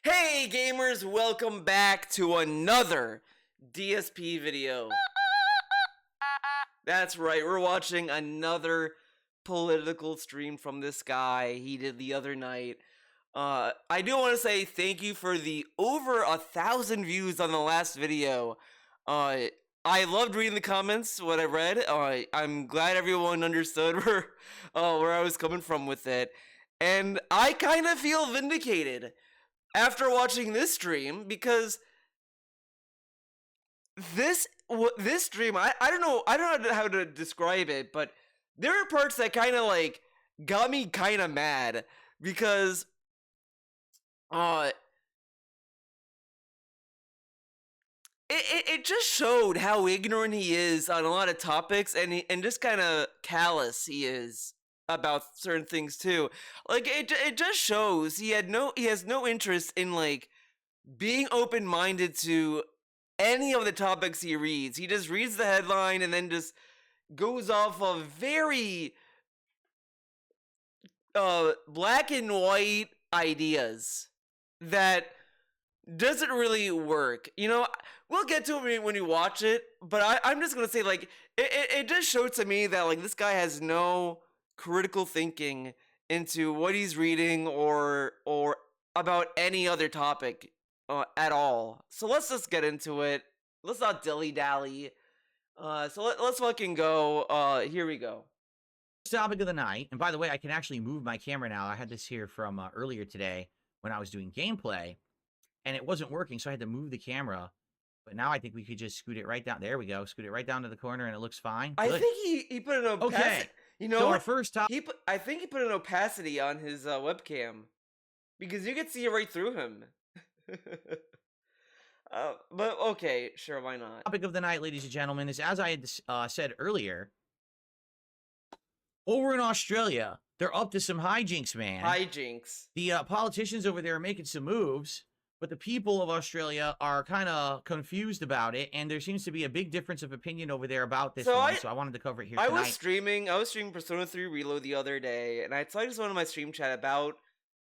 Hey gamers, welcome back to another DSP video. That's right, we're watching another political stream from this guy he did the other night. I do want to say thank you for the over 1,000 views on the last video. I loved reading the comments, what I read. I'm glad everyone understood where I was coming from with it. And I kind of feel vindicated after watching this stream because this stream I don't know how to describe it, but there are parts that kind of like got me kind of mad because uh it just showed how ignorant he is on a lot of topics, and just kind of callous he is about certain things too. Like it just shows he has no interest in like being open-minded to any of the topics he reads. He just reads the headline and then just goes off of very black and white ideas that doesn't really work. You know, we'll get to it when you watch it, but I'm just gonna say like it just showed to me that like this guy has no critical thinking into what he's reading or about any other topic at all. So let's just get into it. Let's not dilly dally. Let's fucking go. Here we go. Topic of the night, and by the way, I can actually move my camera now. I had this here from earlier today when I was doing gameplay, and it wasn't working, so I had to move the camera. But now I think we could just scoot it right down. There we go. Scoot it right down to the corner, and it looks fine. I think he put an opacity. Okay. You know, so what? Our first topic. I think he put an opacity on his webcam because you could see right through him. But okay, sure, why not? Topic of the night, ladies and gentlemen, is as I had said earlier. Over in Australia, they're up to some hijinks, man. Hijinks. The politicians over there are making some moves, but the people of Australia are kind of confused about it, and there seems to be a big difference of opinion over there about this one, so I wanted to cover it here tonight. I was streaming Persona 3 Reload the other day, and I talked to someone in my stream chat about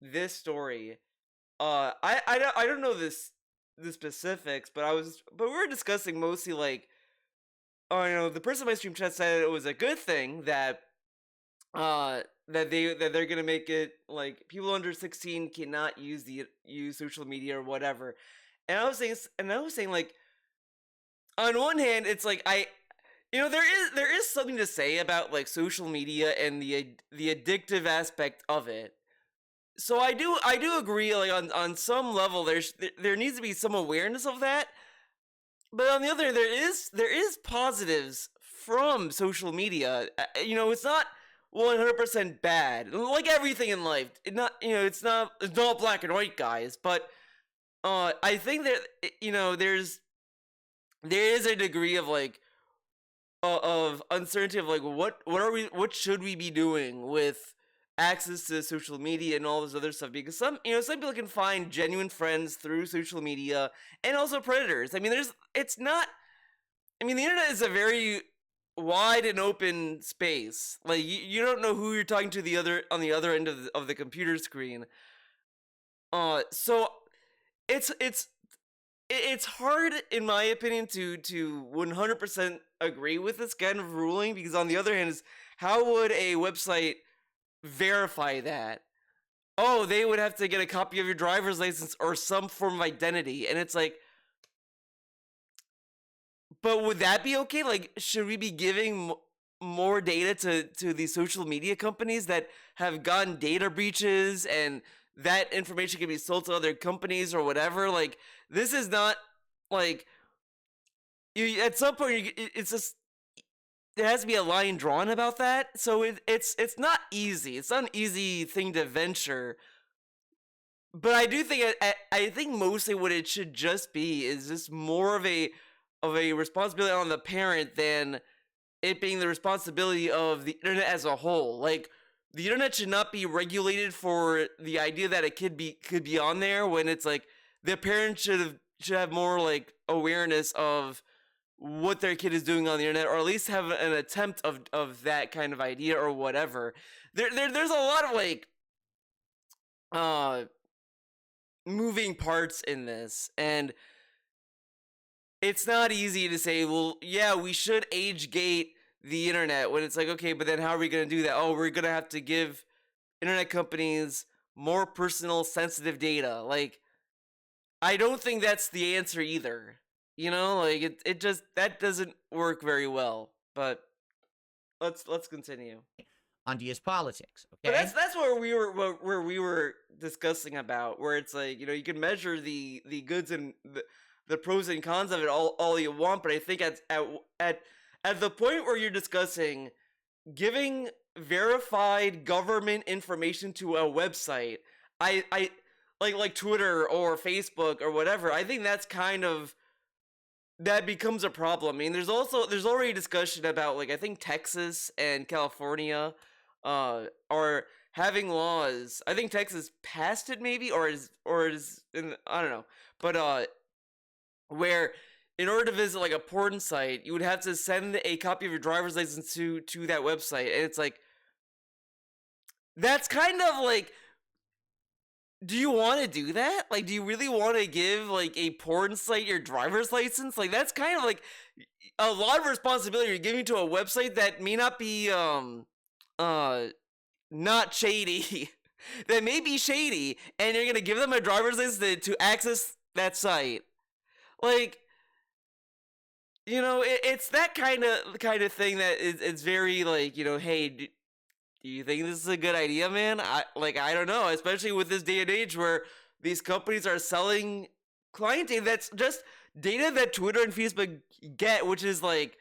this story. I don't know the specifics, but we were discussing mostly like, the person in my stream chat said it was a good thing that that they're gonna make it like people under 16 cannot use social media or whatever. And I was saying like, on one hand, it's like there is something to say about like social media and the addictive aspect of it. So I do agree, like on some level there needs to be some awareness of that. But on the other, there is positives from social media. It's not 100% bad. Like everything in life, it's not black and white, guys. But I think that there is a degree of like of uncertainty of like what should we be doing with access to social media and all this other stuff, because some people can find genuine friends through social media, and also predators. I mean, the internet is a very wide and open space. Like you don't know who you're talking to on the other end of the computer screen. So it's hard, in my opinion, to 100% agree with this kind of ruling, because on the other hand, is how would a website verify that? Oh, they would have to get a copy of your driver's license or some form of identity, and it's like, but would that be okay? Like, should we be giving more data to these social media companies that have gotten data breaches, and that information can be sold to other companies or whatever? Like, this is not like at some point it's just, there has to be a line drawn about that. So it's not easy. It's not an easy thing to venture. But I do think I think mostly what it should just be is just more of a responsibility on the parent than it being the responsibility of the internet as a whole. Like, the internet should not be regulated for the idea that a kid could be on there, when it's like the parent should have more like awareness of what their kid is doing on the internet, or at least have an attempt of that kind of idea or whatever. There's a lot of like moving parts in this, and it's not easy to say, well, yeah, we should age gate the internet when it's like, okay, but then how are we going to do that? Oh, we're going to have to give internet companies more personal sensitive data. Like, I don't think that's the answer either. You know, like it just that doesn't work very well. But let's continue. On Dia's politics. But Okay. that's where we were discussing about, where it's like, you can measure the goods and the pros and cons of it all you want, but I think at the point where you're discussing giving verified government information to a website, I like Twitter or Facebook or whatever, I think that's kind of that becomes a problem. I mean, there's already discussion about, like, I think Texas and California are having laws. I think Texas passed it maybe, or is in, I don't know. But where in order to visit like a porn site, you would have to send a copy of your driver's license to that website, and it's like, that's kind of like, do you want to do that? Like, do you really want to give like a porn site your driver's license? Like, that's kind of like a lot of responsibility you're giving to a website that may not be not shady. That may be shady, and you're gonna give them a driver's license to access that site. Like, it's that kind of thing that it's very like, hey, do you think this is a good idea, man? I don't know, especially with this day and age where these companies are selling client data that's just data that Twitter and Facebook get, which is like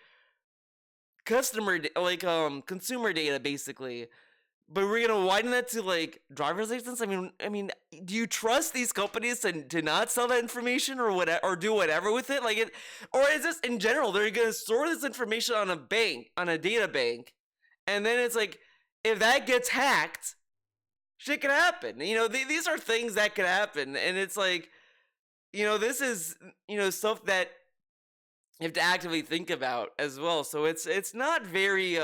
consumer data basically. But we're gonna widen that to like driver's license. I mean, do you trust these companies to not sell that information or whatever, or do whatever with it? Like, or is this in general they're gonna store this information on a data bank, and then it's like, if that gets hacked, shit can happen. These are things that could happen, and it's like, this is stuff that you have to actively think about as well. So it's not very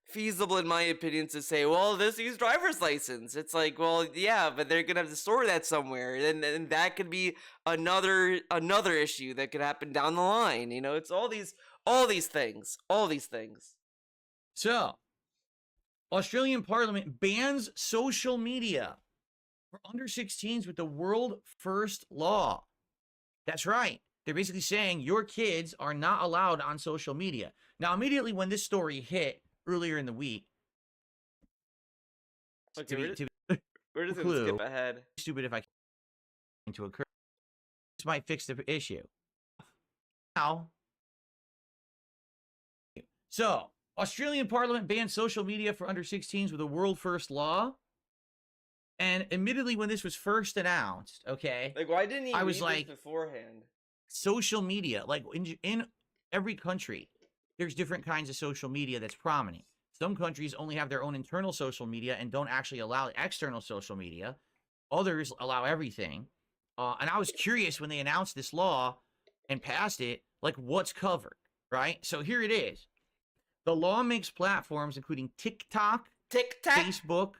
feasible, in my opinion, to say, well, this use driver's license. It's like, well, yeah, but they're gonna have to store that somewhere, and that could be another issue that could happen down the line. It's all these things. So, Australian Parliament bans social media for under 16s with the world first law. That's right. They're basically saying your kids are not allowed on social media. Now, immediately when this story hit earlier in the week, okay, we're just gonna skip ahead. Stupid if I to occur. This might fix the issue. Now, so Australian Parliament banned social media for under 16s with a world first law. And admittedly, when this was first announced, okay, like, why didn't he read this beforehand? Social media, like in every country, there's different kinds of social media that's prominent. Some countries only have their own internal social media and don't actually allow external social media. Others allow everything. And I was curious when they announced this law and passed it, like, what's covered, right? So here it is. The law makes platforms including TikTok, Facebook,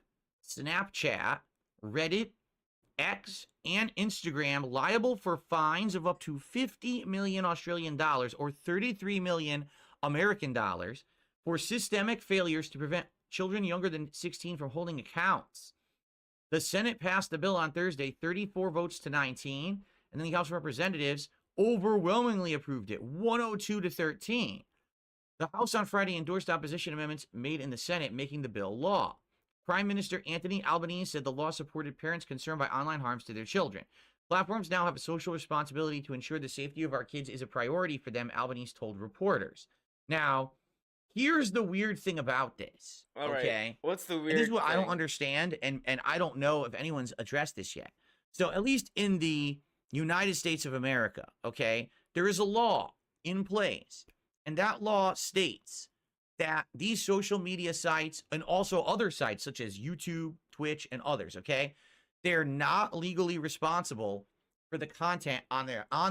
Snapchat, Reddit, X, and Instagram liable for fines of up to 50 million Australian dollars or 33 million American dollars for systemic failures to prevent children younger than 16 from holding accounts. The Senate passed the bill on Thursday, 34 votes to 19, and then the House of Representatives overwhelmingly approved it, 102 to 13. The House on Friday endorsed opposition amendments made in the Senate, making the bill law. Prime Minister Anthony Albanese said the law supported parents concerned by online harms to their children. Platforms now have a social responsibility to ensure the safety of our kids is a priority for them, Albanese told reporters. Now, here's the weird thing about this. All okay? Right. What's the weird and this is what thing? I don't understand, and I don't know if anyone's addressed this yet. So at least in the United States of America, okay, there is a law in place, and that law states that these social media sites and also other sites such as YouTube, Twitch, and others, okay, they're not legally responsible for the content on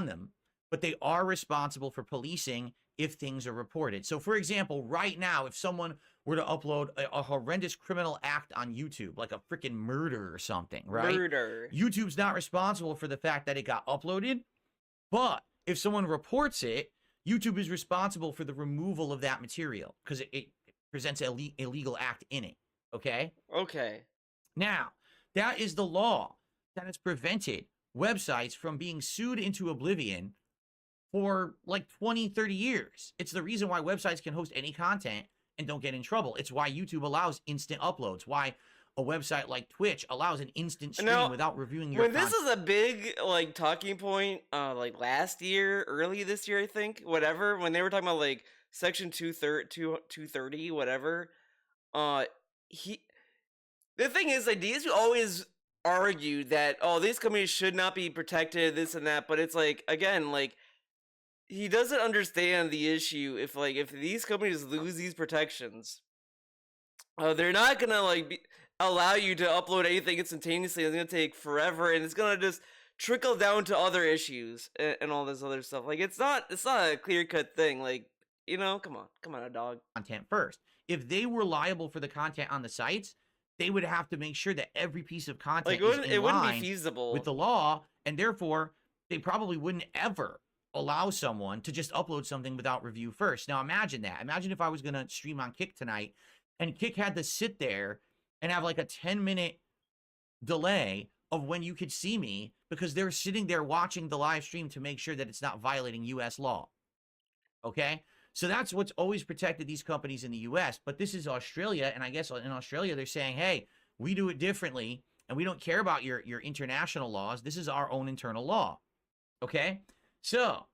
them, but they are responsible for policing if things are reported. So, for example, right now, if someone were to upload a horrendous criminal act on YouTube, like a freaking murder or something, right? Murder. YouTube's not responsible for the fact that it got uploaded, but if someone reports it, YouTube is responsible for the removal of that material because it presents an illegal act in it, okay? Okay. Now, that is the law that has prevented websites from being sued into oblivion for like 20, 30 years. It's the reason why websites can host any content and don't get in trouble. It's why YouTube allows instant uploads, why a website like Twitch allows an instant stream Now, without reviewing your when content. this was a big like talking point, like last year, early this year, I think, whatever, when they were talking about like Section 230, whatever, he the thing is, like, DSU always argued that, oh, these companies should not be protected, this and that, but it's like, again, like, he doesn't understand the issue. If these companies lose these protections, they're not gonna allow you to upload anything instantaneously. It's gonna take forever, and it's gonna just trickle down to other issues and all this other stuff. Like, it's not a clear cut thing. Like, come on, dog. Content first. If they were liable for the content on the sites, they would have to make sure that every piece of content Like, it wouldn't be feasible with the law, and therefore they probably wouldn't ever allow someone to just upload something without review first. Now imagine that. Imagine if I was going to stream on Kick tonight and Kick had to sit there and have like a 10-minute delay of when you could see me because they're sitting there watching the live stream to make sure that it's not violating US law. Okay? So that's what's always protected these companies in the US. But this is Australia, and I guess in Australia they're saying, hey, we do it differently and we don't care about your international laws. This is our own internal law. Okay? So,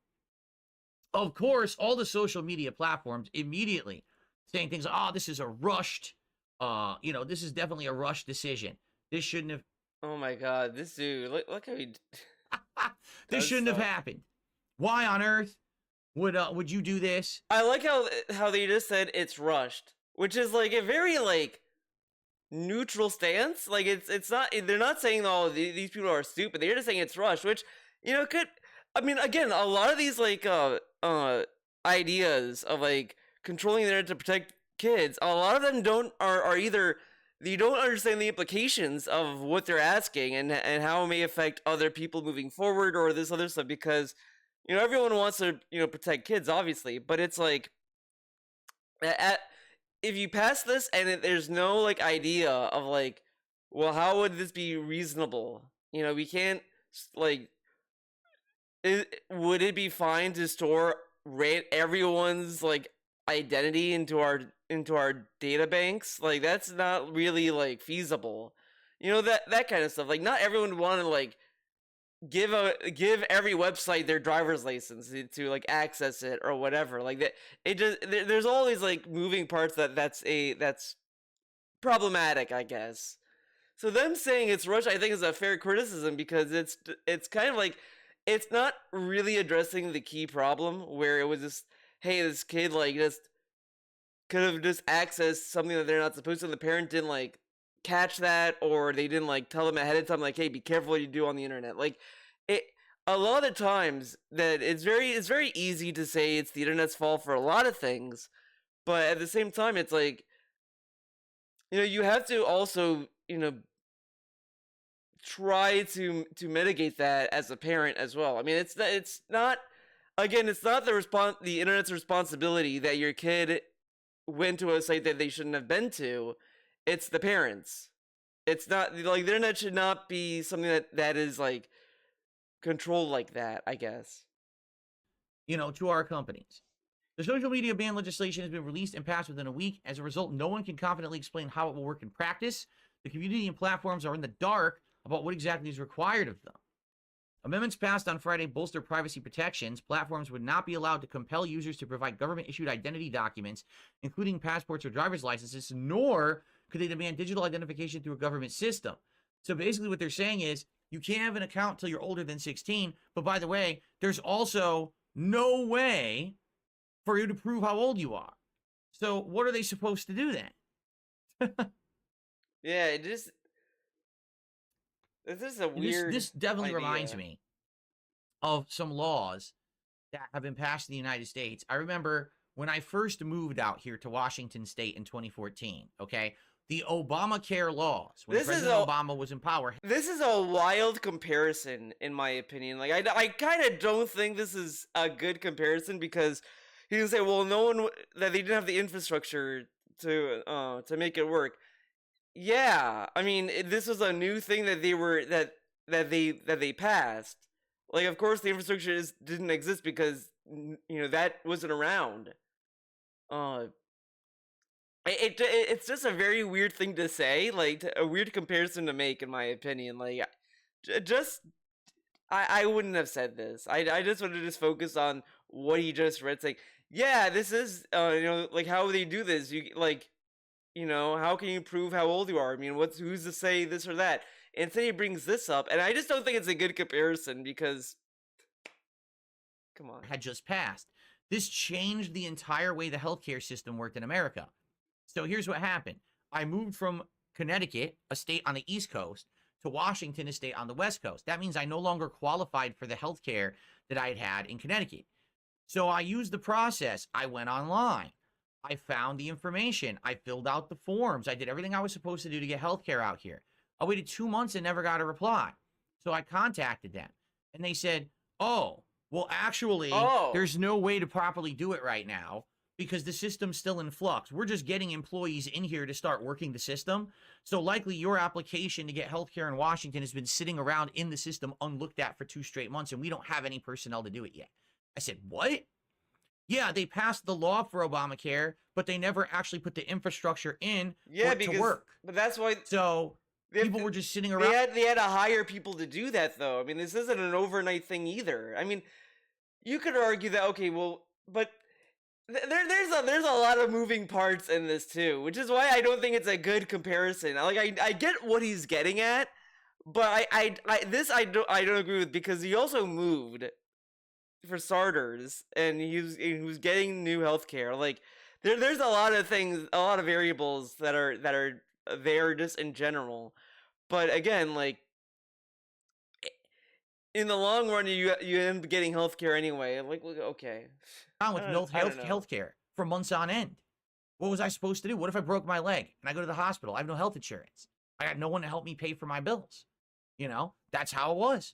of course, all the social media platforms immediately saying things, oh, this is a rushed, this is definitely a rushed decision. This shouldn't have. Oh my God, this dude, look how he. This shouldn't have happened. Why on earth would you do this? I like how they just said it's rushed, which is like a very neutral stance. Like it's not. They're not saying, oh, these people are stupid. They're just saying it's rushed, which could. I mean, again, a lot of these ideas of controlling the internet to protect kids, a lot of them are either you don't understand the implications of what they're asking and how it may affect other people moving forward or this other stuff, because everyone wants to protect kids, obviously, but it's like if you pass this and there's no idea of well, how would this be reasonable? We can't would it be fine to store everyone's identity into our data banks? That's not really feasible. That kind of stuff. Not everyone would want to give every website their driver's license to access it or whatever. That it just there's always moving parts that's problematic, I guess. So them saying it's rushed, I think, is a fair criticism, because it's kind of it's not really addressing the key problem, where it was just, hey, this kid just could have just accessed something that they're not supposed to, and the parent didn't catch that, or they didn't tell them ahead of time, hey, be careful what you do on the internet. A lot of times that it's very easy to say it's the internet's fault for a lot of things, but at the same time, it's you have to also try to mitigate that as a parent as well. I mean, it's not again, it's not the internet's responsibility that your kid went to a site that they shouldn't have been to. It's the parents. It's not the internet should not be something that is controlled like that, I guess. To our companies. The social media ban legislation has been released and passed within a week. As a result, no one can confidently explain how it will work in practice. The community and platforms are in the dark about what exactly is required of them. Amendments passed on Friday bolster privacy protections. Platforms would not be allowed to compel users to provide government-issued identity documents, including passports or driver's licenses, nor could they demand digital identification through a government system. So basically what they're saying is, you can't have an account until you're older than 16, but by the way, there's also no way for you to prove how old you are. So what are they supposed to do then? Yeah, this is a weird This definitely idea. reminds me of some laws that have been passed in the United States. I remember when I first moved out here to Washington State in 2014, okay, the Obamacare laws, when This is President a Obama was in power, this is a wild comparison, in my opinion. Like, I kind of don't think this is a good comparison because he can say, well, no one that they didn't have the infrastructure to make it work. Yeah, I mean, this was a new thing that they passed. Like, of course, the infrastructure didn't exist because that wasn't around. Uh, it's just a very weird thing to say, like a weird comparison to make, in my opinion. Like, just I wouldn't have said this. I just wanted to just focus on what he just read, saying, yeah, this is like how they do this. You like how can you prove how old you are? I mean, who's to say this or that? And then he brings this up, and I just don't think it's a good comparison because, come on. had just passed. This changed the entire way the healthcare system worked in America. So here's what happened. I moved from Connecticut, a state on the East Coast, to Washington, a state on the West Coast. That means I no longer qualified for the healthcare that I had in Connecticut. So I used the process. I went online. I found the information. I filled out the forms. I did everything I was supposed to do to get healthcare out here. I waited 2 months and never got a reply. So I contacted them, and they said, oh, well, actually, there's no way to properly do it right now because the system's still in flux. We're just getting employees in here to start working the system. So likely your application to get healthcare in Washington has been sitting around in the system unlooked at for 2 straight months, and we don't have any personnel to do it yet. I said, what? Yeah, they passed the law for Obamacare, but they never actually put the infrastructure in for it to work. But that's why. So people were just sitting around. They had to hire people to do that, though. I mean, this isn't an overnight thing either. I mean, you could argue that, okay, well, but there's a lot of moving parts in this too, which is why I don't think it's a good comparison. Like, I get what he's getting at, but I don't agree with, because he also moved, for starters, and he was getting new healthcare. Like, there's a lot of things, a lot of variables that are there just in general. But again, like, in the long run, you end up getting healthcare anyway. Like, okay. With healthcare for months on end. What was I supposed to do? What if I broke my leg and I go to the hospital? I have no health insurance. I got no one to help me pay for my bills. That's how it was.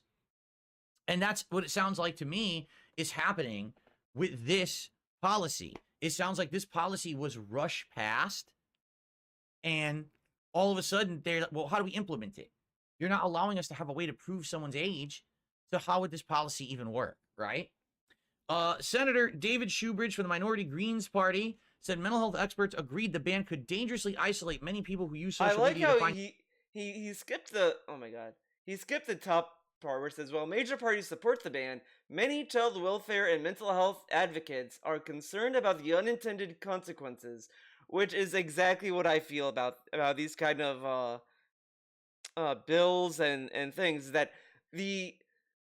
And that's what it sounds like to me is happening with this policy. It sounds like this policy was rushed past, and all of a sudden they're like, well, how do we implement it? You're not allowing us to have a way to prove someone's age. So how would this policy even work, right? Senator David Shoebridge from the Minority Greens Party said mental health experts agreed the ban could dangerously isolate many people who use social media. I like how he skipped the, oh my god, he skipped the top part where it says, while major parties support the ban, many child welfare and mental health advocates are concerned about the unintended consequences, which is exactly what I feel about these kind of bills and things. That the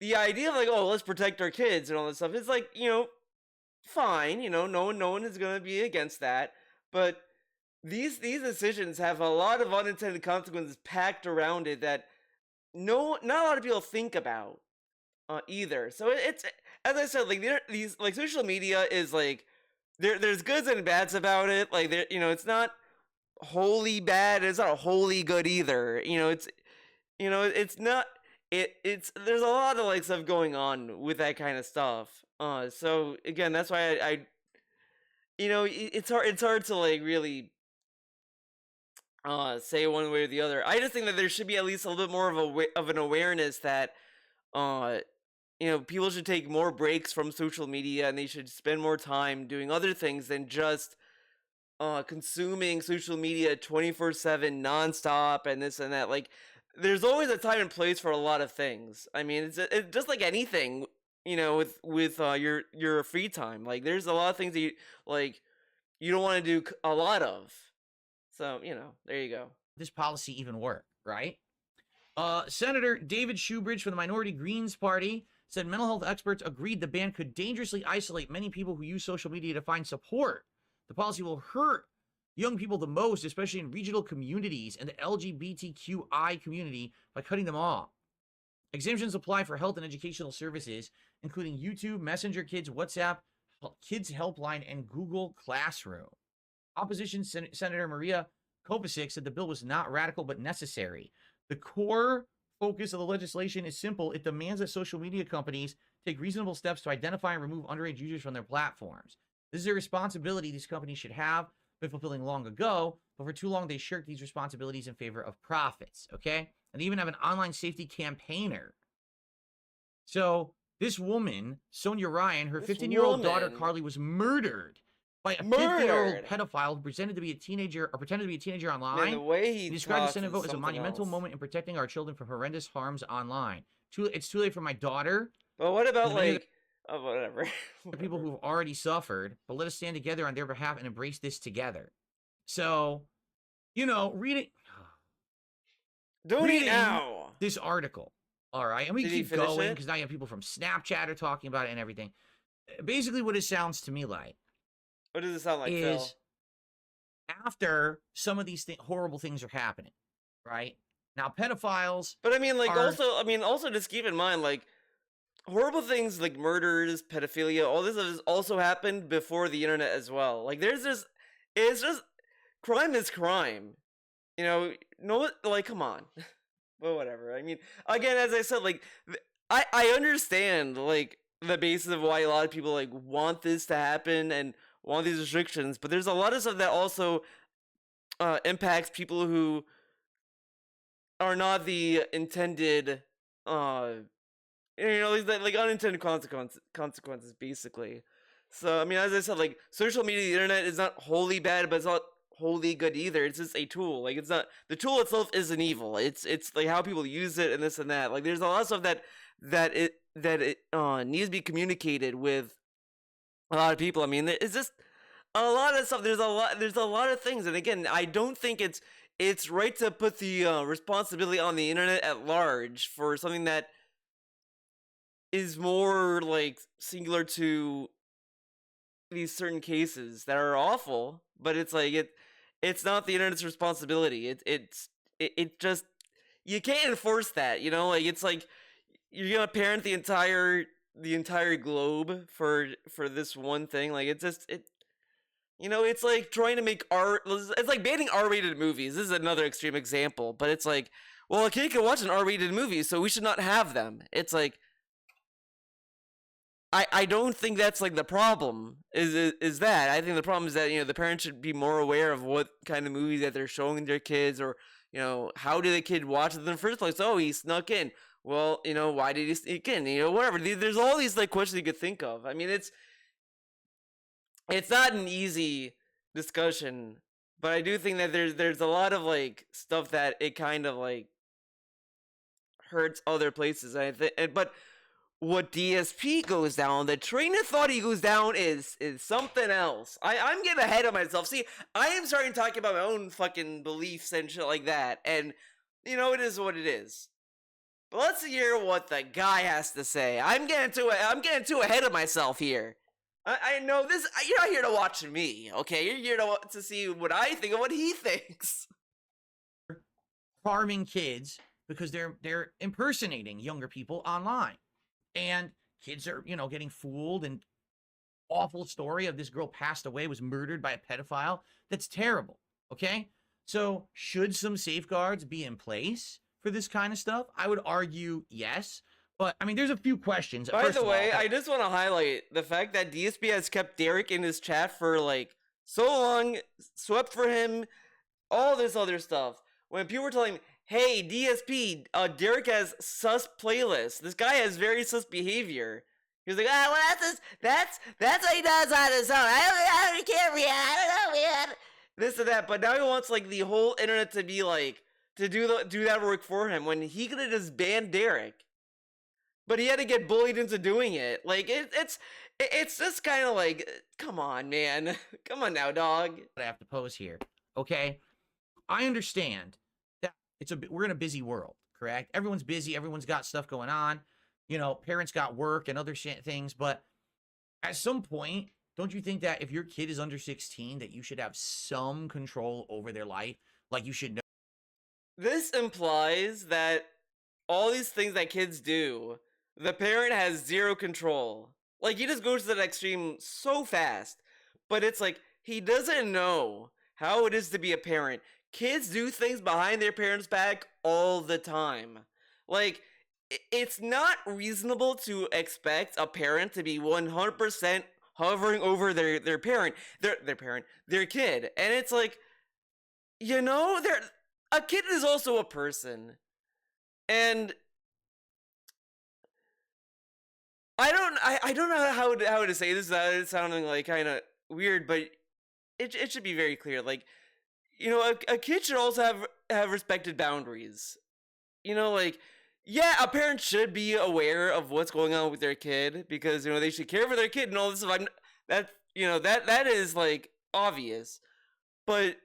idea of, like, oh, let's protect our kids and all this stuff is like, fine, no one is gonna be against that, but these decisions have a lot of unintended consequences packed around it that not a lot of people think about either. So it's, as I said, like, these, like, social media is like, there's goods and bads about it. Like, it's not wholly bad, it's not wholly good either. It's not, it's there's a lot of, like, stuff going on with that kind of stuff. So again, that's why I it's hard to, like, really say one way or the other. I just think that there should be at least a little bit more of an awareness that people should take more breaks from social media, and they should spend more time doing other things than just consuming social media 24/7 nonstop and this and that. Like, there's always a time and place for a lot of things. I mean, it's just like anything, with your free time. Like, there's a lot of things that you don't want to do a lot of. So, there you go. This policy even work, right? Senator David Shoebridge from the Minority Greens Party said mental health experts agreed the ban could dangerously isolate many people who use social media to find support. The policy will hurt young people the most, especially in regional communities and the LGBTQI community, by cutting them off. Exemptions apply for health and educational services, including YouTube, Messenger Kids, WhatsApp, Kids Helpline, and Google Classroom. Opposition Senator Maria Kovacic said the bill was not radical but necessary. The core focus of the legislation is simple. It demands that social media companies take reasonable steps to identify and remove underage users from their platforms. This is a responsibility these companies should have been fulfilling long ago, but for too long they shirked these responsibilities in favor of profits, okay? And they even have an online safety campaigner. So this woman, Sonia Ryan, her 15-year-old daughter Carly was murdered by a 50-year-old pedophile who pretended to be a teenager online. Man, the way he described the Senate vote as a monumental moment in protecting our children from horrendous harms online. It's too late for my daughter. But what about like, oh, whatever. The people who've already suffered, but let us stand together on their behalf and embrace this together. So, you know, reading now this article. All right, and we keep going because now you have people from Snapchat are talking about it and everything. Basically, what it sounds to me like. What does it sound like, is Phil? After some of these horrible things are happening, right? Now, pedophiles. But I mean, like, also just keep in mind, like, horrible things like murders, pedophilia, all this has also happened before the internet as well. Like, it's just, crime is crime. You know, like, come on. But whatever. I mean, again, as I said, like, I understand, like, the basis of why a lot of people, like, want this to happen and want these restrictions, but there's a lot of stuff that also impacts people who are not the intended, like unintended consequences, basically. So, I mean, as I said, like, social media, the internet is not wholly bad, but it's not wholly good either. It's just a tool. Like, it's not, the tool itself isn't evil. It's like how people use it and this and that. Like, there's a lot of stuff that it needs to be communicated with a lot of people. I mean, it's just a lot of stuff. There's a lot of things, and again, I don't think it's right to put the responsibility on the internet at large for something that is more like singular to these certain cases that are awful. But it's like it's not the internet's responsibility. It just, you can't enforce that. You know, like, it's like you're gonna parent the entire globe for this one thing. Like, it's just you know, it's like trying to make it's like banning R-rated movies. This is another extreme example, but it's like, well, a kid can watch an R-rated movie, so we should not have them. It's like, I don't think that's like the problem. Is that I think the problem is that, you know, the parents should be more aware of what kind of movies that they're showing their kids, or, you know, how did the kid watch it in the first place? Oh, he snuck in. Well, you know, why did he sneak in? You know, whatever. There's all these like questions you could think of. I mean, it's not an easy discussion, but I do think that there's a lot of like stuff that it kind of like hurts other places. But what DSP goes down, the train of thought he goes down is something else. I'm getting ahead of myself. See, I am starting talking about my own fucking beliefs and shit like that, and you know, it is what it is. But let's hear what the guy has to say. I'm getting too ahead of myself here. I know this. You're not here to watch me, okay? You're here to see what I think of what he thinks. Harming kids because they're impersonating younger people online, and kids are, you know, getting fooled. And awful story of this girl passed away, was murdered by a pedophile. That's terrible. Okay, so should some safeguards be in place for this kind of stuff? I would argue yes. But, I mean, there's a few questions. By the way, I just want to highlight the fact that DSP has kept Derek in his chat for, like, so long, swept for him, all this other stuff. When people were telling him, hey, DSP, Derek has sus playlists. This guy has very sus behavior. He was like, well, that's what he does on his own. I can't react. I don't know, man. This and that. But now he wants, like, the whole internet to be, like, to do that work for him, when he could have just banned Derek. But he had to get bullied into doing it. Like, it's just kind of like, come on, man. Come on now, dog. I have to pose here, okay? I understand that we're in a busy world, correct? Everyone's busy. Everyone's got stuff going on. You know, parents got work and other things. But at some point, don't you think that if your kid is under 16, that you should have some control over their life? Like, you should know. This implies that all these things that kids do, the parent has zero control. Like, he just goes to that extreme so fast. But it's like, he doesn't know how it is to be a parent. Kids do things behind their parents' back all the time. Like, it's not reasonable to expect a parent to be 100% hovering over their parent, their kid. And it's like, a kid is also a person. And I don't know how to say this without it sounding like kind of weird, but it should be very clear. Like, a kid should also have respected boundaries. Like, yeah, a parent should be aware of what's going on with their kid because they should care for their kid and all this stuff. That is like obvious, but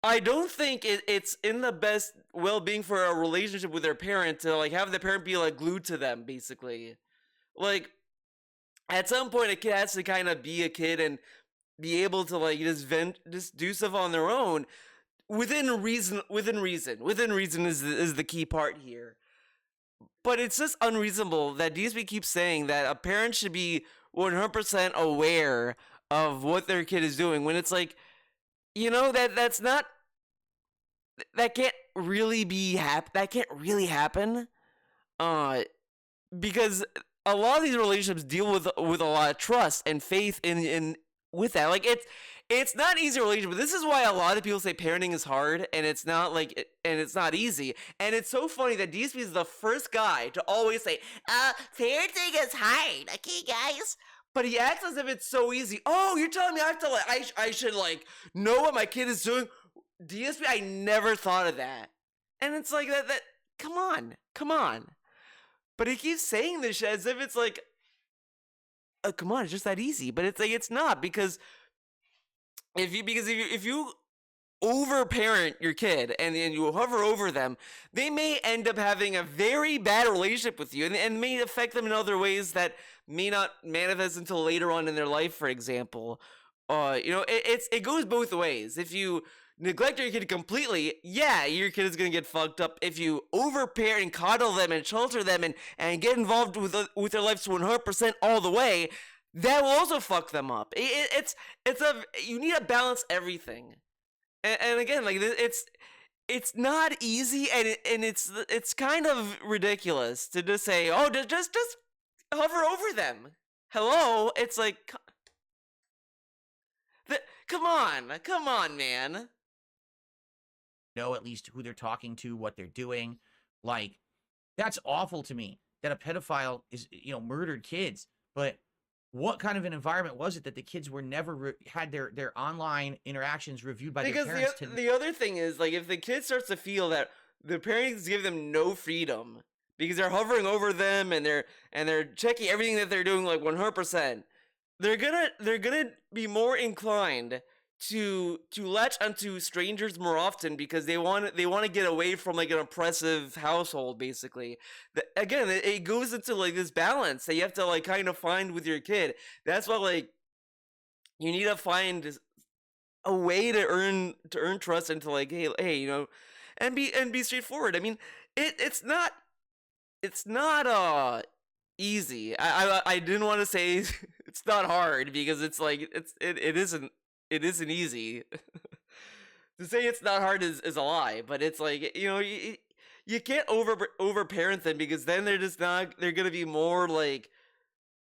I don't think it's in the best well-being for a relationship with their parent to like have the parent be like glued to them, basically. Like, at some point, a kid has to kind of be a kid and be able to like just do stuff on their own within reason. Within reason is the key part here. But it's just unreasonable that DSP keeps saying that a parent should be 100% aware of what their kid is doing when it's like, that's not, that can't really that can't really happen. Because a lot of these relationships deal with a lot of trust and faith in with that. Like, it's not an easy relationship. This is why a lot of people say parenting is hard, and it's not and it's not easy. And it's so funny that DSP is the first guy to always say, parenting is hard, okay, guys? But he acts as if it's so easy. Oh, you're telling me I have to I should like know what my kid is doing? DSP, I never thought of that. And it's like that come on. But he keeps saying this shit as if it's like, come on, it's just that easy. But it's like, it's not, because if you overparent your kid and you hover over them, they may end up having a very bad relationship with you and may affect them in other ways that may not manifest until later on in their life, for example. It goes both ways. If you neglect your kid completely, yeah, your kid is gonna get fucked up. If you overparent and coddle them and shelter them and get involved with their lives 100% all the way, that will also fuck them up. You need to balance everything. And again, like, it's not easy, and it's kind of ridiculous to just say, oh, just hover over them. Hello, it's like, come on, man. Know at least who they're talking to, what they're doing. Like, that's awful to me that a pedophile is, murdered kids. But what kind of an environment was it that the kids were never had their online interactions reviewed by their parents? Because the other thing is, like, if the kid starts to feel that the parents give them no freedom because they're hovering over them and they're checking everything that they're doing like 100%, they're gonna be more inclined to latch onto strangers more often because they want to get away from like an oppressive household, basically. Again, it goes into like this balance that you have to like kind of find with your kid. That's why, like, you need to find a way to earn trust and to like, hey, and be straightforward. I mean, it's not easy. I didn't want to say it's not hard because it's like it isn't easy. To say it's not hard is a lie, but it's like, you can't overparent them because then they're gonna be more like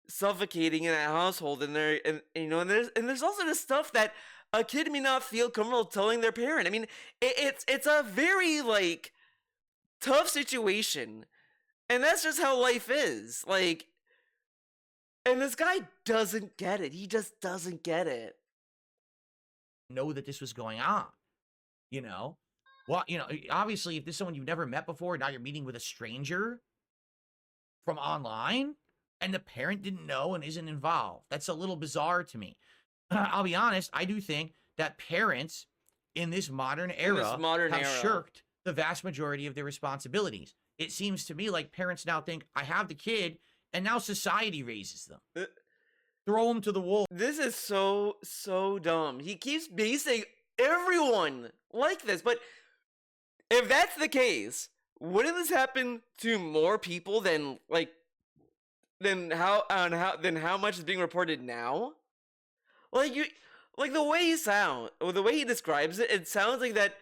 suffocating in a household, and there's also this stuff that a kid may not feel comfortable telling their parent. I mean, it's a very like tough situation, and that's just how life is. Like, and this guy doesn't get it. He just doesn't get it. Know that this was going on, well, obviously if this is someone you've never met before, now you're meeting with a stranger from online and the parent didn't know and isn't involved. That's a little bizarre to me. I'll be honest, I do think that parents in this modern era have shirked the vast majority of their responsibilities. It seems to me like parents now think, I have the kid, and now society raises them. Throw them to the wolves. This is so dumb. He keeps basing everyone like this, but if that's the case, wouldn't this happen to more people than like how much is being reported now? Like you like the way the way he describes it, it sounds like that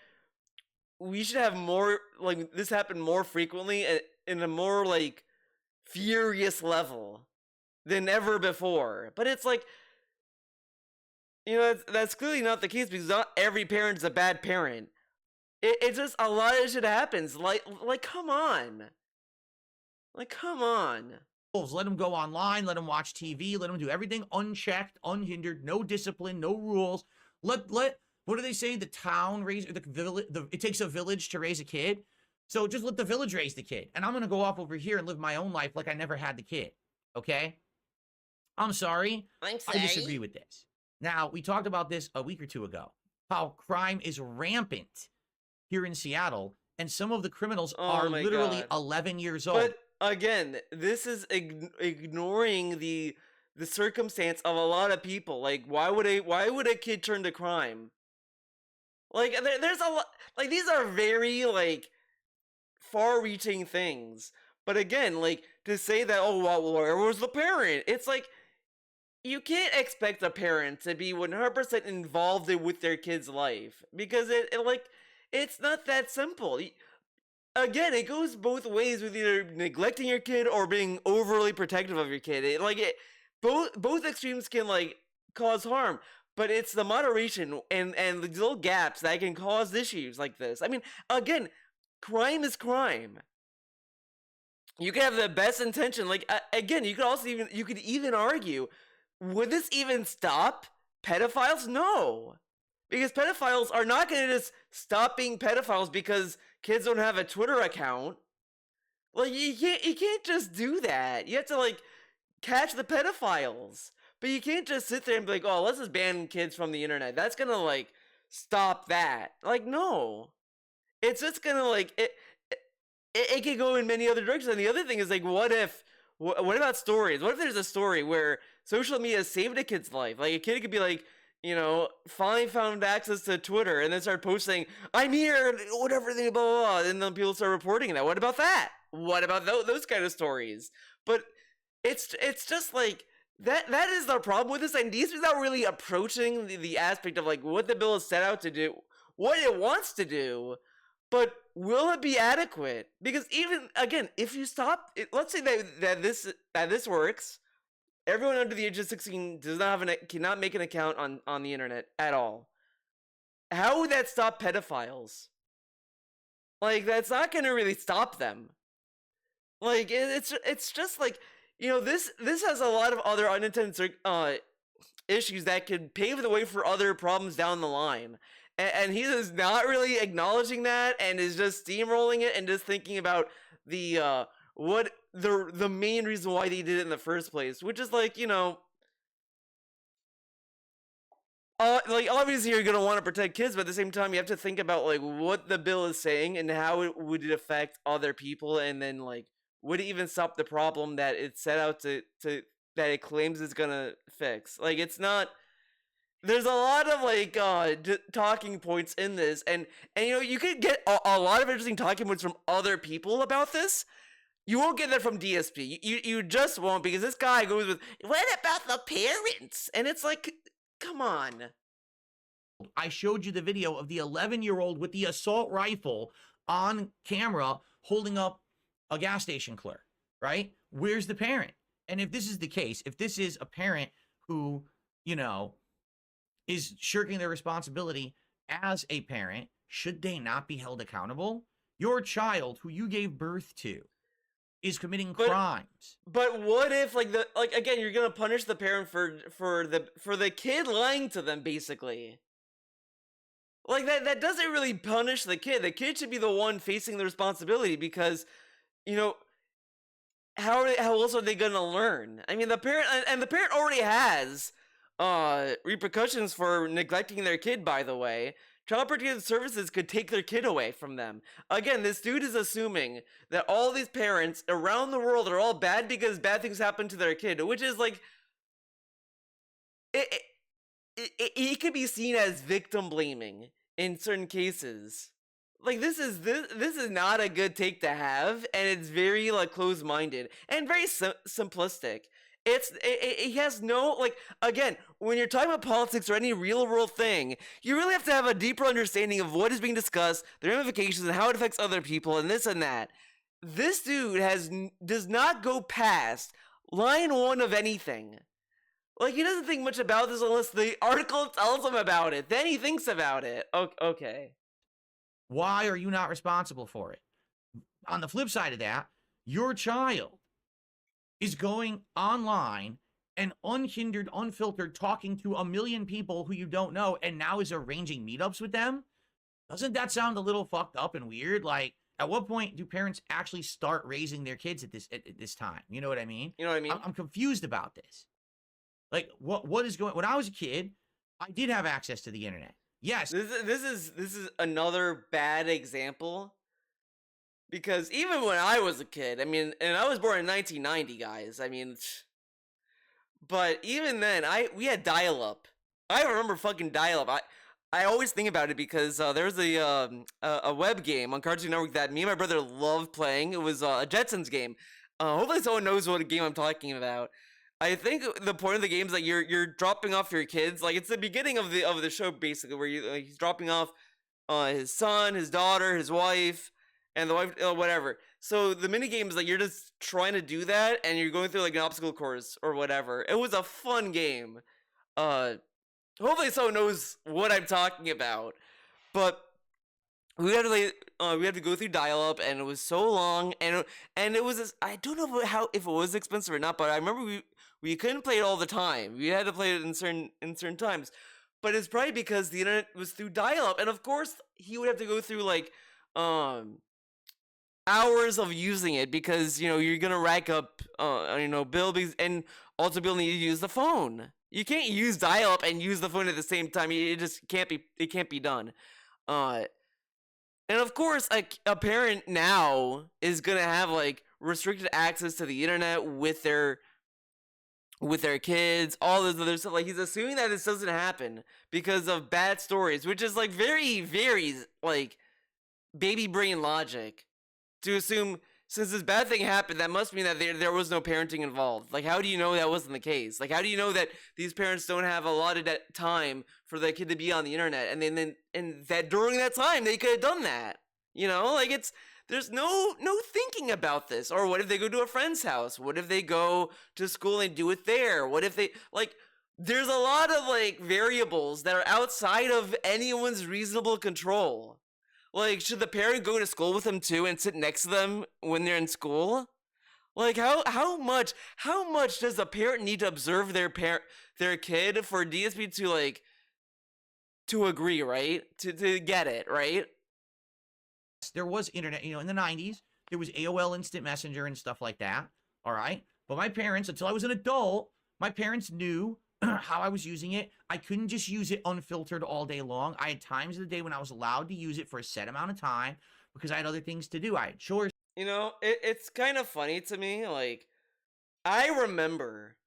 we should have more like this happen more frequently in a more like furious level than ever before. But it's like, that's clearly not the case because not every parent's a bad parent. It's just a lot of shit happens. Like come on. Like come on. Let them go online, let them watch TV, let them do everything unchecked, unhindered, no discipline, no rules. Let what do they say? The town raise the village. It takes a village to raise a kid. So just let the village raise the kid, and I'm gonna go off over here and live my own life like I never had the kid. Okay? I'm sorry. I'm I disagree with this. Now, we talked about this a week or two ago. How crime is rampant here in Seattle, and some of the criminals are literally 11 years old. But again, this is ignoring the circumstance of a lot of people. Like, why would a kid turn to crime? Like, there's a lot. Like, these are very like far-reaching things. But again, like to say that, oh, well, where was the parent? It's like you can't expect a parent to be 100% involved with their kid's life because it's not that simple. Again, it goes both ways with either neglecting your kid or being overly protective of your kid. Both extremes can like cause harm, but it's the moderation and the little gaps that can cause issues like this. I mean, again, crime is crime. You can have the best intention. Like again, you could even argue, would this even stop pedophiles? No. Because pedophiles are not going to just stop being pedophiles because kids don't have a Twitter account. Like, you can't just do that. You have to, like, catch the pedophiles. But you can't just sit there and be like, oh, let's just ban kids from the internet. That's going to, like, stop that. Like, no. It's just going to, like, it can go in many other directions. And the other thing is, like, what about stories? What if there's a story where social media saved a kid's life? Like, a kid could be like, finally found access to Twitter and then start posting, I'm here, whatever, blah, blah, blah, and then people start reporting that. What about that? What about those kind of stories? But it's just like, that is the problem with this, and these are not really approaching the aspect of, like, what the bill is set out to do, what it wants to do, but will it be adequate? Because even, again, if you stop, let's say that this works, everyone under the age of 16 cannot make an account on the internet at all. How would that stop pedophiles? Like, that's not going to really stop them. Like, it's just like, this has a lot of other unintended issues that could pave the way for other problems down the line. And he is not really acknowledging that and is just steamrolling it and just thinking about the main reason why they did it in the first place, which is like, like obviously you're gonna want to protect kids, but at the same time you have to think about like what the bill is saying and how would it affect other people, and then like would it even stop the problem that it's set out to that it claims it's gonna fix. Like, it's not. There's a lot of like talking points in this, and you could get a lot of interesting talking points from other people about this. You won't get that from DSP. You just won't, because this guy goes with, what about the parents? And it's like, come on. I showed you the video of the 11-year-old with the assault rifle on camera holding up a gas station clerk, right? Where's the parent? And if this is the case, if this is a parent who, is shirking their responsibility as a parent, should they not be held accountable? Your child, who you gave birth to, is committing crimes. But what if, again, you're gonna punish the parent for the kid lying to them, basically? Like, that doesn't really punish the kid. The kid should be the one facing the responsibility, because, how else are they gonna learn? I mean, the parent already has repercussions for neglecting their kid, by the way. Child Protective Services could take their kid away from them. Again, this dude is assuming that all these parents around the world are all bad because bad things happen to their kid, which is like, it could be seen as victim blaming in certain cases. like this is not a good take to have, and it's very like closed-minded and very simplistic. It has no, like, again, when you're talking about politics or any real world thing, you really have to have a deeper understanding of what is being discussed, the ramifications, and how it affects other people, and this and that. This dude does not go past line one of anything. Like, he doesn't think much about this unless the article tells him about it. Then he thinks about it. Okay. Why are you not responsible for it? On the flip side of that, your child is going online and unhindered, unfiltered, talking to a million people who you don't know, and now is arranging meetups with them. Doesn't that sound a little fucked up and weird? Like, at what point do parents actually start raising their kids at this time? You know what I mean? You know what I mean? I'm confused about this. Like, what is going? When I was a kid, I did have access to the internet. Yes. This is another bad example, because even when I was a kid, I mean, and I was born in 1990, guys. I mean, but even then, we had dial-up. I remember fucking dial-up. I always think about it because there was a web game on Cartoon Network that me and my brother loved playing. It was a Jetsons game. Hopefully someone knows what game I'm talking about. I think the point of the game is that you're dropping off your kids. Like, it's the beginning of the show, basically, where he's dropping off his son, his daughter, his wife, and the wife, whatever. So the mini game is like you're just trying to do that, and you're going through like an obstacle course or whatever. It was a fun game. Hopefully someone knows what I'm talking about. But we had to go through dial-up, and it was so long, and it was I don't know if it was expensive or not, but I remember we couldn't play it all the time. We had to play it in certain times. But it's probably because the internet was through dial-up, and of course he would have to go through like hours of using it, because you're gonna rack up bill, and also be able to use the phone. You can't use dial-up and use the phone at the same time. It just can't be done. And of course, like, a parent now is gonna have like restricted access to the internet with their kids, all this other stuff. Like, he's assuming that this doesn't happen because of bad stories, which is like very, very like baby brain logic to assume, since this bad thing happened, that must mean that there was no parenting involved. Like, how do you know that wasn't the case? Like, how do you know that these parents don't have a lot of time for their kid to be on the internet, and that during that time they could have done that? Like, there's no thinking about this. Or what if they go to a friend's house? What if they go to school and do it there? What if they, like, there's a lot of like variables that are outside of anyone's reasonable control. Like, should the parent go to school with them too and sit next to them when they're in school? Like, how much does a parent need to observe their kid for DSP to like to agree, right? To get it, right? There was internet, in the 90s, there was AOL Instant Messenger and stuff like that. All right. But my parents, until I was an adult, my parents knew how I was using it. I couldn't just use it unfiltered all day long. I had times of the day when I was allowed to use it for a set amount of time because I had other things to do. I had chores. It's kind of funny to me. Like, I remember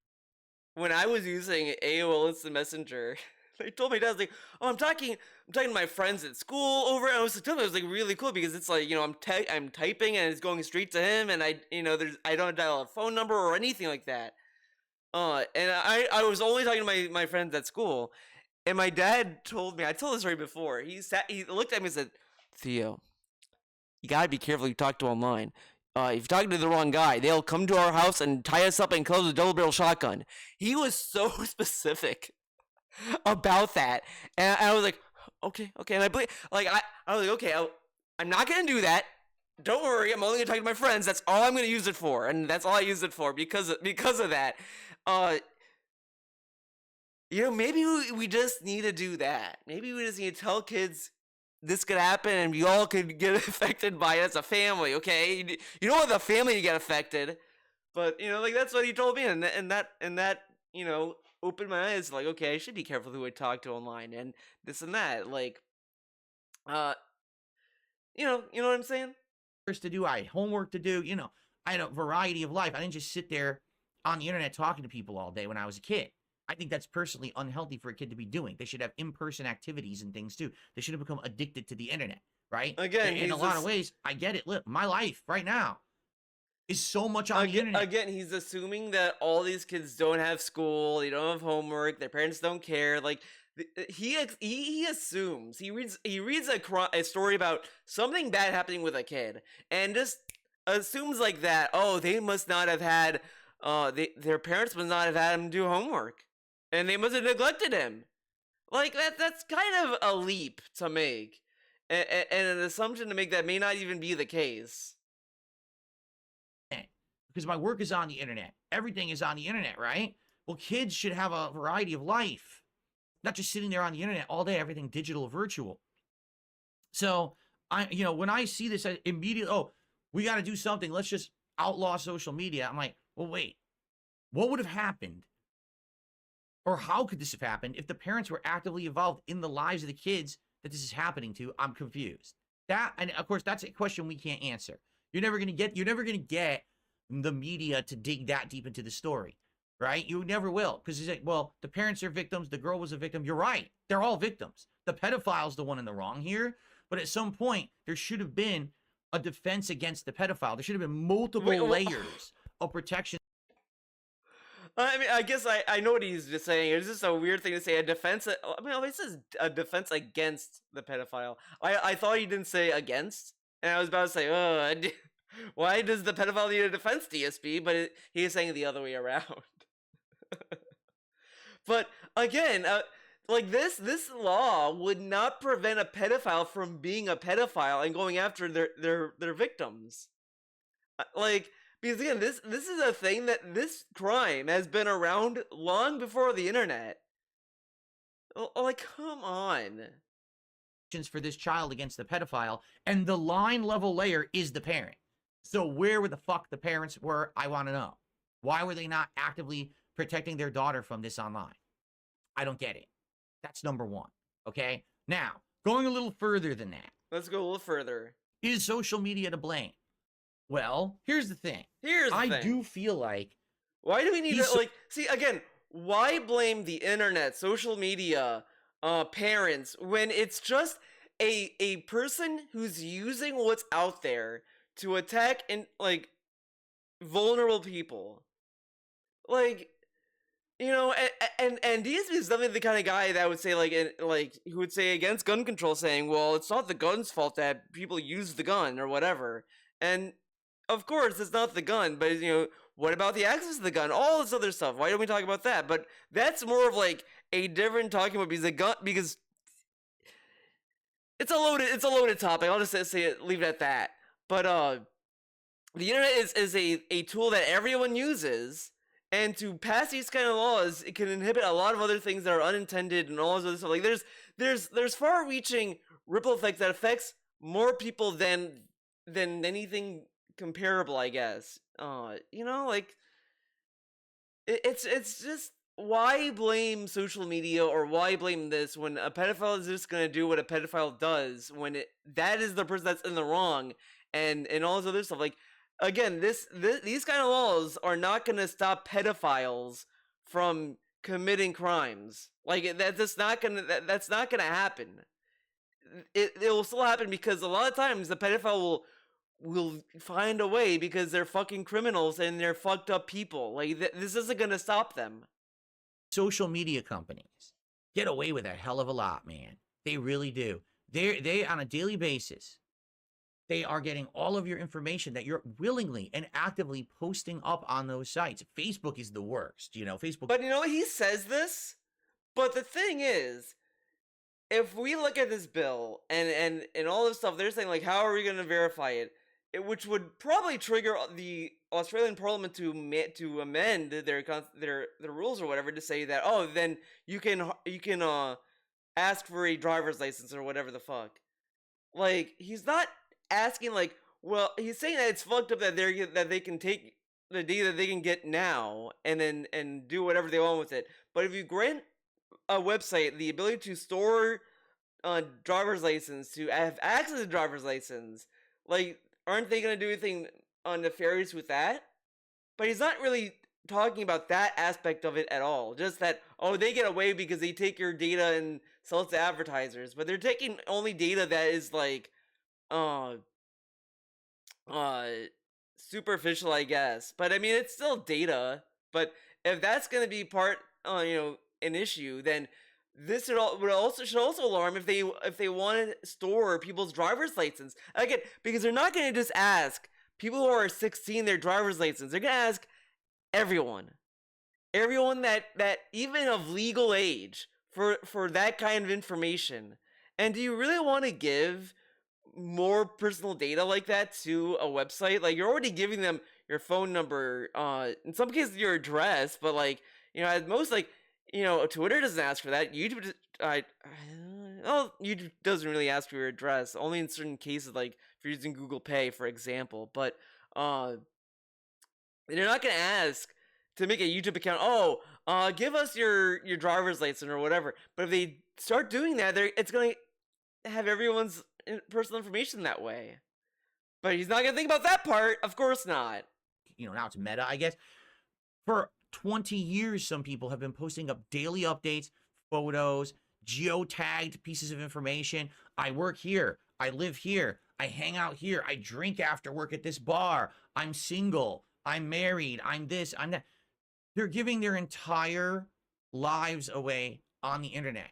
when I was using AOL Instant Messenger, they told me that, I was like, oh, I'm talking to my friends at school over, and I was telling them, it was like really cool because it's like, I'm typing and it's going straight to him, and I don't dial a phone number or anything like that. And I was only talking to my friends at school, and my dad told me, I told this story before, he looked at me and said, Theo, you gotta be careful you talk to online. If you're talking to the wrong guy, they'll come to our house and tie us up and kill us with a double barrel shotgun. He was so specific about that, and I was like, okay, and I believe, like, I was like, okay, I'm not gonna do that. Don't worry, I'm only gonna talk to my friends. That's all I'm gonna use it for, and that's all I use it for because of that. Maybe we just need to do that. Maybe we just need to tell kids this could happen, and we all could get affected by it as a family. Okay, you don't want the family to get affected, but like, that's what he told me, and that opened my eyes. Like, okay, I should be careful who I talk to online, and this and that. Like, you know what I'm saying? To do, I had homework to do. I had a variety of life. I didn't just sit there on the internet talking to people all day when I was a kid. I think that's personally unhealthy for a kid to be doing. They should have in-person activities and things too. They should have become addicted to the internet, right? Again, In a he's lot of just ways, I get it. Look, my life right now is so much on the internet. again, he's assuming that all these kids don't have school, they don't have homework, their parents don't care. Like he assumes he reads a story about something bad happening with a kid and just assumes like that. Oh, they must not have had their parents must not have had him do homework, and they must have neglected him. Like that's kind of a leap to make, and an assumption to make that may not even be the case. Because my work is on the internet. Everything is on the internet, right? Well, kids should have a variety of life, not just sitting there on the internet all day, everything digital, virtual. So when I see this, I immediately, oh, we got to do something. Let's just outlaw social media. I'm like, well, wait, what would have happened? Or how could this have happened if the parents were actively involved in the lives of the kids that this is happening to? I'm confused. And of course, that's a question we can't answer. You're never gonna get the media to dig that deep into the story, right? You never will, because it's like, well, the parents are victims, the girl was a victim. You're right. They're all victims. The pedophile's the one in the wrong here. But at some point, there should have been a defense against the pedophile. There should have been multiple layers of protection. I mean, I guess I know what he's just saying. It's just a weird thing to say. A defense. I mean, it says a defense against the pedophile. I thought he didn't say against, and I was about to say, oh, why does the pedophile need a defense, DSP? But he is saying the other way around. But again, like this law would not prevent a pedophile from being a pedophile and going after their victims. Like, because again, this is a thing that this crime has been around long before the internet. Like, come on. For this child against the pedophile, and the line level layer is the parent. So where the fuck the parents were, I want to know. Why were they not actively protecting their daughter from this online? I don't get it. That's number one. Okay? Now, going a little further than that. Let's go a little further. Is social media to blame? Well, here's the thing. I do feel like... Why do we need to, see, again, why blame the internet, social media, parents, when it's just a person who's using what's out there to attack and, like, vulnerable people? Like, and DSP is definitely the kind of guy that would say, who would say against gun control, saying, well, it's not the gun's fault that people use the gun or whatever. And of course, it's not the gun, but what about the access to the gun? All this other stuff. Why don't we talk about that? But that's more of like a different talking about because it's a loaded topic. I'll just say it, leave it at that. But the internet is a tool that everyone uses, and to pass these kind of laws, it can inhibit a lot of other things that are unintended and all this other stuff. Like there's far-reaching ripple effects that affects more people than anything comparable, I guess. It's just, why blame social media or why blame this when a pedophile is just gonna do what a pedophile does, when that is the person that's in the wrong, and all this other stuff. Like, again, these kind of laws are not gonna stop pedophiles from committing crimes. Like, that's not gonna happen. It will still happen because a lot of times the pedophile will find a way because they're fucking criminals and they're fucked up people. Like, this isn't gonna stop them. Social media companies get away with a hell of a lot, man. They really do. They on a daily basis, they are getting all of your information that you're willingly and actively posting up on those sites. Facebook is the worst, Facebook. But he says this, but the thing is, if we look at this bill and all this stuff, they're saying, like, how are we going to verify it? Which would probably trigger the Australian Parliament to amend their rules or whatever, to say that, oh, then you can ask for a driver's license or whatever the fuck. Like, he's not asking, like, well, he's saying that it's fucked up that they can take the data that they can get now and do whatever they want with it. But if you grant a website the ability to store driver's license, to have access to driver's license, like, aren't they going to do anything nefarious with that? But he's not really talking about that aspect of it at all. Just that, oh, they get away because they take your data and sell it to advertisers. But they're taking only data that is, like, uh uh superficial, I guess. But I mean, it's still data. But if that's going to be part, an issue, then this should also alarm if they want to store people's driver's license again, because they're not going to just ask people who are 16 their driver's license. They're going to ask everyone, that even of legal age for that kind of information. And do you really want to give more personal data like that to a website? Like, you're already giving them your phone number, in some cases your address, but like, at most, like, Twitter doesn't ask for that. YouTube, YouTube doesn't really ask for your address, only in certain cases, like if you're using Google Pay, for example. But they're not gonna ask to make a YouTube account. Oh, give us your driver's license or whatever. But if they start doing that, it's gonna have everyone's personal information that way. But he's not gonna think about that part. Of course not. Now it's Meta, I guess. For 20 years, some people have been posting up daily updates, photos, geotagged pieces of information. I work here. I live here. I hang out here. I drink after work at this bar. I'm single. I'm married. I'm this. I'm that. They're giving their entire lives away on the internet.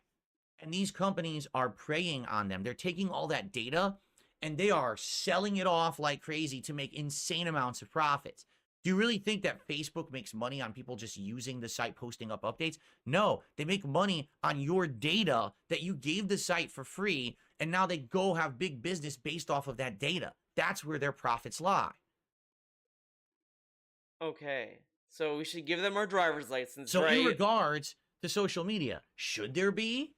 And these companies are preying on them. They're taking all that data and they are selling it off like crazy to make insane amounts of profits. Do you really think that Facebook makes money on people just using the site, posting up updates? No, they make money on your data that you gave the site for free, and now they go have big business based off of that data. That's where their profits lie. Okay, so we should give them our driver's license, So right? in regards to social media, should there be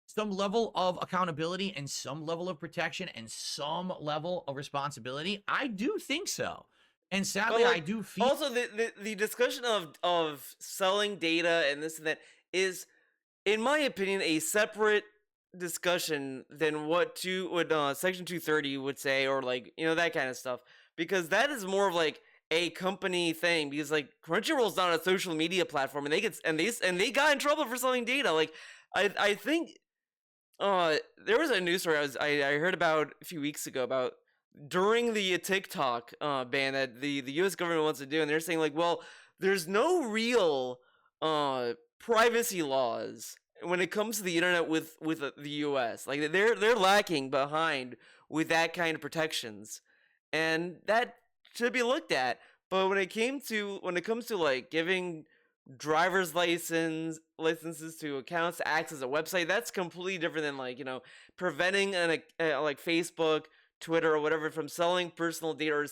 some level of accountability and some level of protection and some level of responsibility? I do think so. And sadly, But, like, I do feel also the discussion of selling data and this and that is, in my opinion, a separate discussion than what Section 230 would say, or like, that kind of stuff, because that is more of like a company thing. Because like Crunchyroll's not a social media platform, and they got in trouble for selling data. Like, I think there was a news story I heard about a few weeks ago about during the TikTok ban that the U.S. government wants to do, and they're saying like, well, there's no real privacy laws when it comes to the internet with the U.S. Like, they're lacking behind with that kind of protections, and that should be looked at. But when it comes to like giving driver's licenses to accounts to access a website, that's completely different than like, preventing like Facebook, Twitter, or whatever from selling personal data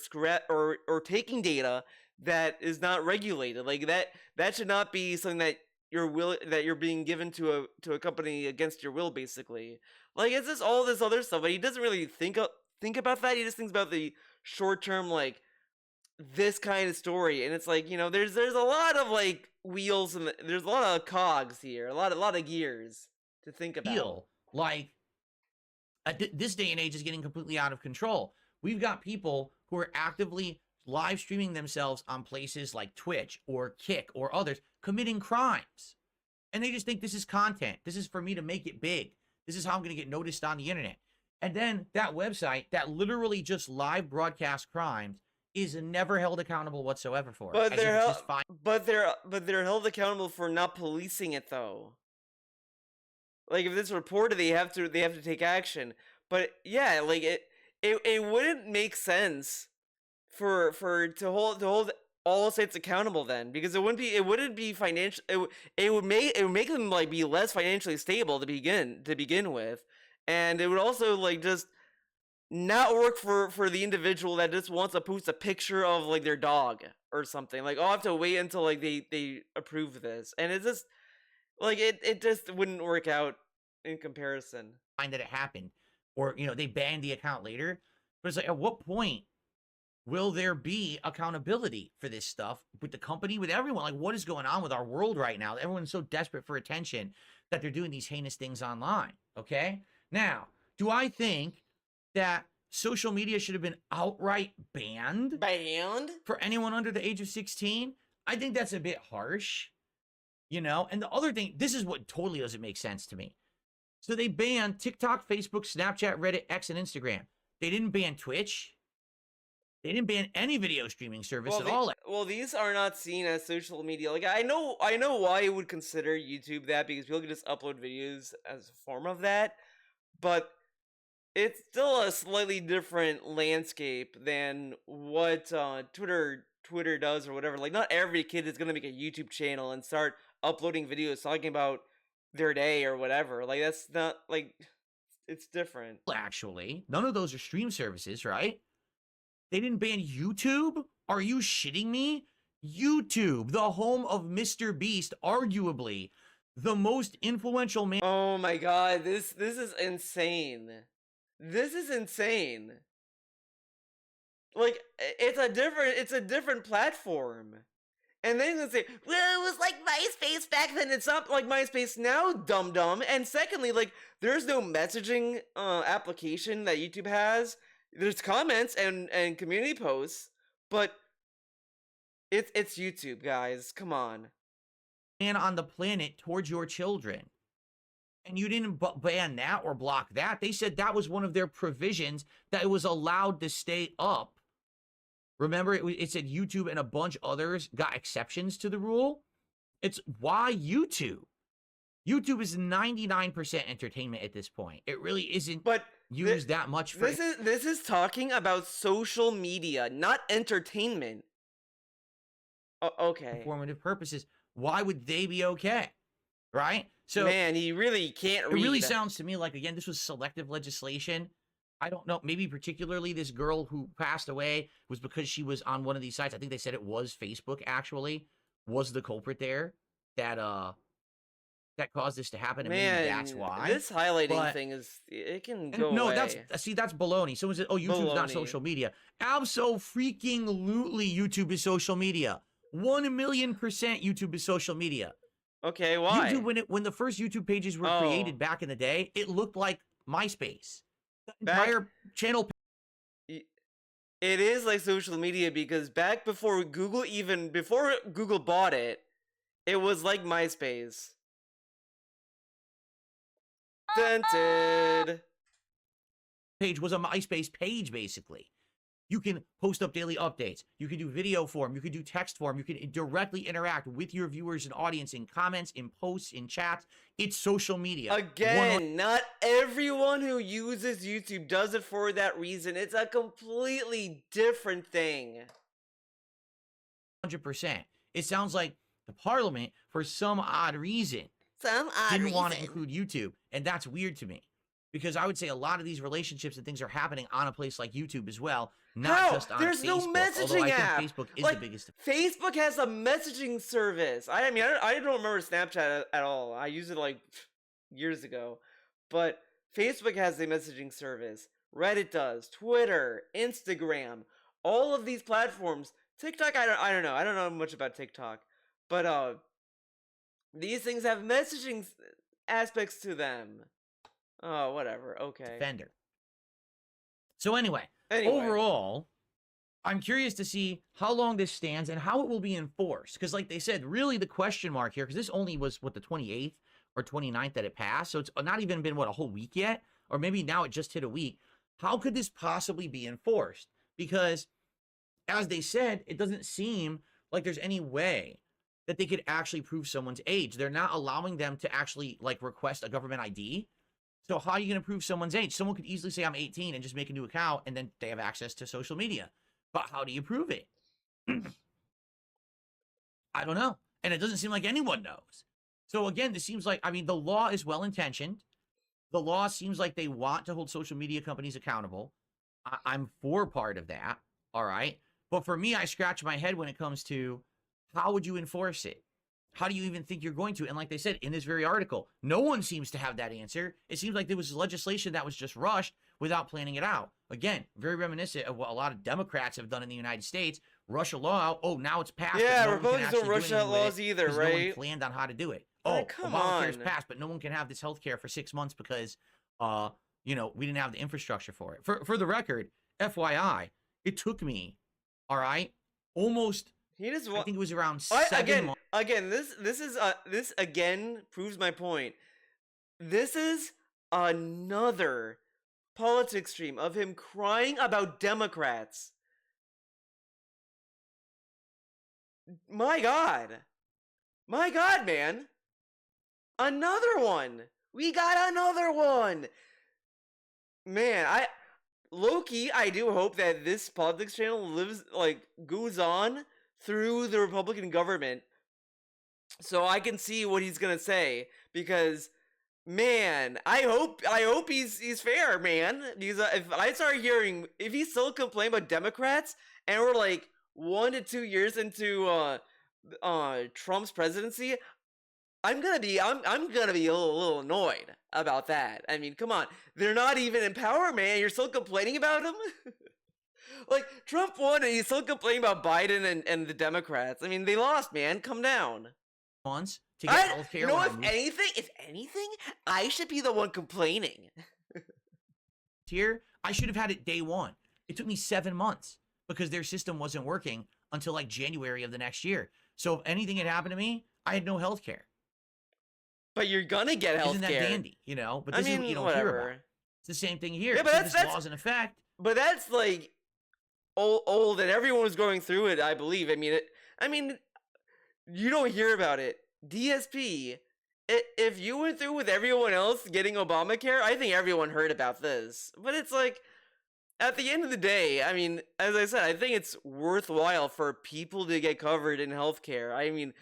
or taking data that is not regulated. Like, that should not be something that you're being given to a company against your will, basically. Like, it's just all this other stuff, but he doesn't really think about that. He just thinks about the short term, like this kind of story, and it's like, there's a lot of like wheels and there's a lot of cogs here, a lot of gears to think about. feel like this day and age is getting completely out of control. We've got people who are actively live streaming themselves on places like Twitch or Kick or others committing crimes. And they just think this is content. This is for me to make it big. This is how I'm going to get noticed on the internet. And then that website that literally just live broadcast crimes is never held accountable whatsoever for it. But they're held accountable for not policing it, though. Like, if it's reported, they have to take action. But yeah, like it wouldn't make sense to hold all sites accountable then, because it wouldn't be financial. It would make them like be less financially stable to begin with, and it would also like just not work for the individual that just wants to post a picture of like their dog or something. Like, I'll have to wait until like they approve this, and it's just like it just wouldn't work out in comparison. Find that it happened, or they banned the account later. But it's like, at what point will there be accountability for this stuff with the company, with everyone? Like, what is going on with our world right now? Everyone's so desperate for attention that they're doing these heinous things online. Okay, now, do I think that social media should have been outright banned for anyone under the age of 16? I think that's a bit harsh, And the other thing, this is what totally doesn't make sense to me. So they banned TikTok, Facebook, Snapchat, Reddit, X, and Instagram. They didn't ban Twitch. They didn't ban any video streaming service Well, at all. these are not seen as social media. Like I know why you would consider YouTube that, because people can just upload videos as a form of that, but it's still a slightly different landscape than what Twitter does or whatever. Like not every kid is gonna make a YouTube channel and start uploading videos talking about their day or whatever. Like that's not like it's different. Actually, none of those are stream services, right? They didn't ban YouTube? Are you shitting me? YouTube, the home of Mr. Beast, arguably the most influential man. Oh my god, this is insane. This is insane. Like it's a different platform. And then they say, well, it was like MySpace back then. It's not like MySpace now, dum-dum. And secondly, like, there's no messaging application that YouTube has. There's comments and community posts, but it's YouTube, guys. Come on. Man on the planet towards your children. And you didn't ban that or block that. They said that was one of their provisions, that it was allowed to stay up. Remember, it said YouTube and a bunch others got exceptions to the rule. It's why YouTube. YouTube is 99% entertainment at this point. It really isn't used that much for. This is talking about social media, not entertainment. Okay. Informative purposes. Why would they be okay? Right? So man, he really can't read. It really sounds to me like, again, this was selective legislation. I don't know. Maybe particularly this girl who passed away was because she was on one of these sites. I think they said it was Facebook, actually, was the culprit there that caused this to happen. And man, maybe that's why. This highlighting thing it can go away. That's baloney. Someone said, oh, YouTube's not social media. Abso-freaking-lutely YouTube is social media. 1,000,000% YouTube is social media. Okay, why? YouTube, when the first YouTube pages were created back in the day, it looked like MySpace. The entire channel. It is like social media, because back before Google bought it, it was like MySpace. Dented. Page was a MySpace page, basically. You can post up daily updates. You can do video form. You can do text form. You can directly interact with your viewers and audience in comments, in posts, in chats. It's social media. Again, not everyone who uses YouTube does it for that reason. It's a completely different thing. 100%. It sounds like the parliament, for some odd reason, didn't want to include YouTube. And that's weird to me. Because I would say a lot of these relationships and things are happening on a place like YouTube as well, not just on There's Facebook. no messaging app. Facebook is like, the biggest. Facebook has a messaging service. I mean, I don't remember Snapchat at all. I used it like years ago. But Facebook has a messaging service. Reddit does. Twitter, Instagram, all of these platforms. TikTok, I don't know. I don't know much about TikTok. But these things have messaging aspects to them. Oh, whatever. Okay. Defender. So anyway, overall, I'm curious to see how long this stands and how it will be enforced. Because like they said, really the question mark here, because this only was, the 28th or 29th that it passed. So it's not even been, a whole week yet? Or maybe now it just hit a week. How could this possibly be enforced? Because, as they said, it doesn't seem like there's any way that they could actually prove someone's age. They're not allowing them to actually, request a government ID. So how are you going to prove someone's age? Someone could easily say I'm 18 and just make a new account, and then they have access to social media. But how do you prove it? I don't know. And it doesn't seem like anyone knows. So again, this seems like, the law is well-intentioned. The law seems like they want to hold social media companies accountable. I'm for part of that, all right? But for me, I scratch my head when it comes to how would you enforce it? How do you even think you're going to? And like they said in this very article, no one seems to have that answer. It seems like there was legislation that was just rushed without planning it out. Again, very reminiscent of what a lot of Democrats have done in the United States. Rush a law out. Oh, now it's passed. Yeah, Republicans don't rush out laws either, right? No one planned on how to do it. Obamacare's passed, but no one can have this health care for 6 months because, we didn't have the infrastructure for it. For the record, FYI, it took me, all right, almost... I think it was around 7 months. Again, this again proves my point. This is another politics stream of him crying about Democrats. My God. My God, man. Another one. We got another one. Man, Loki, I do hope that this politics channel goes on through the Republican government so I can see what he's gonna say, because man, I hope he's fair, man. Because if I start hearing, if he still complain about Democrats and we're like 1 to 2 years into Trump's presidency, I'm gonna be a little annoyed about that. I mean, come on, they're not even in power, man. You're still complaining about them. Like, Trump won and he's still complaining about Biden and the Democrats. I mean, they lost, man. Come down. Months to get health care. If anything, I should be the one complaining. Here, I should have had it day one. It took me 7 months because their system wasn't working until like January of the next year. So if anything had happened to me, I had no health care. But you're gonna get health care. Isn't that dandy, you know? But this I mean, is what you don't whatever. hear about. It's the same thing here. Yeah, but so that's law's in effect. But that's like old, and everyone was going through it, I believe. I mean, you don't hear about it. DSP, if you went through with everyone else getting Obamacare, I think everyone heard about this. But it's like, at the end of the day, I mean, as I said, I think it's worthwhile for people to get covered in healthcare. I mean,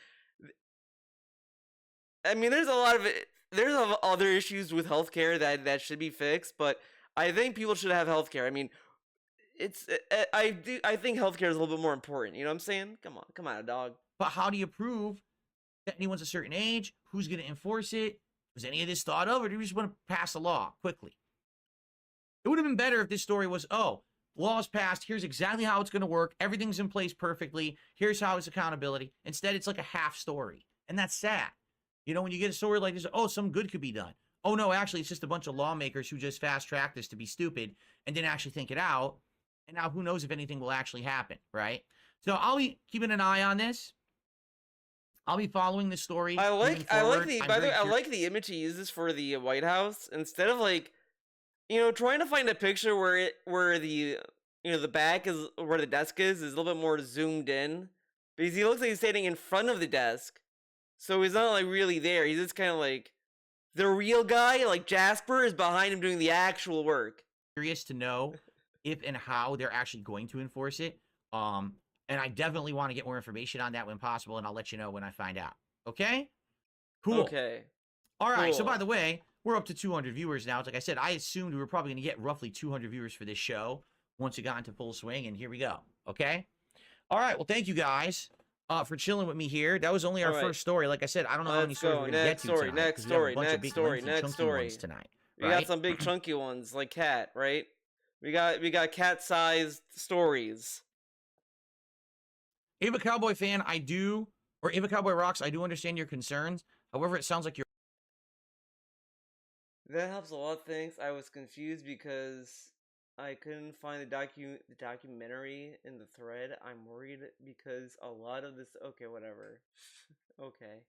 there's a lot of it. There's other issues with healthcare that should be fixed, but I think people should have healthcare. I mean, I think healthcare is a little bit more important. You know what I'm saying? Come on, dog. But how do you prove that anyone's a certain age? Who's going to enforce it? Was any of this thought of, or do we just want to pass a law quickly? It would have been better if this story was, oh, law's passed. Here's exactly how it's going to work. Everything's in place perfectly. Here's how it's accountability. Instead, it's like a half story, and that's sad. You know, when you get a story like this, oh, some good could be done. Oh, no, actually, it's just a bunch of lawmakers who just fast-tracked this to be stupid and didn't actually think it out. And now who knows if anything will actually happen, right? So I'll be keeping an eye on this. I'll be following this story. I like the image he uses for the White House. Instead of trying to find a picture where the the back is where the desk is a little bit more zoomed in, because he looks like he's standing in front of the desk. So he's not like really there. He's just kind of like the real guy, like Jasper is behind him doing the actual work. Curious to know if and how they're actually going to enforce it. And I definitely want to get more information on that when possible, and I'll let you know when I find out. Okay? Cool. Okay. All right. Cool. So by the way, we're up to 200 viewers now. It's like I said, I assumed we were probably going to get roughly 200 viewers for this show once it got into full swing, and here we go. Okay? All right. Well, thank you guys for chilling with me here. That was only our first story. Like I said, I don't know how many stories we're going to get to tonight. Next story. Tonight. We got some big chunky ones like Cat, right? We got cat-sized stories. Ava Cowboy fan, Ava Cowboy Rocks, I do understand your concerns. However, it sounds like you're... That helps a lot of things. I was confused because I couldn't find the documentary in the thread. I'm worried because a lot of this... Okay, whatever. Okay.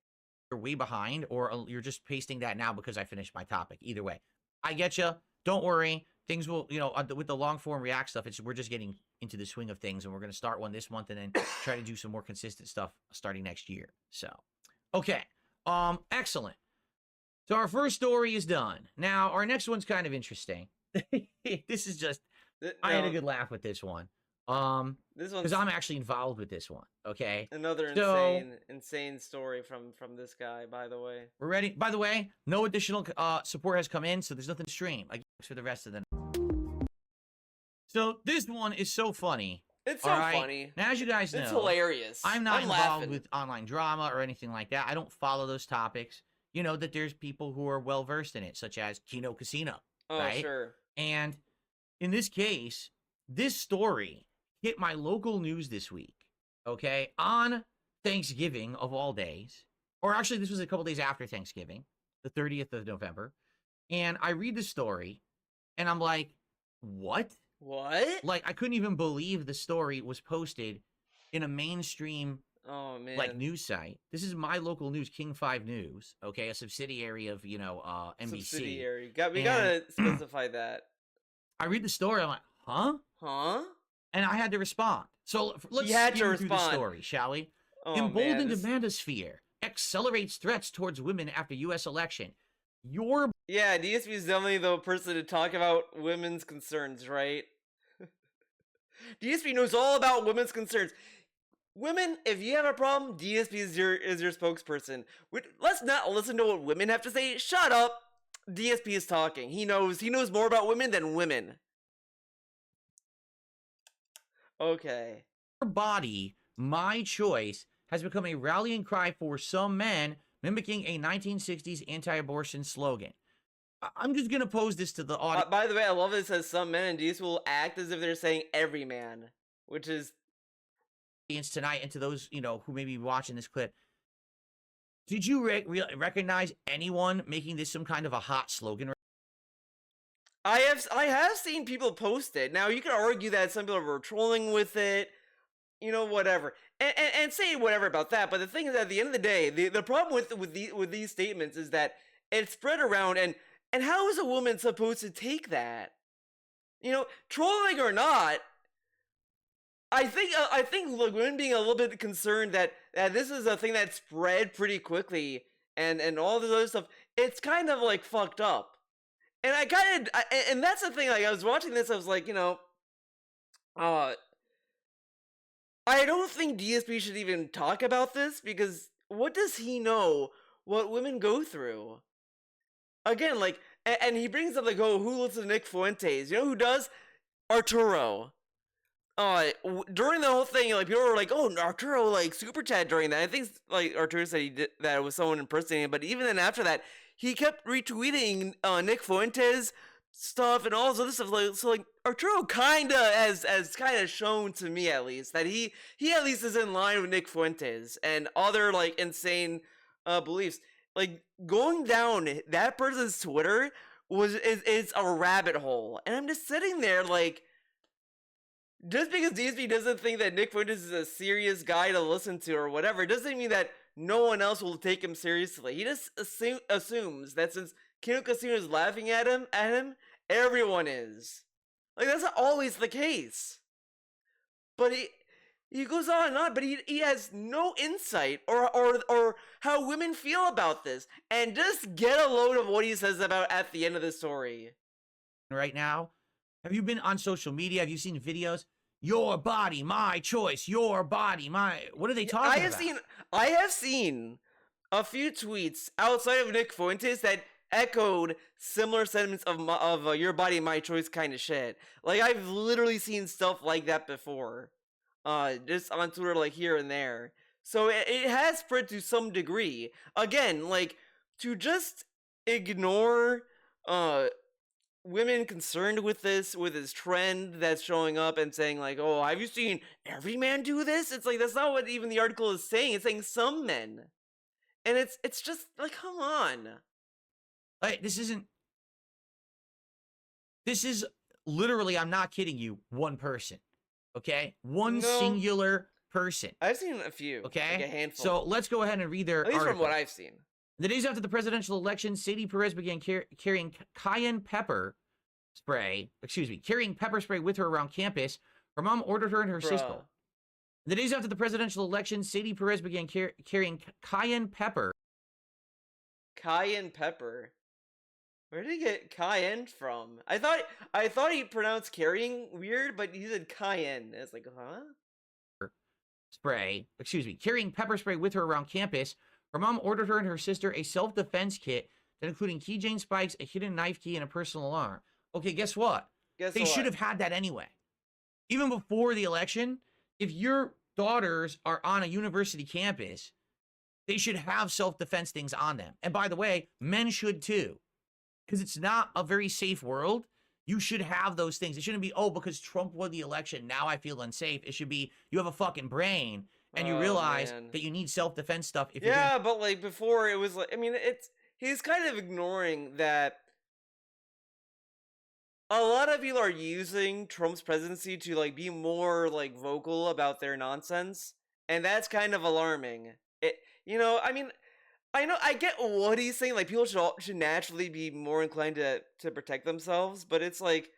You're way behind, or you're just pasting that now because I finished my topic. Either way. I get you. Don't worry. Things will, with the long form React stuff, we're just getting into the swing of things, and we're going to start one this month and then try to do some more consistent stuff starting next year. So, okay. Excellent. So our first story is done. Now, our next one's kind of interesting. This is just, I had a good laugh with this one. This one's, because I'm actually involved with this one. Okay. Another insane story from this guy, by the way. We're ready. By the way, no additional support has come in, so there's nothing to stream. I guess for the rest of the night. So this one is so funny. It's so funny. Now, as you guys know, it's hilarious. I'm not involved with online drama or anything like that. I don't follow those topics. You know that there's people who are well versed in it, such as Kino Casino. Oh, right? Sure. And in this case, this story hit my local news this week, okay, on Thanksgiving of all days. Or actually, this was a couple days after Thanksgiving, the 30th of November. And I read the story, and I'm like, what? What? Like, I couldn't even believe the story was posted in a mainstream news site. This is my local news, King 5 News, okay, a subsidiary of, NBC. Subsidiary. We gotta specify that. I read the story. I'm like, huh? Huh? And I had to respond. So He let's had to skim through the respond. story, shall we? Oh man, Emboldened this. Amandasphere accelerates threats towards women after U.S. election. Your Yeah, DSP is definitely the person to talk about women's concerns, right? DSP knows all about women's concerns. Women, if you have a problem, DSP is your spokesperson. Let's not listen to what women have to say. Shut up. DSP is talking. He knows more about women than women. Okay. body, my choice has become a rallying cry for some men, mimicking a 1960s anti-abortion slogan. I'm just gonna pose this to the audience By the way, I love that it says some men and DSP will act as if they're saying every man, which is tonight, and to those who may be watching this clip. Did you recognize anyone making this some kind of a hot slogan? I have seen people post it. Now you can argue that some people were trolling with it, whatever, and say whatever about that. But the thing is, at the end of the day, the problem with these statements is that it's spread around, and how is a woman supposed to take that? Trolling or not, I think look, women being a little bit concerned that this is a thing that spread pretty quickly, and all this other stuff. It's kind of like fucked up. And and that's the thing. Like I was watching this, I was like, I don't think DSP should even talk about this because what does he know what women go through? Again, like, and he brings up like, oh, who listens to Nick Fuentes? You know who does? Arturo. During the whole thing, like people were like, "Oh, Arturo like super chat during that." I think like Arturo said he did that it was someone impersonating him, but even then after that, he kept retweeting Nick Fuentes stuff and all this other stuff. Like so, like Arturo kinda has kind of shown to me at least that he at least is in line with Nick Fuentes and other like insane beliefs. Like going down that person's Twitter is a rabbit hole, and I'm just sitting there like. Just because DSP doesn't think that Nick Fuentes is a serious guy to listen to or whatever, doesn't mean that no one else will take him seriously. He just assumes that since Kino Casino is laughing at him, everyone is. Like that's not always the case. But he goes on and on, but he has no insight or how women feel about this. And just get a load of what he says about at the end of the story. Right now, have you been on social media? Have you seen videos? Your body, my choice. Your body, my. What are they talking about? I have seen a few tweets outside of Nick Fuentes that echoed similar sentiments of your body, my choice kind of shit. Like I've literally seen stuff like that before, just on Twitter, like here and there. So it has spread to some degree. Again, like to just ignore women concerned with this trend that's showing up and saying like, oh, have you seen every man do this? It's like that's not what even the article is saying. It's saying some men, and it's just like, come on. Like this is literally, I'm not kidding you, one person. Okay, one singular person. I've seen a few. Okay, like a handful. So let's go ahead and read their article. At least from what I've seen. The days after the presidential election, Sadie Perez began carrying cayenne pepper spray. Carrying pepper spray with her around campus. Her mom ordered her and her sister. The days after the presidential election, Sadie Perez began carrying cayenne pepper. Cayenne pepper. Where did he get cayenne from? I thought he pronounced carrying weird, but he said cayenne. It's like, huh? Carrying pepper spray with her around campus. Her mom ordered her and her sister a self-defense kit that including keychain spikes, a hidden knife key, and a personal alarm. Okay, guess what? They should have had that anyway. Even before the election, if your daughters are on a university campus, they should have self-defense things on them. And by the way, men should too. Because it's not a very safe world. You should have those things. It shouldn't be, oh, because Trump won the election, now I feel unsafe. It should be, you have a fucking brain. And you realize that you need self-defense stuff. If but like before it was like, I mean, he's kind of ignoring that a lot of people are using Trump's presidency to like be more like vocal about their nonsense. And that's kind of alarming. I mean, I get what he's saying. Like people should naturally be more inclined to protect themselves. But it's like,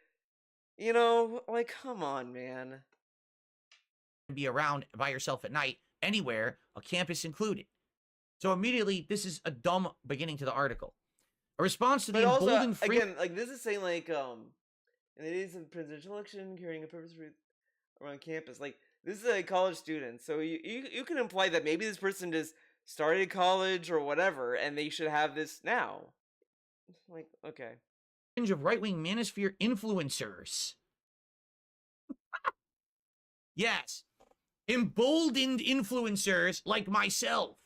You know, like, come on, man. Be around by yourself at night anywhere, a campus included. So immediately, this is a dumb beginning to the article. A response to the But also, emboldened free. again, like this is saying like in the days of the presidential election, carrying a purpose around campus. Like this is a college student, so you can imply that maybe this person just started college or whatever, and they should have this now. Like, okay. Of right-wing manosphere influencers. Yes, emboldened influencers like myself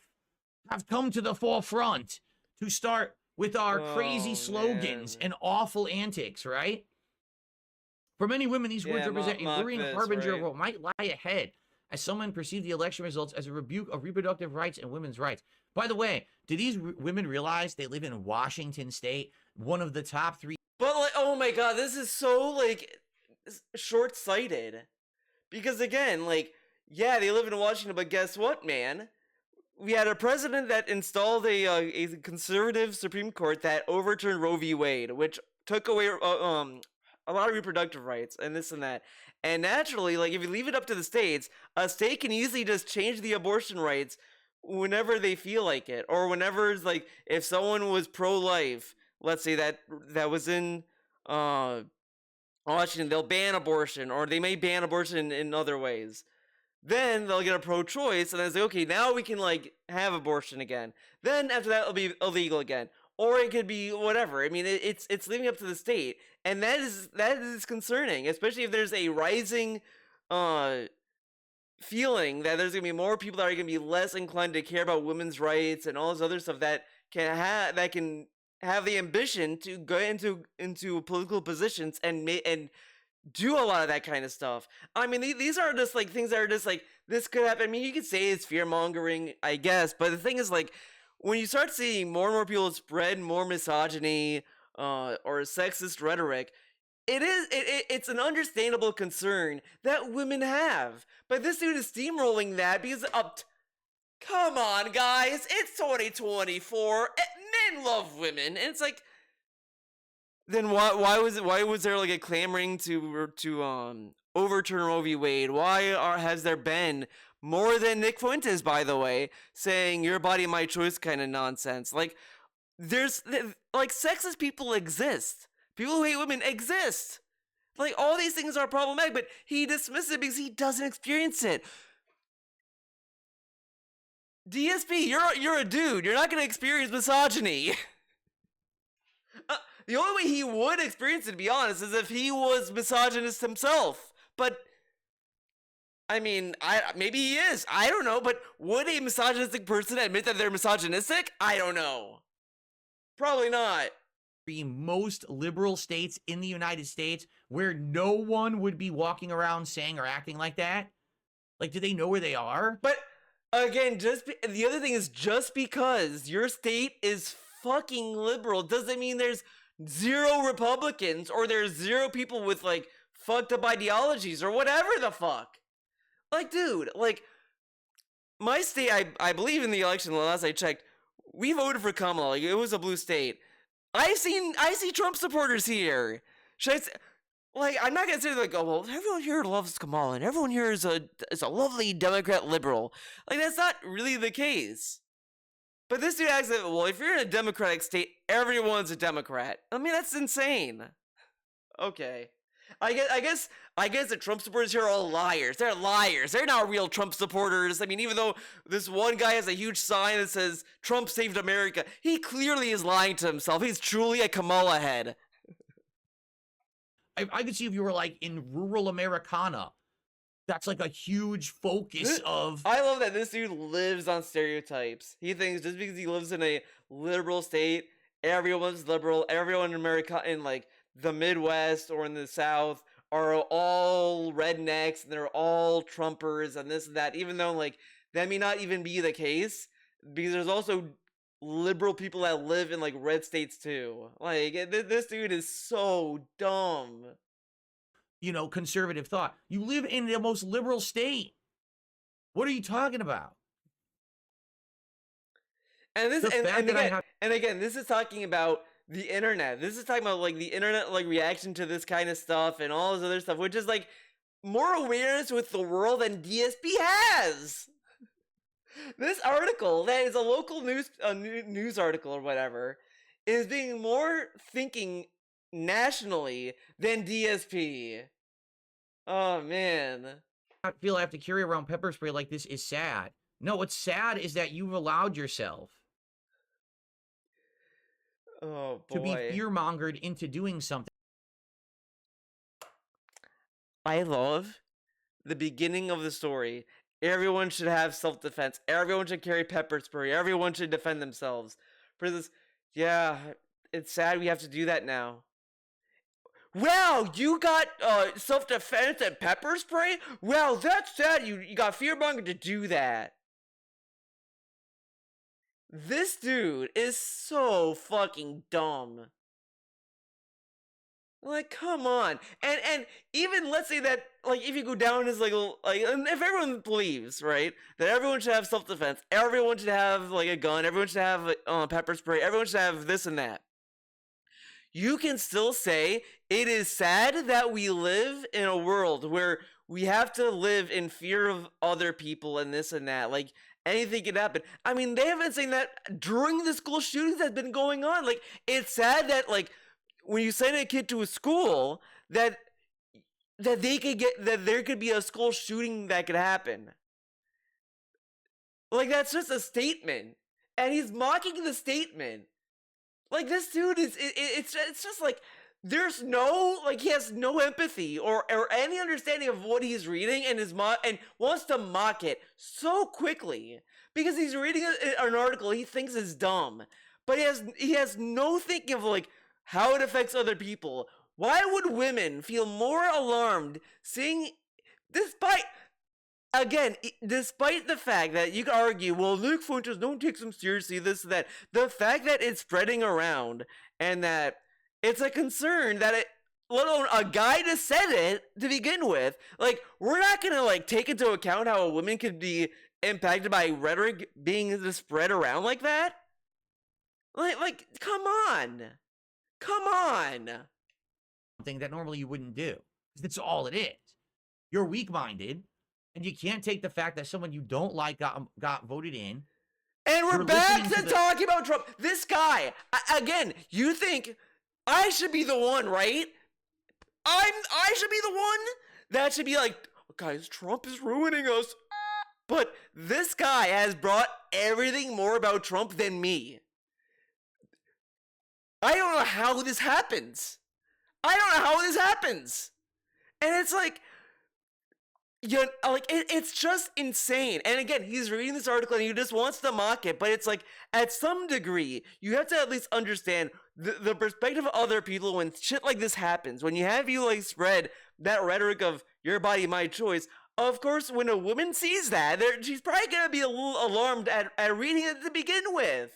have come to the forefront to start with our crazy Oh slogans man. and awful antics, right? For many women, these words Yeah, represent a mock worrying this, harbinger of right? what might lie ahead, as someone perceived the election results as a rebuke of reproductive rights and women's rights. By the way, do these women realize they live in Washington State, one of the top 3? But like, oh my god, this is so like short-sighted. Because again, like, yeah, they live in Washington, but guess what, man? We had a president that installed a conservative Supreme Court that overturned Roe v. Wade, which took away a lot of reproductive rights and this and that. And naturally, like if you leave it up to the states, a state can easily just change the abortion rights whenever they feel like it, or whenever it's like if someone was pro-life, let's say that was in Washington, they'll ban abortion, or they may ban abortion in other ways. Then they'll get a pro-choice, and then it's like, okay, now we can like have abortion again. Then after that, it'll be illegal again, or it could be whatever. I mean, it's leaving up to the state, and that is concerning, especially if there's a rising uh feeling that there's gonna be more people that are gonna be less inclined to care about women's rights and all this other stuff that can have the ambition to go into political positions and do a lot of that kind of stuff. I mean, these are just like things that are just like this could happen. I mean, you could say it's fear mongering, I guess, but the thing is, like, when you start seeing more and more people spread more misogyny or sexist rhetoric, it's an understandable concern that women have. But this dude is steamrolling that because come on, guys, it's 2024. Men love women, and it's like, then why was there like a clamoring to overturn Roe v. Wade? Has there been more than Nick Fuentes, by the way, saying your body my choice kind of nonsense? Like there's like sexist people exist. People who hate women exist. Like all these things are problematic, but he dismisses it because he doesn't experience it. DSP, you're a dude. You're not gonna experience misogyny. The only way he would experience it, to be honest, is if he was misogynist himself. But I mean, maybe he is. I don't know. But would a misogynistic person admit that they're misogynistic? I don't know. Probably not. Most liberal states in the United States where no one would be walking around saying or acting like that. Like, do they know where they are? But again, the other thing is, just because your state is fucking liberal doesn't mean there's zero Republicans or there's zero people with like fucked up ideologies or whatever the fuck. Like, dude, like my state, I believe in the election. The last I checked, we voted for Kamala. Like, it was a blue state. I see Trump supporters here. Should I say, like, I'm not gonna say like, oh well, everyone here loves Kamala and everyone here is a lovely Democrat liberal. Like, that's not really the case. But this dude acts like, well, if you're in a Democratic state, everyone's a Democrat. I mean, that's insane. Okay. I guess the Trump supporters here are all liars. They're liars. They're not real Trump supporters. I mean, even though this one guy has a huge sign that says Trump saved America, he clearly is lying to himself. He's truly a Kamala head. I could see if you were like in rural Americana. That's like a huge focus of. I love that this dude lives on stereotypes. He thinks just because he lives in a liberal state, everyone's liberal. Everyone in America, in like the Midwest or in the South, are all rednecks and they're all Trumpers and this and that. Even though like that may not even be the case, because there's also liberal people that live in like red states too. Like this dude is so dumb. Conservative thought. You live in the most liberal state. What are you talking about? And this and again, this is talking about the internet. This is talking about like the internet, like reaction to this kind of stuff and all this other stuff, which is like more awareness with the world than DSP has. This article that is a local news article or whatever is being more thinking nationally than DSP. Oh man. I feel I have to carry around pepper spray like this is sad. No, what's sad is that you've allowed yourself Oh to be boy. fear-mongered into doing something. I love the beginning of the story. Everyone should have self-defense. Everyone should carry pepper spray. Everyone should defend themselves. For this, yeah, it's sad we have to do that now. Wow, you got self-defense and pepper spray? Wow, that's sad. You got fear-mongered to do that. This dude is so fucking dumb. Like, come on. And even let's say that, like, if you go down as like and if everyone believes, right, that everyone should have self-defense, everyone should have like a gun, everyone should have pepper spray, everyone should have this and that. You can still say it is sad that we live in a world where we have to live in fear of other people and this and that. Like, anything can happen. I mean, they have been saying that during the school shootings that's been going on. Like, it's sad that, like, when you send a kid to a school, that they could get, that there could be a school shooting that could happen. Like, that's just a statement. And he's mocking the statement. Like, this dude is, it's just like, there's no, like, he has no empathy or any understanding of what he's reading, and and wants to mock it so quickly because he's reading an article he thinks is dumb, but he has no thinking of like how it affects other people. Why would women feel more alarmed seeing, despite the fact that you could argue, well, Nick Fuentes, don't take them seriously, this, that, the fact that it's spreading around and that it's a concern that let alone a guy just said it to begin with, like, we're not gonna, like, take into account how a woman could be impacted by rhetoric being spread around like that? Like, come on. Come on. Something that normally you wouldn't do. That's all it is. You're weak-minded, and you can't take the fact that someone you don't like got voted in. And we're back to talking about Trump. This guy, again, you think I should be the one, right? I should be the one that should be like, guys, Trump is ruining us. But this guy has brought everything more about Trump than me. I don't know how this happens. And it's like, it's just insane. And again, he's reading this article and he just wants to mock it, but it's like, at some degree, you have to at least understand the perspective of other people when shit like this happens. When you have like spread that rhetoric of your body, my choice, of course, when a woman sees that, she's probably gonna be a little alarmed at reading it to begin with.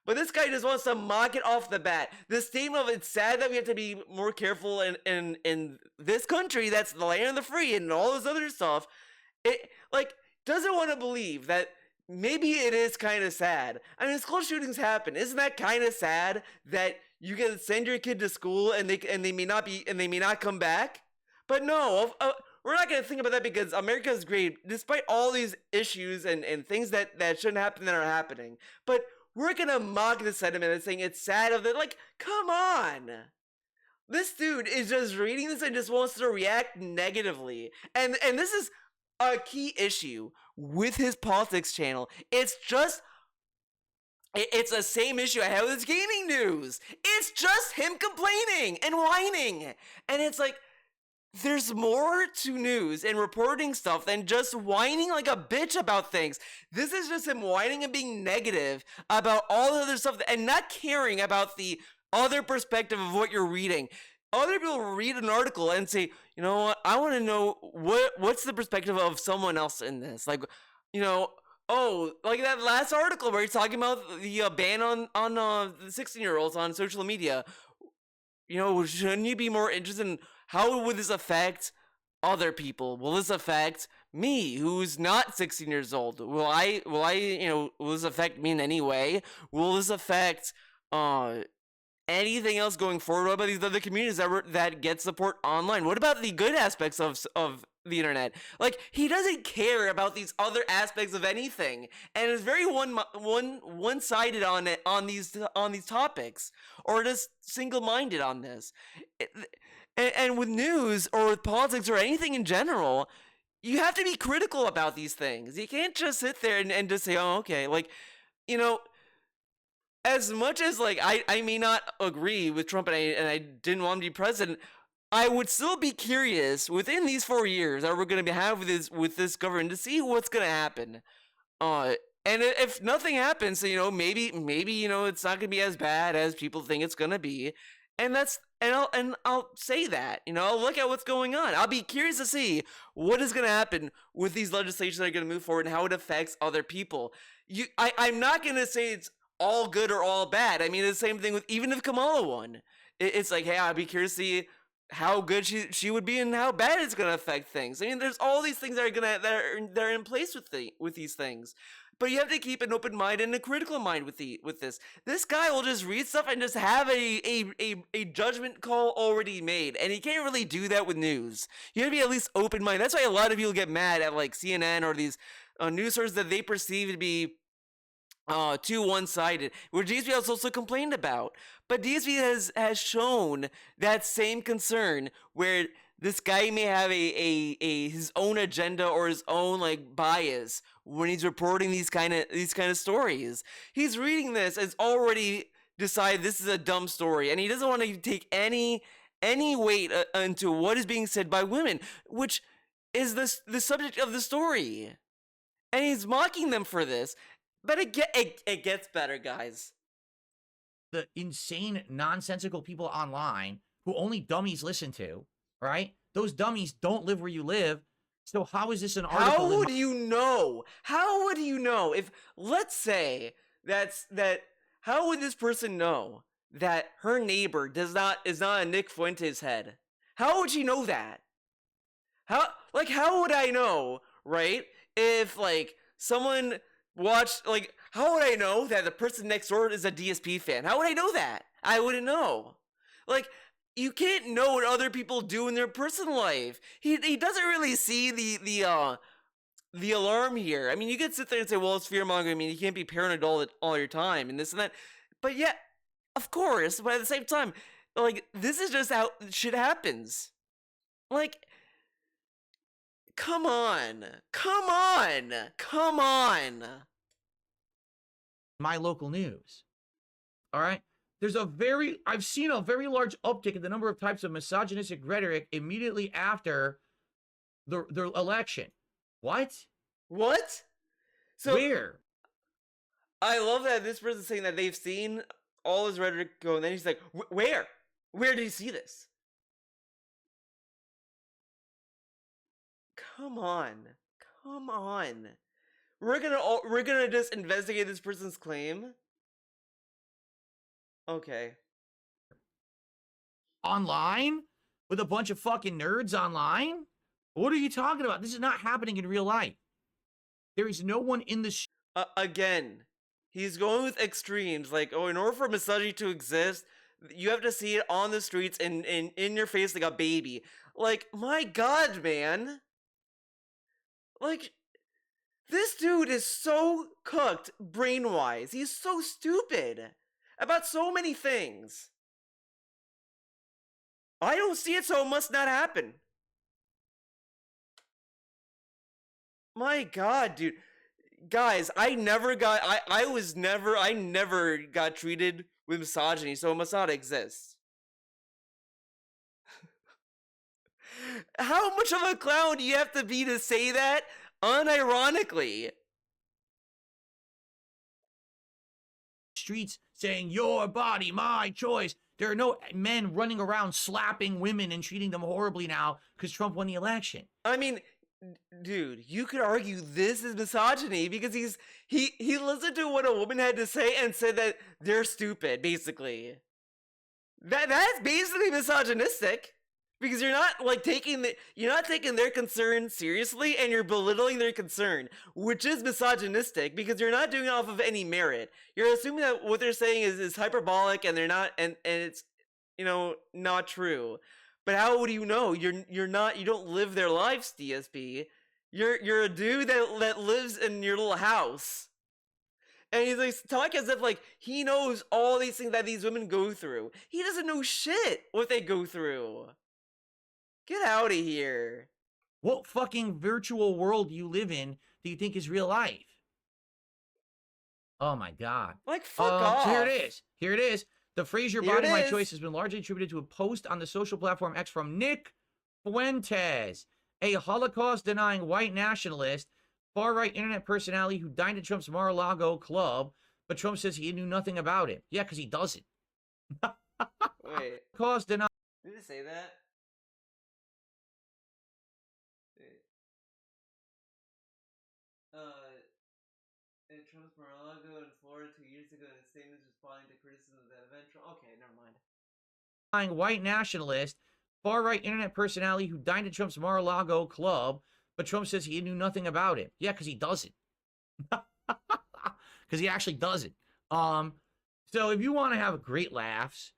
But this guy just wants to mock it off the bat. This statement of it's sad that we have to be more careful in this country that's the land of the free and all this other stuff. It, like, doesn't want to believe that maybe it is kind of sad. I mean, school shootings happen. Isn't that kind of sad that you can send your kid to school and they may not come back? But no, we're not going to think about that because America is great despite all these issues and things that shouldn't happen that are happening. But we're gonna mock the sentiment and saying it's sad of it. Like, come on. This dude is just reading this and just wants to react negatively. And this is a key issue with his politics channel. It's the same issue I have with his gaming news. It's just him complaining and whining. And it's like, there's more to news and reporting stuff than just whining like a bitch about things. This is just him whining and being negative about all the other stuff and not caring about the other perspective of what you're reading. Other people read an article and say, you know what, I want to know what's the perspective of someone else in this. Like, you know, oh, like that last article where he's talking about the ban on the 16-year-olds on social media. You know, shouldn't you be more interested in how would this affect other people? Will this affect me, who's not 16 years old? Will this affect me in any way? Will this affect, anything else going forward? What about these other communities that get support online? What about the good aspects of the internet? Like, he doesn't care about these other aspects of anything, and is very one sided on these topics, or just single minded on this. And with news or with politics or anything in general, you have to be critical about these things. You can't just sit there and just say, oh, okay. Like, you know, as much as like I may not agree with Trump and I didn't want him to be president, I would still be curious within these 4 years that we're going to have with this government to see what's going to happen. And if nothing happens, you know, maybe you know it's not going to be as bad as people think it's going to be, and I'll say that, you know, I'll look at what's going on. I'll be curious to see what is going to happen with these legislations that are going to move forward and how it affects other people. I'm not going to say it's all good or all bad. I mean, it's the same thing with even if Kamala won. It's like, hey, I'd be curious to see how good she would be and how bad it's going to affect things. I mean, there's all these things that are in place with these things. But you have to keep an open mind and a critical mind with this. This guy will just read stuff and just have a judgment call already made, and he can't really do that with news. You have to be at least open minded. That's why a lot of people get mad at like CNN or these news sources that they perceive to be too one-sided, where DSP has also complained about. But DSP has shown that same concern where this guy may have a his own agenda or his own like bias when he's reporting these kind of stories. He's reading this as already decided this is a dumb story, and he doesn't want to take any weight into what is being said by women, which is the subject of the story. And he's mocking them for this. But it gets better, guys. The insane, nonsensical people online who only dummies listen to, right? Those dummies don't live where you live. So how is this an article? How would you know? How would you know if, let's say, how would this person know that her neighbor is not a Nick Fuentes head? How would she know that? How would I know, right? If like someone watched, like, how would I know that the person next door is a DSP fan? How would I know that? I wouldn't know. Like, you can't know what other people do in their personal life. He doesn't really see the alarm here. I mean, you could sit there and say, well, it's fear mongering. I mean, you can't be paranoid all your time and this and that. But yeah, of course. But at the same time, like, this is just how shit happens. Like, come on. My local news. All right. I've seen a very large uptick in the number of types of misogynistic rhetoric immediately after the election. What? So where? I love that this person's saying that they've seen all his rhetoric go, and then he's like, where? Where did you see this? Come on. We're gonna just investigate this person's claim? Okay. Online? With a bunch of fucking nerds online? What are you talking about? This is not happening in real life. There is no one in the again, he's going with extremes. Like, oh, in order for misogyny to exist, you have to see it on the streets and in your face like a baby. Like, my God, man. Like, this dude is so cooked brain-wise. He's so stupid about so many things. I don't see it, so it must not happen. My God, dude. Guys, I never got treated with misogyny, so it must not exist. How much of a clown do you have to be to say that unironically? Streets saying, your body, my choice. There are no men running around slapping women and treating them horribly now because Trump won the election. I mean, dude, you could argue this is misogyny because he listened to what a woman had to say and said that they're stupid, basically. That's basically misogynistic. because you're not like you're not taking their concern seriously, and you're belittling their concern, which is misogynistic because you're not doing it off of any merit. You're assuming that what they're saying is hyperbolic, and they're not, and it's not true. But how would you know? You're not, you don't live their lives, DSP. You're a dude that lives in your little house. And he's like talking as if like he knows all these things that these women go through. He doesn't know shit what they go through. Get out of here. What fucking virtual world you live in do you think is real life? Oh my god. Like, fuck off. So here it is. Here it is. The phrase "your Here body, it my is. choice" has been largely attributed to a post on the social platform X from Nick Fuentes, a Holocaust-denying white nationalist, far-right internet personality who dined at Trump's Mar-a-Lago club, but Trump says he knew nothing about it. Yeah, because he doesn't. Wait. Holocaust-denying. Did it say that? At Trump's Mar-a-Lago in Florida 2 years ago, in a statement responding to criticism of that event. Okay, never mind. White nationalist, far-right internet personality who dined at Trump's Mar-a-Lago club, but Trump says he knew nothing about it. Yeah, because he doesn't. Because he actually doesn't. So if you want to have great laughs,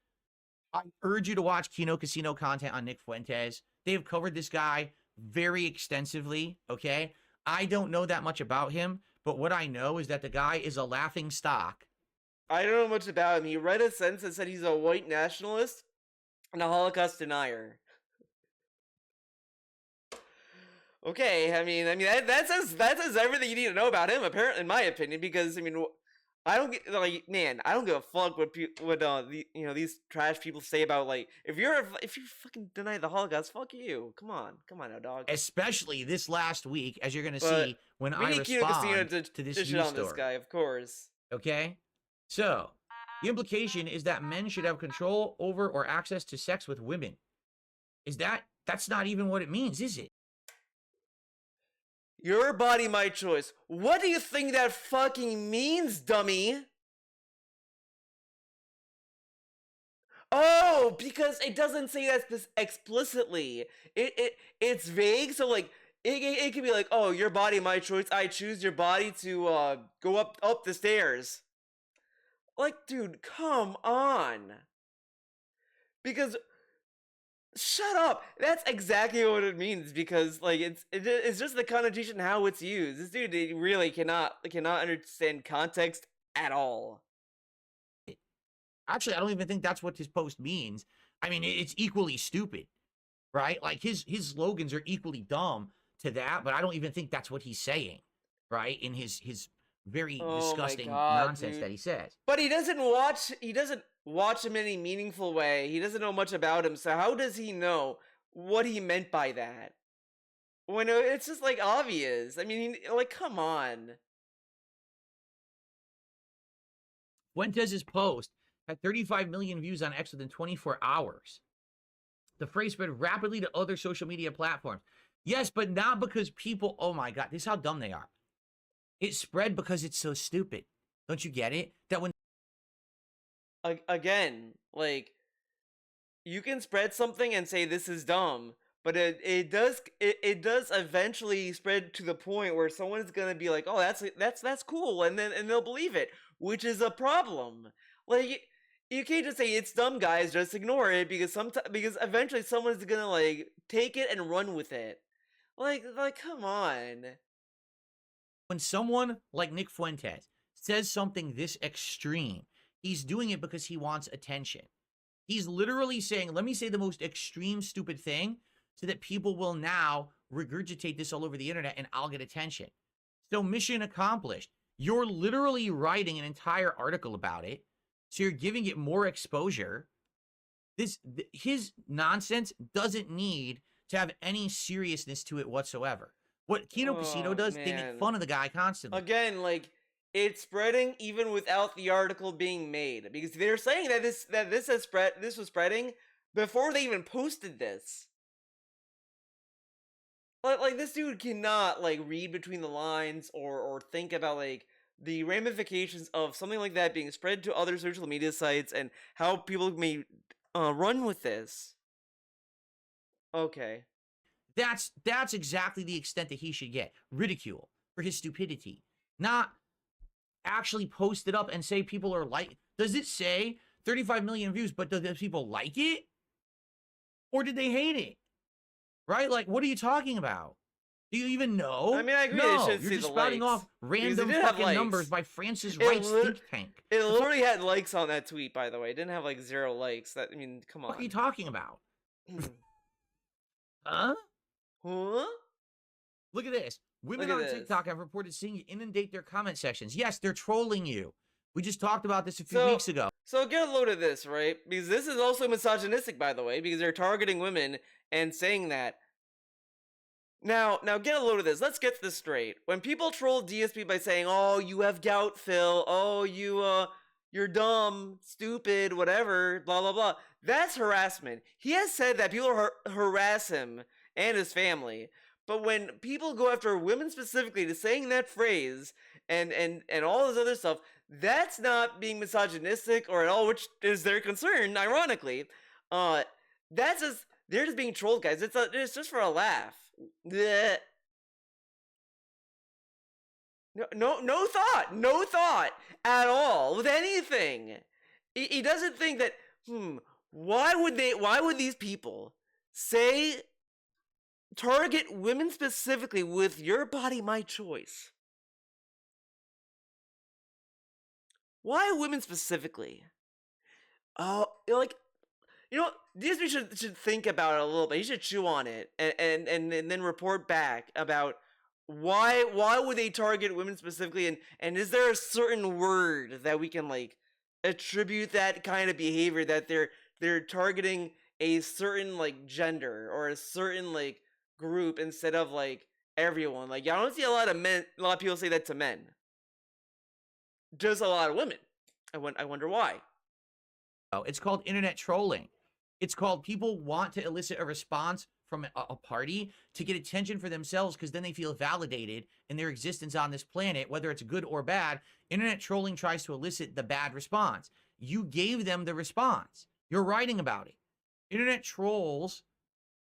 I urge you to watch Kino Casino content on Nick Fuentes. They have covered this guy very extensively, okay? I don't know that much about him, but what I know is that the guy is a laughing stock. I don't know much about him. He read a sentence that said he's a white nationalist and a Holocaust denier. Okay, I mean that says everything you need to know about him, apparently, in my opinion. Because I mean, I don't get like, man, I don't give a fuck what these trash people say about, like, if you fucking deny the Holocaust, fuck you. Come on now, dog. Especially this last week, as you're gonna see when I respond to this dish news on story. this guy, of course. Okay, so the implication is that men should have control over or access to sex with women. That's not even what it means, is it? Your body, my choice. What do you think that fucking means, dummy? Oh, because it doesn't say that explicitly. It's vague, so like it could be like, oh, your body, my choice. I choose your body to go up the stairs. Like, dude, come on. Because shut up. That's exactly what it means. Because like it's just the connotation how it's used. This dude really cannot understand context at all. Actually, I don't even think that's what his post means. I mean, it's equally stupid, right? Like his slogans are equally dumb to that, but I don't even think that's what he's saying, right? In his very disgusting nonsense, dude, that he says. But he doesn't watch him in any meaningful way. He doesn't know much about him, so how does he know what he meant by that? When it's just like obvious. I mean, like, come on. Fuentes' post had 35 million views on X within 24 hours. The phrase spread rapidly to other social media platforms. Yes, but not because people, oh my God, this is how dumb they are. It spread because it's so stupid. Don't you get it? That when again, like, you can spread something and say this is dumb, but it does eventually spread to the point where someone's gonna be like, oh, that's cool, and they'll believe it, which is a problem. Like, you can't just say it's dumb, guys, just ignore it, because eventually someone's gonna like take it and run with it. Like come on. When someone like Nick Fuentes says something this extreme, he's doing it because he wants attention. He's literally saying, let me say the most extreme stupid thing so that people will now regurgitate this all over the internet and I'll get attention. So mission accomplished. You're literally writing an entire article about it. So you're giving it more exposure. His nonsense doesn't need to have any seriousness to it whatsoever. What Kino Casino does, they make fun of the guy constantly. Again, like, it's spreading even without the article being made, because they're saying that this was spreading before they even posted this. Like this dude cannot like read between the lines or think about like the ramifications of something like that being spread to other social media sites and how people may run with this. Okay. That's exactly the extent that he should get. Ridicule for his stupidity. Not actually post it up and say people are like, does it say 35 million views, but do those people like it? Or did they hate it? Right? Like, what are you talking about? Do you even know? I mean, I agree. They No, should you're see just the spouting likes off because it random did have fucking numbers likes. by Francis It Wright's lit- think tank. It The literally had likes on that tweet, by the way. It didn't have like 0 likes. That I mean, come fuck are you on. talking about? Huh? Huh? Look at this. Women Look on at this. TikTok have reported seeing you inundate their comment sections. Yes, they're trolling you. We just talked about this a few So- weeks ago. So get a load of this, right? Because this is also misogynistic, by the way, because they're targeting women and saying that. Now get a load of this. Let's get this straight. When people troll DSP by saying, "Oh, you have gout, Phil. Oh, you're dumb, stupid, whatever, blah blah blah," that's harassment. He has said that people harass him and his family. But when people go after women specifically to saying that phrase and all this other stuff, that's not being misogynistic or at all, which is their concern, ironically. That's just they're just being trolled, guys. It's just for a laugh. Blech. No thought at all with anything. He doesn't think that. Why would these people say target women specifically with "your body, my choice"? Why women specifically? Like, DSP should think about it a little bit. He should chew on it and then report back about why would they target women specifically, and is there a certain word that we can like attribute that kind of behavior, that they're targeting a certain like gender or a certain like group instead of like everyone. Like, I don't see a lot of people say that to men. Just a lot of women. I wonder why. Oh, it's called internet trolling. It's called people want to elicit a response from a party to get attention for themselves because then they feel validated in their existence on this planet, whether it's good or bad. Internet trolling tries to elicit the bad response. You gave them the response. You're writing about it. Internet trolls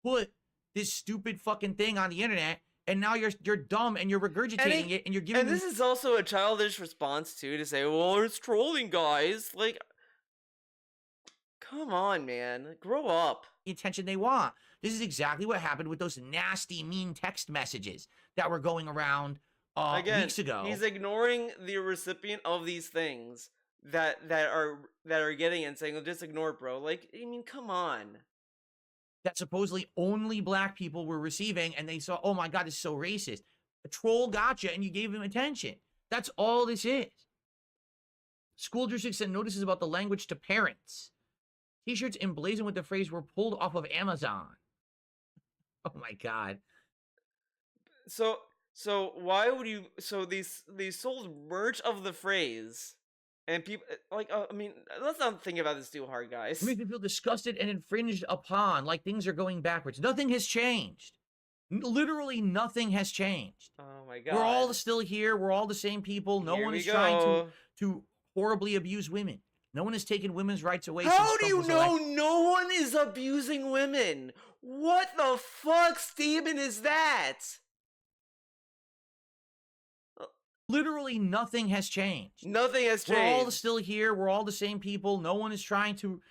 put this stupid fucking thing on the internet, and now you're dumb and you're regurgitating it and you're giving And this is also a childish response too, to say, "Well, it's trolling, guys." Like, come on, man, grow up. the attention they want. This is exactly what happened with those nasty, mean text messages that were going around Again, weeks ago. he's ignoring the recipient of these things that are getting it and saying, "Oh, just ignore it, bro." Like, I mean, come on. That supposedly only black people were receiving, and they saw, oh my God, this is so racist. A troll got you, and you gave him attention. That's all this is. School districts sent notices about the language to parents. T-shirts emblazoned with the phrase were pulled off of Amazon. Oh my God. So why would you? So they sold merch of the phrase, and people like. I mean, let's not think about this too hard, guys. It makes me feel disgusted and infringed upon, like things are going backwards. Nothing has changed. Literally nothing has changed. Oh my God. We're all still here. We're all the same people. No Here one we is trying go. to horribly abuse women. No one has taken women's rights away. How since do Trump you was know elected. no one is abusing women? What the fuck statement is that? Literally nothing has changed. Nothing has We're all changed. still here. We're all the same people. No one is trying to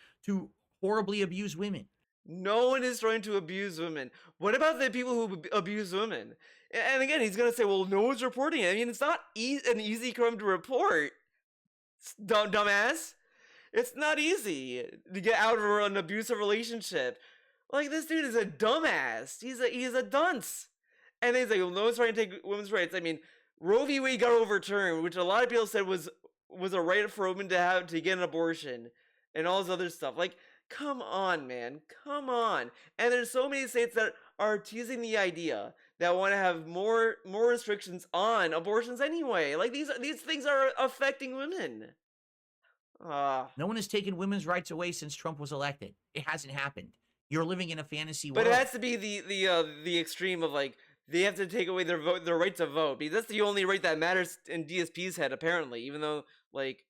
horribly abuse women. No one is trying to abuse women. What about the people who abuse women? And again, he's gonna say, "Well, no one's reporting it." I mean, it's not an easy crime to report. Dumbass. It's not easy to get out of an abusive relationship. Like, this dude is a dumbass. He's a dunce. And they say, "Well, no one's trying to take women's rights." I mean, Roe v. Wade got overturned, which a lot of people said was a right for women to get an abortion and all this other stuff. Like, come on, man, come on. And there's so many states that are teasing the idea that want to have more restrictions on abortions anyway. Like, these things are affecting women. No one has taken women's rights away since Trump was elected. It hasn't happened. You're living in a fantasy world. But it has to be the extreme of, like, they have to take away their right to vote, because that's the only right that matters in DSP's head, apparently. Even though, like,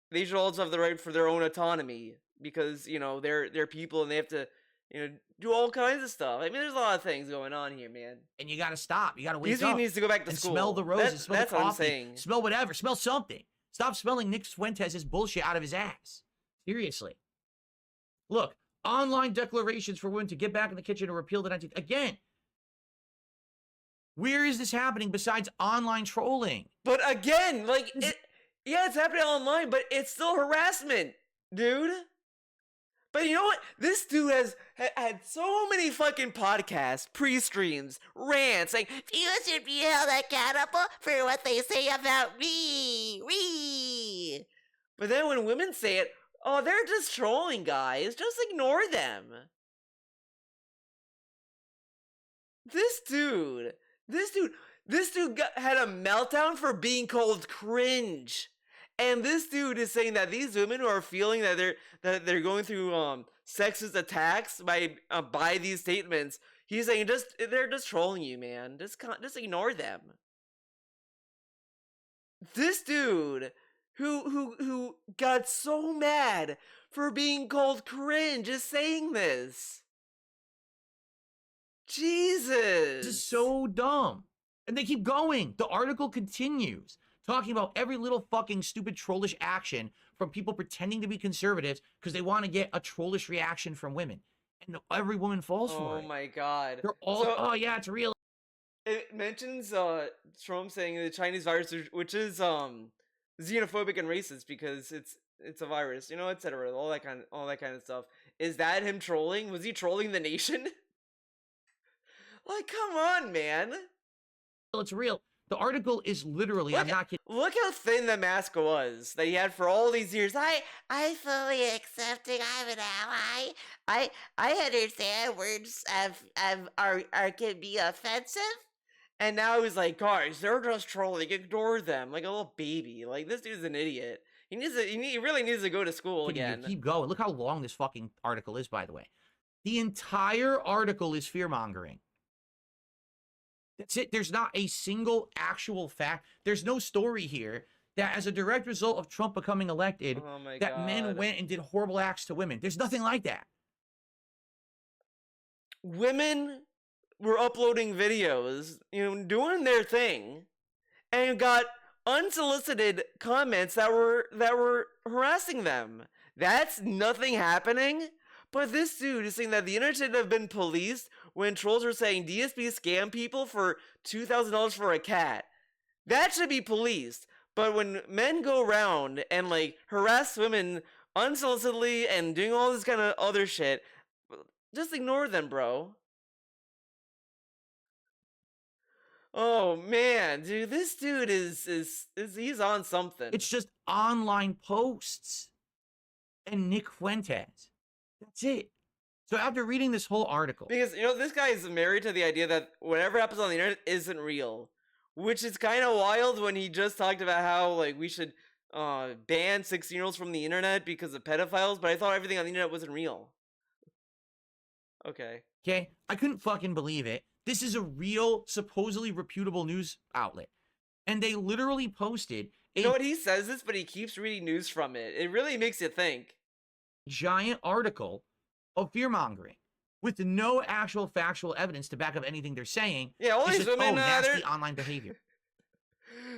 they should also have the right for their own autonomy, because they're people and they have to do all kinds of stuff. I mean, there's a lot of things going on here, man. And you got to stop. You got to wake These dude up needs to go back to and school. smell the roses, smell the That's what I'm coffee, saying. smell whatever, smell something. Stop smelling Nick Fuentes' bullshit out of his ass. Seriously. Look, online declarations for women to get back in the kitchen and repeal the 19th. Again, where is this happening besides online trolling? But again, like, yeah, it's happening online, but it's still harassment, dude. But you know what? This dude has had so many fucking podcasts, pre-streams, rants, like, You should be held accountable for what they say about me. Me. but then when women say it, oh, they're just trolling, guys. Just ignore them. This dude had a meltdown for being called cringe. And this dude is saying that these women who are feeling that they're going through sexist attacks by these statements, he's saying they're just trolling you, man. Just ignore them. This dude who got so mad for being called cringe is saying this. Jesus. This is so dumb. And they keep going. The article continues talking about every little fucking stupid trollish action from people pretending to be conservatives because they want to get a trollish reaction from women. And every woman falls for it. Oh my god. They're all, oh yeah, it's real. It mentions Trump saying the Chinese virus, which is xenophobic and racist because it's a virus, etc. All that kind of stuff. Is that him trolling? Was he trolling the nation? Like, come on, man. It's real. The article is literally, I'm not kidding. Look how thin the mask was that he had for all these years. I fully accepting I'm an ally. I understand words can be offensive. And now he's like, guys, they're just trolling. Ignore them, like a little baby. Like, this dude's an idiot. He really needs to go to school again. Keep going. Look how long this fucking article is, by the way. The entire article is fear-mongering. That's it. There's not a single actual fact. There's no story here that as a direct result of Trump becoming elected, men went and did horrible acts to women. There's nothing like that. Women were uploading videos, doing their thing, and got unsolicited comments that were harassing them. That's nothing happening. But this dude is saying that the internet should have been policed when trolls were saying DSP scam people for $2,000 for a cat. That should be policed. But when men go around and like harass women unsolicitedly and doing all this kind of other shit, just ignore them, bro. Oh man, dude, this dude is he's on something. It's just online posts and Nick Fuentes. That's it. So after reading this whole article, because this guy is married to the idea that whatever happens on the internet isn't real, which is kind of wild when he just talked about how like we should ban 16-year-olds from the internet because of pedophiles, but I thought everything on the internet wasn't real. Okay, I couldn't fucking believe it. This is a real, supposedly reputable news outlet, and they literally posted. You know what, he says this, but he keeps reading news from it. It really makes you think. Giant article of fear-mongering with no actual factual evidence to back up anything they're saying. Yeah, all these women, nasty online behavior.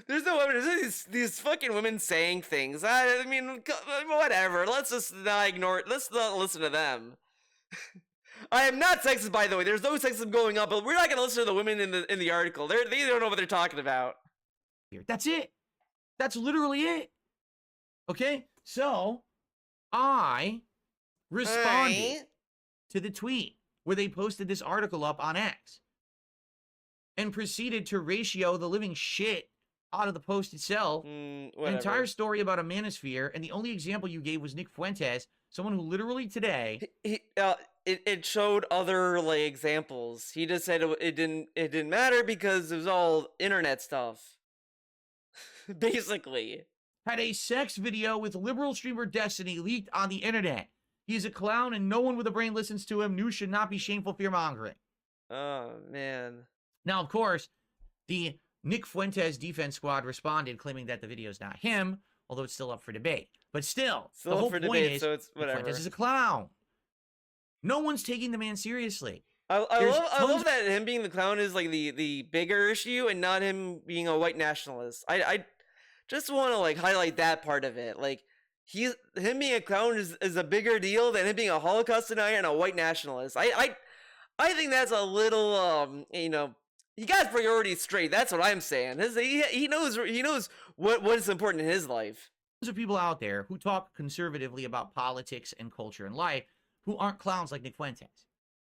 There's no evidence. These fucking women saying things. I mean, whatever. Let's just not ignore it. Let's not listen to them. I am not sexist, by the way. There's no sexism going on, but we're not gonna listen to the women in the article. They don't know what they're talking about. That's it. That's literally it. Okay, so I responded to the tweet where they posted this article up on X and proceeded to ratio the living shit out of the post itself. An entire story about a manosphere, and the only example you gave was Nick Fuentes, someone who literally today it showed other like examples. He just said it didn't matter because it was all internet stuff. Basically. Had a sex video with liberal streamer Destiny leaked on the internet. He's a clown and no one with a brain listens to him. News should not be shameful fear-mongering. Oh, man. Now, of course, the Nick Fuentes defense squad responded claiming that the video's not him, although it's still up for debate. But still the whole point is so it's whatever. Nick Fuentes is a clown. No one's taking the man seriously. I There's love tons that him being the clown is like the bigger issue and not him being a white nationalist. I just want to like highlight that part of it. Like him being a clown is a bigger deal than him being a Holocaust denier and a white nationalist. I think that's a little he got his priorities straight. That's what I'm saying. He knows what is important in his life. of people out there who talk conservatively about politics and culture and life who aren't clowns like Nick Fuentes.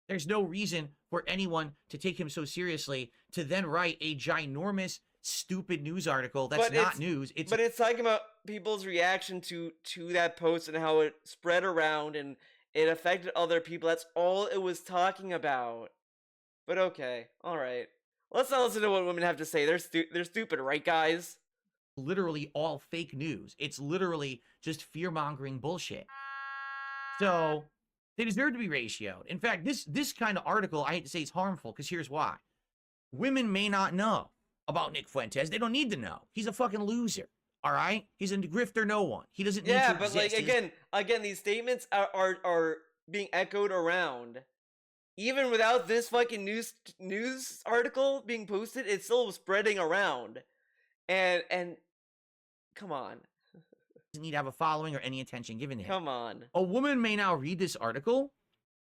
There's no reason for anyone to take him so seriously to then write a ginormous, stupid news article that's But not news. But it's talking about people's reaction to that post and how it spread around and it affected other people. That's all it was talking about. But okay, all right. Let's not listen to what women have to say. They're stupid, right, guys? literally all fake news. It's literally just fear-mongering bullshit. So they deserve to be ratioed. In fact, this kind of article, I hate to say, is harmful because here's why. Women may not know about Nick Fuentes. They don't need to know. He's a fucking loser. All right? He's a grifter no one. He doesn't need to Yeah, but exist. like again, these statements are being echoed around. Even without this fucking news article being posted, it's still spreading around. And come on. Doesn't need to have a following or any attention given to him. Come on. A woman may now read this article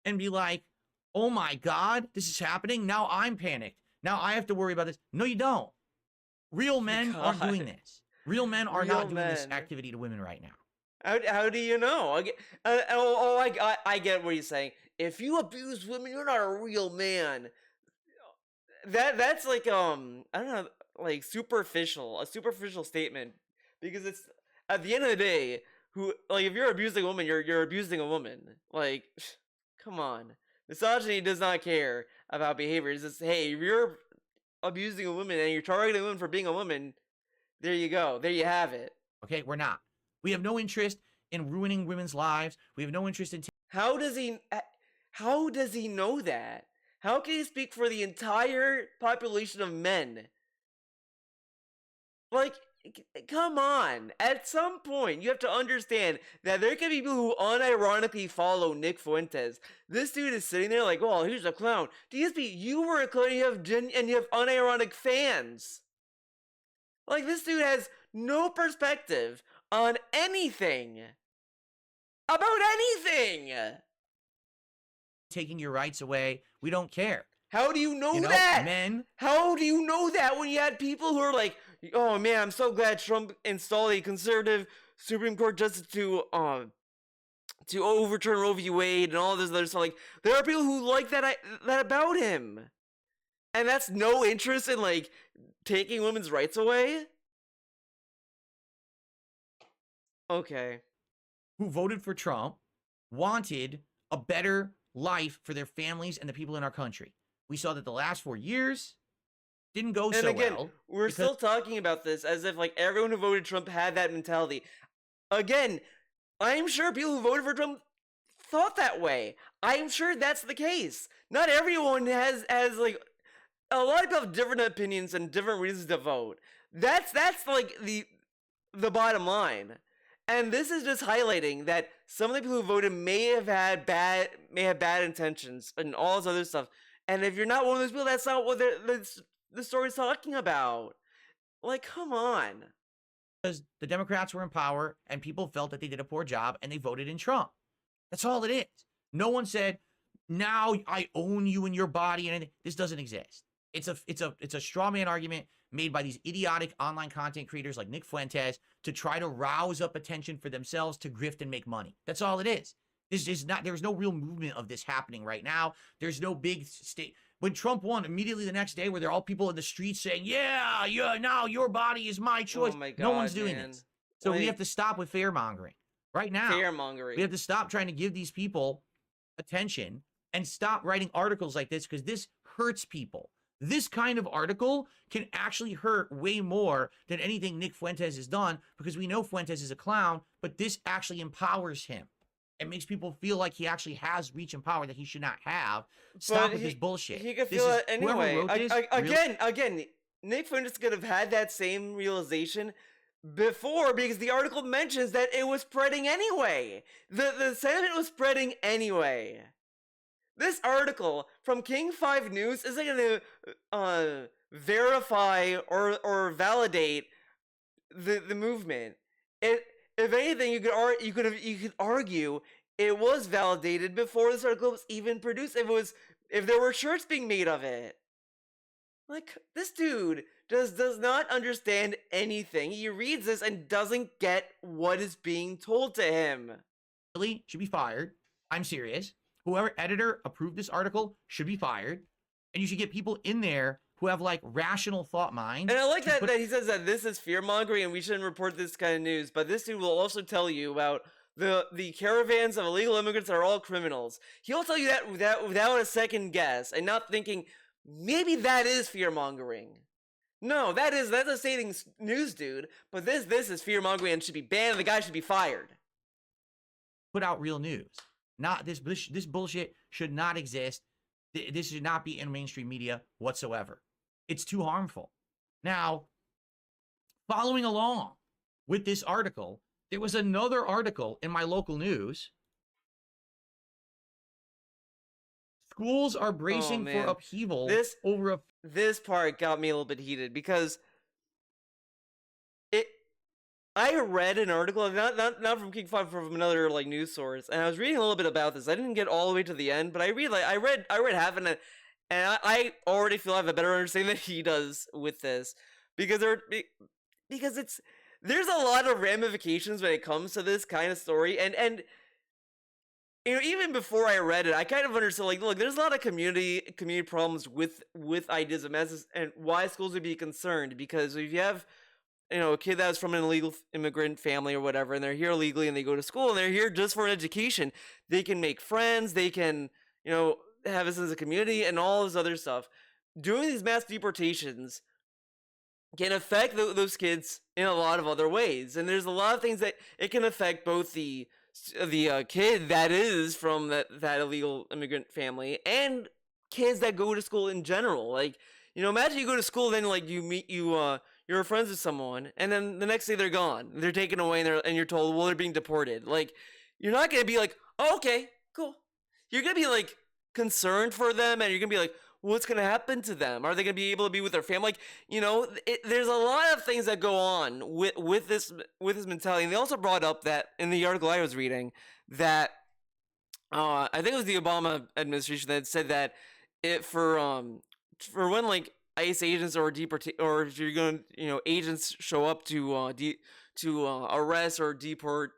and be like, oh my God, this is happening. Now I'm panicked. Now I have to worry about this. No, you don't. Real men aren't doing God. this. Real men are Real not doing this men. activity to women right now. How do you know? I get what he's saying. If you abuse women, you're not a real man. That's like I don't know, like a superficial statement, because it's at the end of the day, who like if you're abusing a woman, you're abusing a woman. Like, come on, misogyny does not care about behavior. It's just, hey, if you're abusing a woman and you're targeting a woman for being a woman, there you go, there you have it. Okay, we're not. We have no interest in ruining women's lives. We have no interest in How does he know that? How can he speak for the entire population of men? Like, come on. At some point, you have to understand that there can be people who unironically follow Nick Fuentes. This dude is sitting there like, well, he's a clown. DSP, you were a clown, you have unironic fans. Like, this dude has no perspective on anything. About anything. taking your rights away. We don't care. How do you know, You know, that? men, How do you know that when you had people who are like, oh man, I'm so glad Trump installed a conservative Supreme Court justice to overturn Roe v. Wade and all this other stuff. Like, there are people who like that about him, and that's no interest in like taking women's rights away. Okay. who voted for Trump wanted a better life for their families and the people in our country. We saw that the last 4 years didn't go And so again, well. we're because- still talking about this as if like everyone who voted Trump had that mentality. Again, I'm sure people who voted for Trump thought that way. I'm sure that's the case. Not everyone has like a lot of people have different opinions and different reasons to vote. That's like the bottom line. And this is just highlighting that some of the people who voted may have bad intentions and all this other stuff. And if you're not one of those people, that's not what the story's talking about. Like, come on. because the Democrats were in power and people felt that they did a poor job and they voted in Trump. That's all it is. No one said, now I own you and your body and anything. This doesn't exist. It's a straw man argument made by these idiotic online content creators like Nick Fuentes to try to rouse up attention for themselves to grift and make money. That's all it is. This is not, there's no real movement of this happening right now. There's no big state. When Trump won, immediately the next day, were there all people in the streets saying, yeah, now your body is my choice. Oh my No one's God, doing man. this. So we Like, have to stop with fear mongering. Right now, fear-mongering. we have to stop trying to give these people attention and stop writing articles like this because this hurts people. This kind of article can actually hurt way more than anything Nick Fuentes has done because we know Fuentes is a clown, but this actually empowers him. It makes people feel like he actually has reach and power that he should not have. Stop But with this bullshit. He could This feel is- it whoever anyway. wrote this Again, Nick Fuentes could have had that same realization before because the article mentions that it was spreading anyway. The sentiment was spreading anyway. this article from King 5 News isn't going to verify or validate the movement. If anything, you could argue it was validated before this article was even produced. If there were shirts being made of it. Like, this dude does not understand anything. He reads this and doesn't get what is being told to him. Really should be fired. I'm serious. Whoever editor approved this article should be fired. And you should get people in there who have like rational thought minds. And I like that he says that this is fear mongering and we shouldn't report this kind of news. But this dude will also tell you about the caravans of illegal immigrants that are all criminals. He'll tell you that without a second guess and not thinking maybe that is fear mongering. No, that's a saving news, dude. But this is fear mongering and should be banned. And the guy should be fired. Put out real news. Not this bullshit should not exist. This should not be in mainstream media whatsoever. It's too harmful. Now, following along with this article, there was another article in my local news. Schools are bracing for upheaval over This part got me a little bit heated because I read an article, not from King 5, from another like news source, and I was reading a little bit about this. I didn't get all the way to the end, but I read half of it, and I already feel I have a better understanding than he does with this because there's a lot of ramifications when it comes to this kind of story, and you know, even before I read it, I kind of understood, like, look, there's a lot of community problems with ideas of masses and why schools would be concerned, because if you have, you know, a kid that's from an illegal immigrant family or whatever, and they're here illegally and they go to school and they're here just for an education, they can make friends, they can, you know, have a sense of community and all this other stuff. Doing these mass deportations can affect those kids in a lot of other ways, and there's a lot of things that it can affect both the kid that is from that illegal immigrant family and kids that go to school in general. Like, you know, imagine you go to school, then like you're friends with someone, and then the next day they're gone, they're taken away, and you're told, well, they're being deported. Like, you're not gonna be like, oh, okay, cool. You're gonna be like concerned for them, and you're gonna be like, what's gonna happen to them? Are they gonna be able to be with their family? Like, you know, there's a lot of things that go on with this mentality. And they also brought up that in the article I was reading that I think it was the Obama administration that said that for when like ICE agents or if you're going to, you know, agents show up to arrest or deport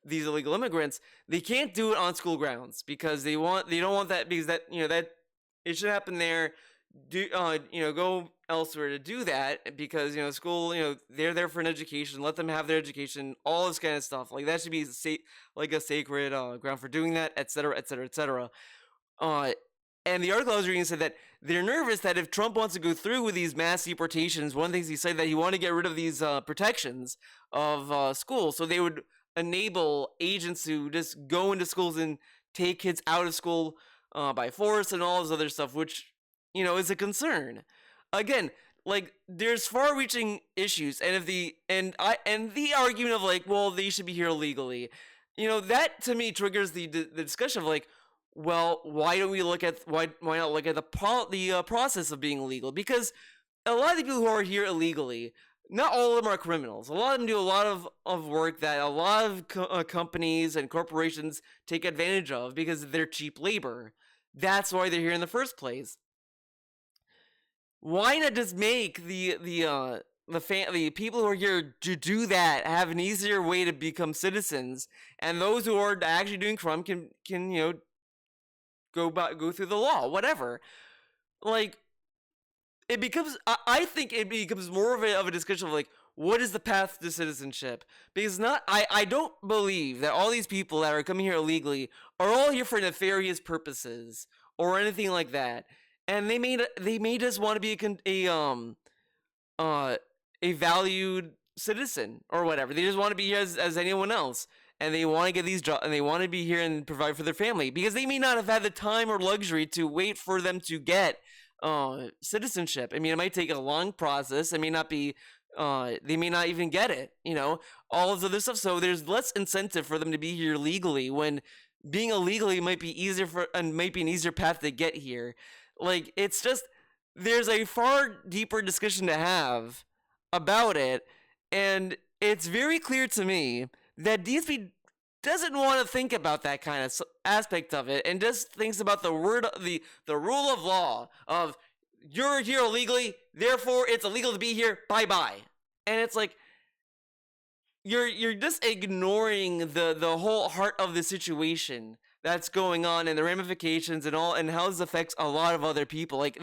these illegal immigrants, they can't do it on school grounds because they don't want that, because that, you know, that it should happen there. You know, go elsewhere to do that, because, you know, school, you know, they're there for an education. Let them have their education. All this kind of stuff, like that should be like a sacred ground for doing that, etc., etc., etc. And the article I was reading said that they're nervous that if Trump wants to go through with these mass deportations, one of the things he said that he wanted to get rid of these protections of schools, so they would enable agents to just go into schools and take kids out of school by force and all this other stuff, which, you know, is a concern. Again, like, there's far-reaching issues, and the argument of like, well, they should be here illegally, you know, that to me triggers the discussion of like, well, why don't we look at why not look at the process of being illegal? Because a lot of the people who are here illegally, not all of them are criminals. A lot of them do a lot of work that a lot of companies and corporations take advantage of because they're cheap labor. That's why they're here in the first place. Why not just make the people who are here to do that have an easier way to become citizens, and those who are actually doing crime can you know, go through the law, whatever. Like, it becomes, I think it becomes more of a discussion of like, what is the path to citizenship? Because I don't believe that all these people that are coming here illegally are all here for nefarious purposes or anything like that. And they may just want to be a valued citizen or whatever. They just want to be here as anyone else. And they want to get these jobs, and they want to be here and provide for their family, because they may not have had the time or luxury to wait for them to get citizenship. I mean, it might take a long process. It may not be, they may not even get it, you know, all of this other stuff. So there's less incentive for them to be here legally when being illegally might be easier and might be an easier path to get here. Like, it's just, there's a far deeper discussion to have about it, and it's very clear to me that DSP doesn't want to think about that kind of aspect of it, and just thinks about the rule of law of, you're here illegally, therefore it's illegal to be here, bye-bye. And it's like, you're just ignoring the whole heart of the situation that's going on, and the ramifications and all, and how this affects a lot of other people. Like,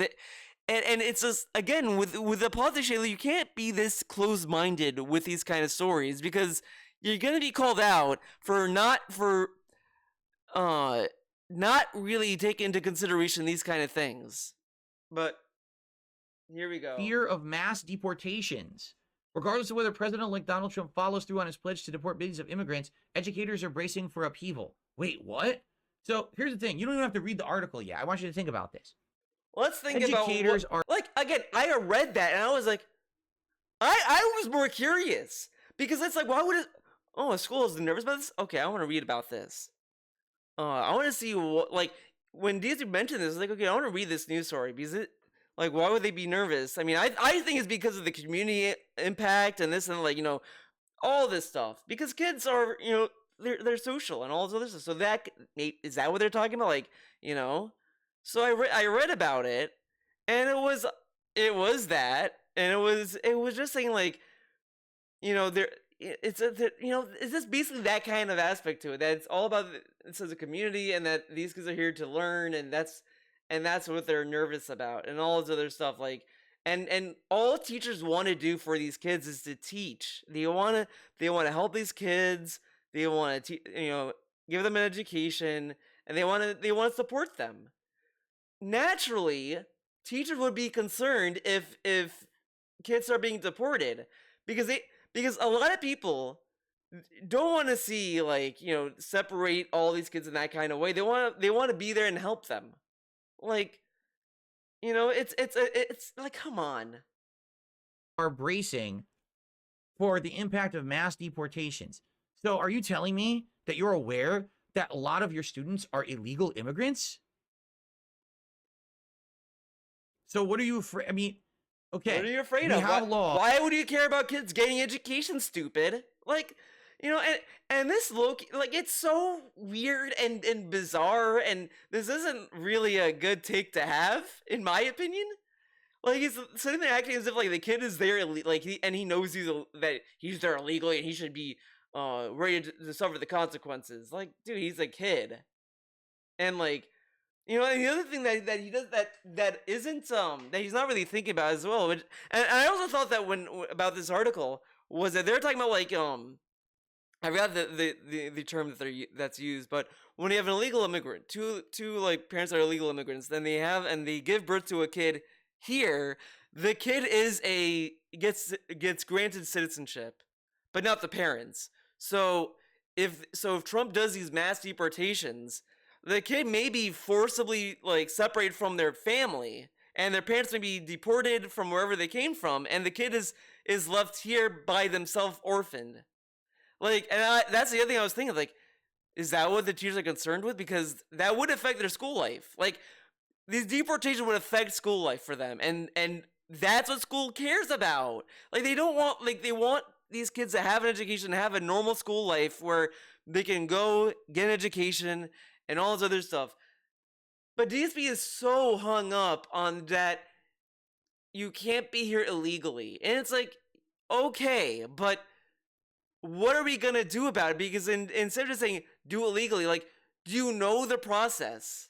and it's just, again, with the politician, you can't be this close-minded with these kind of stories, because you're gonna be called out for not really taking into consideration these kind of things. But here we go. Fear of mass deportations. Regardless of whether President-elect Donald Trump follows through on his pledge to deport millions of immigrants, educators are bracing for upheaval. Wait, what? So here's the thing. You don't even have to read the article yet. I want you to think about this. Let's think Educators about like, again, I read that and I was like, I was more curious, because it's like, why would it? Oh, a school is nervous about this. Okay, I want to read about this. I want to see what, like, when Disney mentioned this, I was like, okay, I want to read this news story, because it, like, why would they be nervous? I mean, I think it's because of the community impact and this and, like, all this stuff. Because kids are, they're social and all this other stuff. So is that what they're talking about? Like, So I read about it, and it was that, and it was just saying, like, there it's just basically that kind of aspect to it, that it's all about it says a community, and that these kids are here to learn, and that's what they're nervous about, and all this other stuff, like, and all teachers want to do for these kids is to teach. They want to help these kids. They want to give them an education, and they want to support them. Naturally, teachers would be concerned if kids are being deported, because a lot of people don't want to see, like, separate all these kids in that kind of way. They want to be there and help them. Like, it's like, come on. Are bracing for the impact of mass deportations. So are you telling me that you're aware that a lot of your students are illegal immigrants? So what are you afraid? I mean, okay. What are you afraid we of? have law. Why would you care about kids getting education, stupid? Like, and this like, it's so weird and bizarre, and this isn't really a good take to have, in my opinion. Like, he's sitting there acting as if, like, the kid is there, like, he knows that he's there illegally, and he should be ready to suffer the consequences. Like, dude, he's a kid. And, like, and the other thing that he does that isn't that he's not really thinking about as well, and I also thought that about this article was that they're talking about, like, I forgot the term that's used, but when you have an illegal immigrant, two like parents that are illegal immigrants, then they give birth to a kid here, the kid gets granted citizenship, but not the parents. So if Trump does these mass deportations, the kid may be forcibly, like, separated from their family, and their parents may be deported from wherever they came from, and the kid is left here by themselves, orphaned. Like, and that's the other thing I was thinking, like, is that what the teachers are concerned with? Because that would affect their school life. Like, these deportations would affect school life for them, and that's what school cares about. Like, they want these kids to have an education, have a normal school life where they can go get an education and all this other stuff. But DSP is so hung up on that you can't be here illegally. And it's like, okay, but what are we gonna do about it? Because instead of just saying do it legally, like, do you know the process?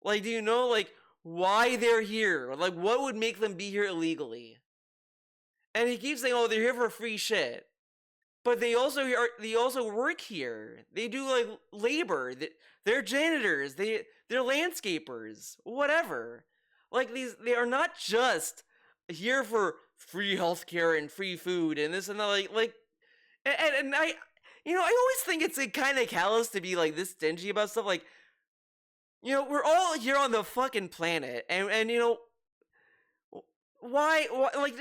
Like, do you know, like, why they're here? Like, what would make them be here illegally? And he keeps saying, oh, they're here for free shit. But they also work here. They do, like, labor. They're janitors. They're landscapers. Whatever. Like, they are not just here for free healthcare and free food and this and that. Like, and I always think it's, like, kind of callous to be, like, this stingy about stuff. Like, we're all here on the fucking planet, and why like,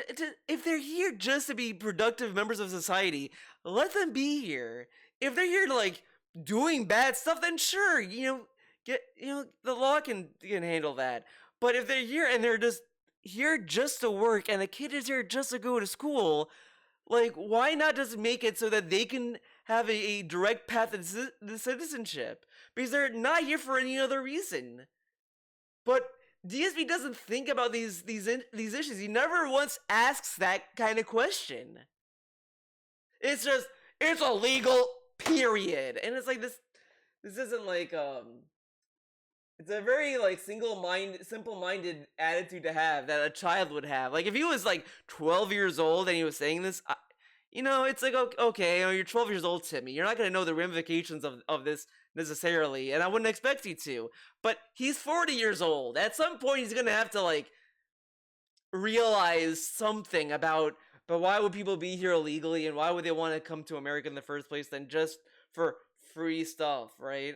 if they're here just to be productive members of society, let them be here. If they're here to, like, doing bad stuff, then sure, the law can handle that. But if they're here and they're just here just to work, and the kid is here just to go to school, like, why not just make it so that they can have a direct path to the citizenship? Because they're not here for any other reason. But DSP doesn't think about these issues. He never once asks that kind of question. It's just, it's illegal, period. And it's like, this isn't like it's a very like simple-minded attitude to have that a child would have. Like, if he was like 12 years old and he was saying this, it's like, okay, you're 12 years old, Timmy. You're not gonna know the ramifications of this necessarily, and I wouldn't expect you to. But he's 40 years old. At some point, he's gonna have to like realize something about. But why would people be here illegally, and why would they want to come to America in the first place than just for free stuff, right?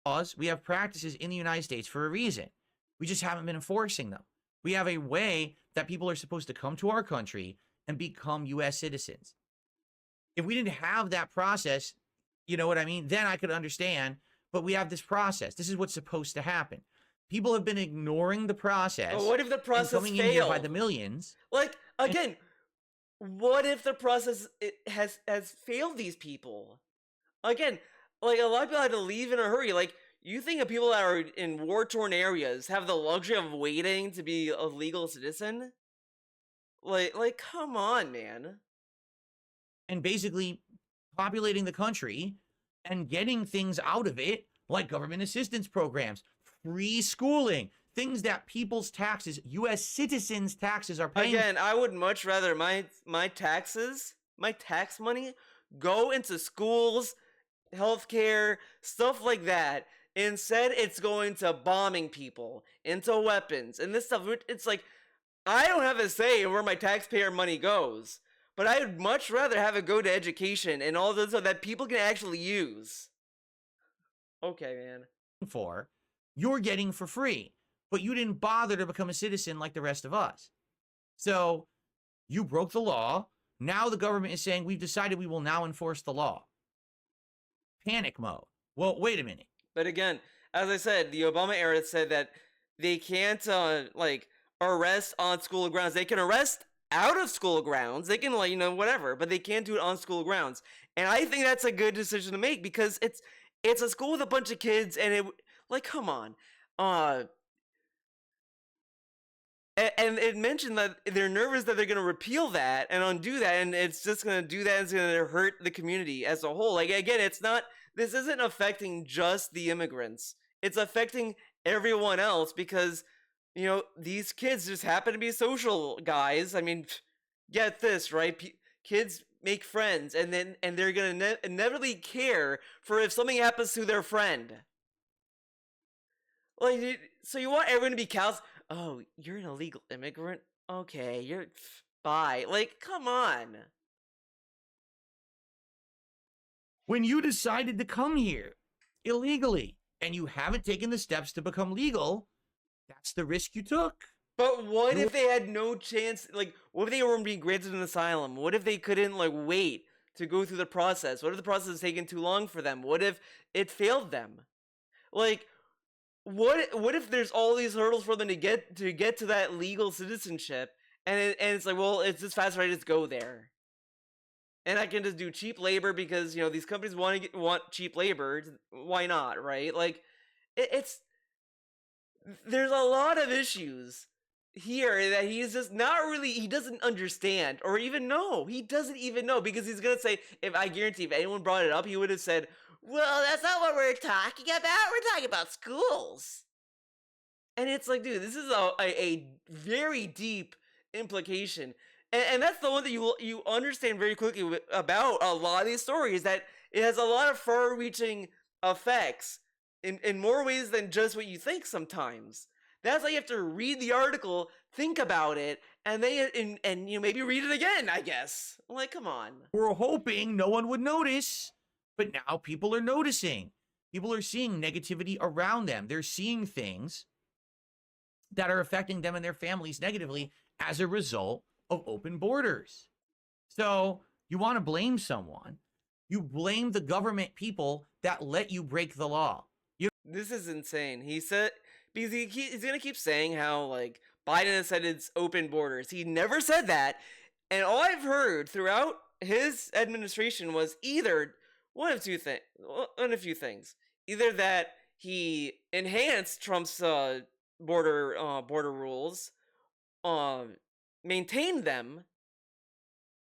Laws, we have practices in the United States for a reason. We just haven't been enforcing them. We have a way that people are supposed to come to our country and become U.S. citizens. If we didn't have that process, you know what I mean? Then I could understand, but we have this process. This is what's supposed to happen. People have been ignoring the process. But what if the and process coming in here by failed? the millions. Like, again, what if the process has failed these people? Again, like, a lot of people had to leave in a hurry. Like, you think of people that are in war-torn areas have the luxury of waiting to be a legal citizen? Like, come on, man. And basically populating the country and getting things out of it, like government assistance programs, free schooling, things that people's taxes, U.S. citizens' taxes are paying. Again, I would much rather my tax money, go into schools, healthcare, stuff like that. Instead, it's going to bombing people, into weapons, and this stuff. It's like, I don't have a say in where my taxpayer money goes, but I would much rather have it go to education and all this stuff that people can actually use. Okay, man. For, you're getting for free, but you didn't bother to become a citizen like the rest of us. So you broke the law. Now the government is saying, we've decided we will now enforce the law. Panic mode. Well, wait a minute. But again, as I said, the Obama era said that they can't arrest on school grounds. They can arrest out of school grounds. They can, like, whatever, but they can't do it on school grounds. And I think that's a good decision to make, because it's a school with a bunch of kids, and come on. And it mentioned that they're nervous that they're going to repeal that and undo that, and it's just going to do that, and it's going to hurt the community as a whole. Like, again, this isn't affecting just the immigrants. It's affecting everyone else, because, these kids just happen to be social guys. I mean, get this, right? Kids make friends, and they're going to inevitably care for if something happens to their friend. Like, so you want everyone to be cows? Oh, you're an illegal immigrant? Okay, bye. Like, come on. When you decided to come here illegally and you haven't taken the steps to become legal, that's the risk you took. But what if they had no chance? Like, what if they weren't being granted an asylum? What if they couldn't, like, wait to go through the process? What if the process is taking too long for them? What if it failed them? Like, what if there's all these hurdles for them to get to that legal citizenship, and it's like, well, it's just faster, I just go there, and I can just do cheap labor, because these companies want cheap labor. Why not, right? Like, there's a lot of issues here that he's just not really, he doesn't understand, or even know. He doesn't even know, because he's gonna say, I guarantee if anyone brought it up, he would have said, well, that's not what we're talking about. We're talking about schools. And it's like, dude, this is a very deep implication. And that's the one that you understand very quickly about a lot of these stories, that it has a lot of far-reaching effects in more ways than just what you think sometimes. That's why you have to read the article, think about it, and then maybe read it again, I guess. Like, come on. We're hoping no one would notice. But now people are noticing. People are seeing negativity around them. They're seeing things that are affecting them and their families negatively as a result of open borders. So you want to blame someone, You blame the government people that let you break the law. This is insane. He said because he's gonna keep saying how like Biden has said it's open borders. He never said that, and all I've heard throughout his administration was either one of few things. Either that he enhanced Trump's border rules, maintained them,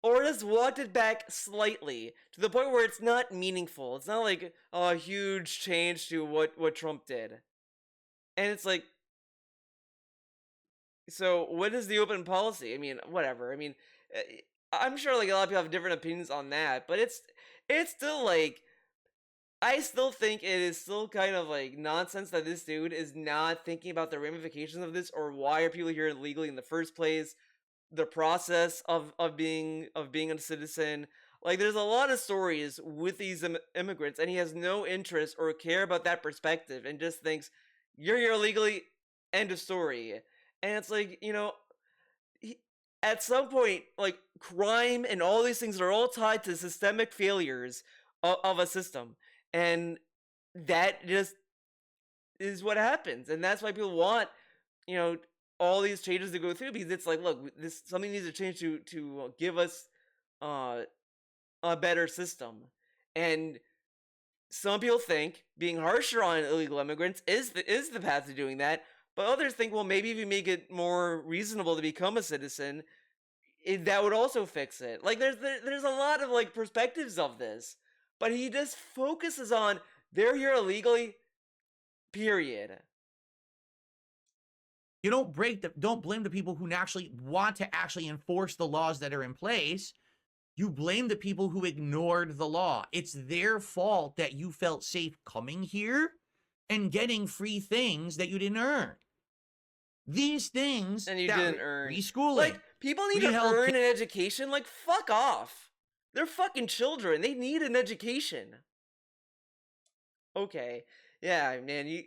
or just walked it back slightly to the point where it's not meaningful. It's not like a huge change to what Trump did. And it's like, so what is the open policy? I mean, whatever. I mean, I'm sure like a lot of people have different opinions on that, but it's still like, I still think it is still kind of like nonsense that this dude is not thinking about the ramifications of this, or why are people here illegally in the first place, the process of being a citizen. Like there's a lot of stories with these immigrants, and he has no interest or care about that perspective, and just thinks you're here illegally, end of story. And it's like, at some point, like crime and all these things are all tied to systemic failures of a system, and that just is what happens. And that's why people want all these changes to go through, because it's like, look, something needs to change to give us a better system. And some people think being harsher on illegal immigrants is the path to doing that, but others think, well, maybe if you make it more reasonable to become a citizen, that would also fix it. Like there's a lot of like perspectives of this, but he just focuses on they're here illegally, period. You don't blame the people who actually want to actually enforce the laws that are in place. You blame the people who ignored the law. It's their fault that you felt safe coming here and getting free things that you didn't earn. These things And you that didn't earn. reschooling. Like, people need free to healthcare. earn an education. Like, fuck off. They're fucking children. They need an education. Okay. Yeah, man, you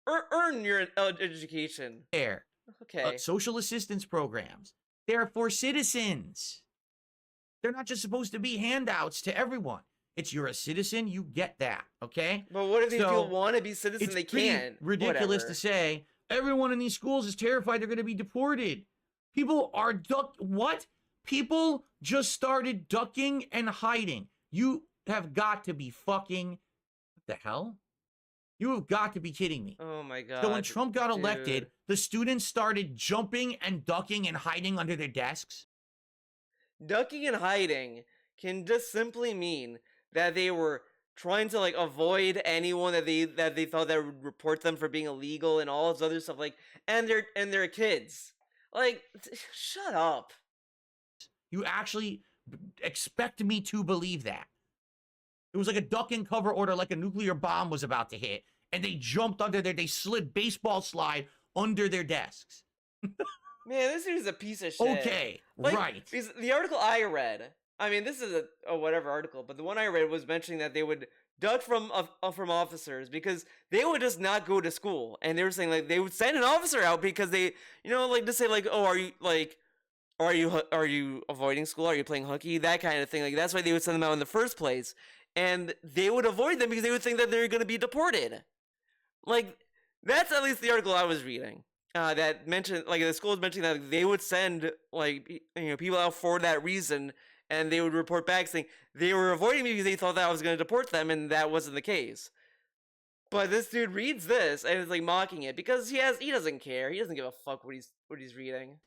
earn your education. Okay. Social assistance programs. They're for citizens. They're not just supposed to be handouts to everyone. You're a citizen, you get that, okay? But what if these So, people want to be citizens? It's They pretty can't. ridiculous Whatever. to say everyone in these schools is terrified they're going to be deported. People are what? People just started ducking and hiding. You have got to be fucking, what the hell? You have got to be kidding me. Oh my god. So when Trump got elected, dude. the students started jumping and ducking and hiding under their desks. Ducking and hiding can just simply mean that they were trying to like avoid anyone that they thought that would report them for being illegal and all this other stuff, like, and they're kids. Like, shut up. You actually expect me to believe that? It was like a duck and cover order, like a nuclear bomb was about to hit, and they jumped under there. They slid baseball slide under their desks. Man, this dude's a piece of shit. Okay, Like, right. Because the article I read, I mean, this is a whatever article, but the one I read was mentioning that they would duck from officers because they would just not go to school, and they were saying like they would send an officer out because they, like to say like, oh, are you avoiding school? Are you playing hooky? That kind of thing. Like that's why they would send them out in the first place, and they would avoid them because they would think that they're going to be deported. Like that's at least the article I was reading. That mentioned, like, the schools mentioning that they would send, like, people out for that reason, and they would report back saying they were avoiding me because they thought that I was going to deport them, and that wasn't the case. But this dude reads this and is like mocking it because he doesn't care. He doesn't give a fuck what he's reading.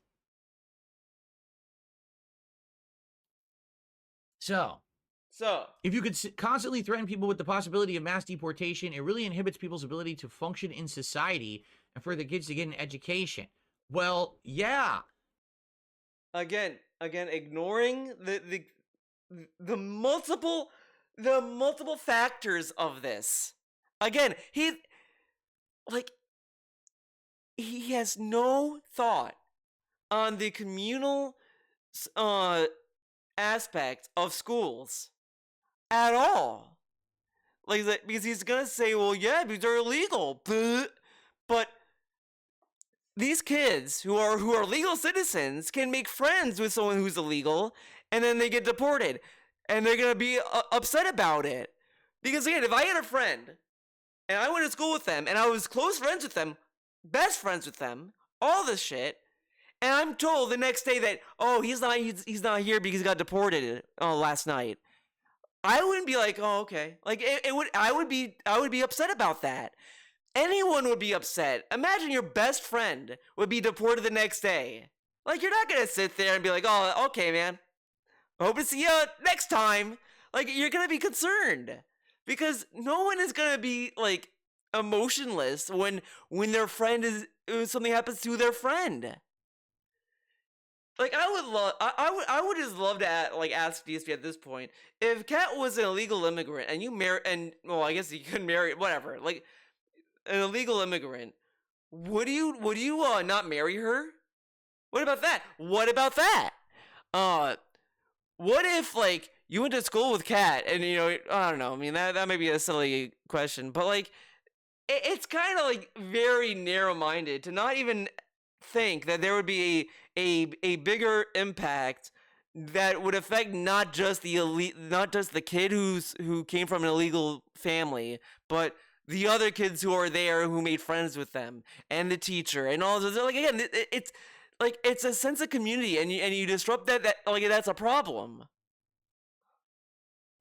So, if you could constantly threaten people with the possibility of mass deportation, it really inhibits people's ability to function in society and for the kids to get an education. Well, yeah. Again, ignoring the multiple factors of this. Again, he has no thought on the communal aspect of schools at all. Like that, because he's gonna say, well, yeah, because they're illegal. But these kids who are legal citizens can make friends with someone who's illegal, and then they get deported. and they're gonna be upset about it. Because again, if I had a friend and I went to school with them and I was close friends with them, best friends with them, all this shit, and I'm told the next day that he's not here because he got deported last night, I wouldn't be like, oh, okay. Like I would be upset about that. Anyone would be upset. Imagine your best friend would be deported the next day. Like, you're not gonna sit there and be like, oh, okay, man. Hope to see you next time. Like, you're gonna be concerned. Because no one is gonna be, like, emotionless when their friend something happens to their friend. Like, I would just love to ask DSP at this point, if Kat was an illegal immigrant and you marry, and well, I guess you couldn't marry, whatever, like an illegal immigrant, would you not marry her? What about that? What about that? What if like you went to school with Kat and I don't know. I mean that may be a silly question, but like it's kind of like very narrow-minded to not even think that there would be a bigger impact that would affect not just the elite, not just the kid who came from an illegal family, but the other kids who are there who made friends with them and the teacher and all this. Like again, it's like it's a sense of community, and you disrupt that like that's a problem.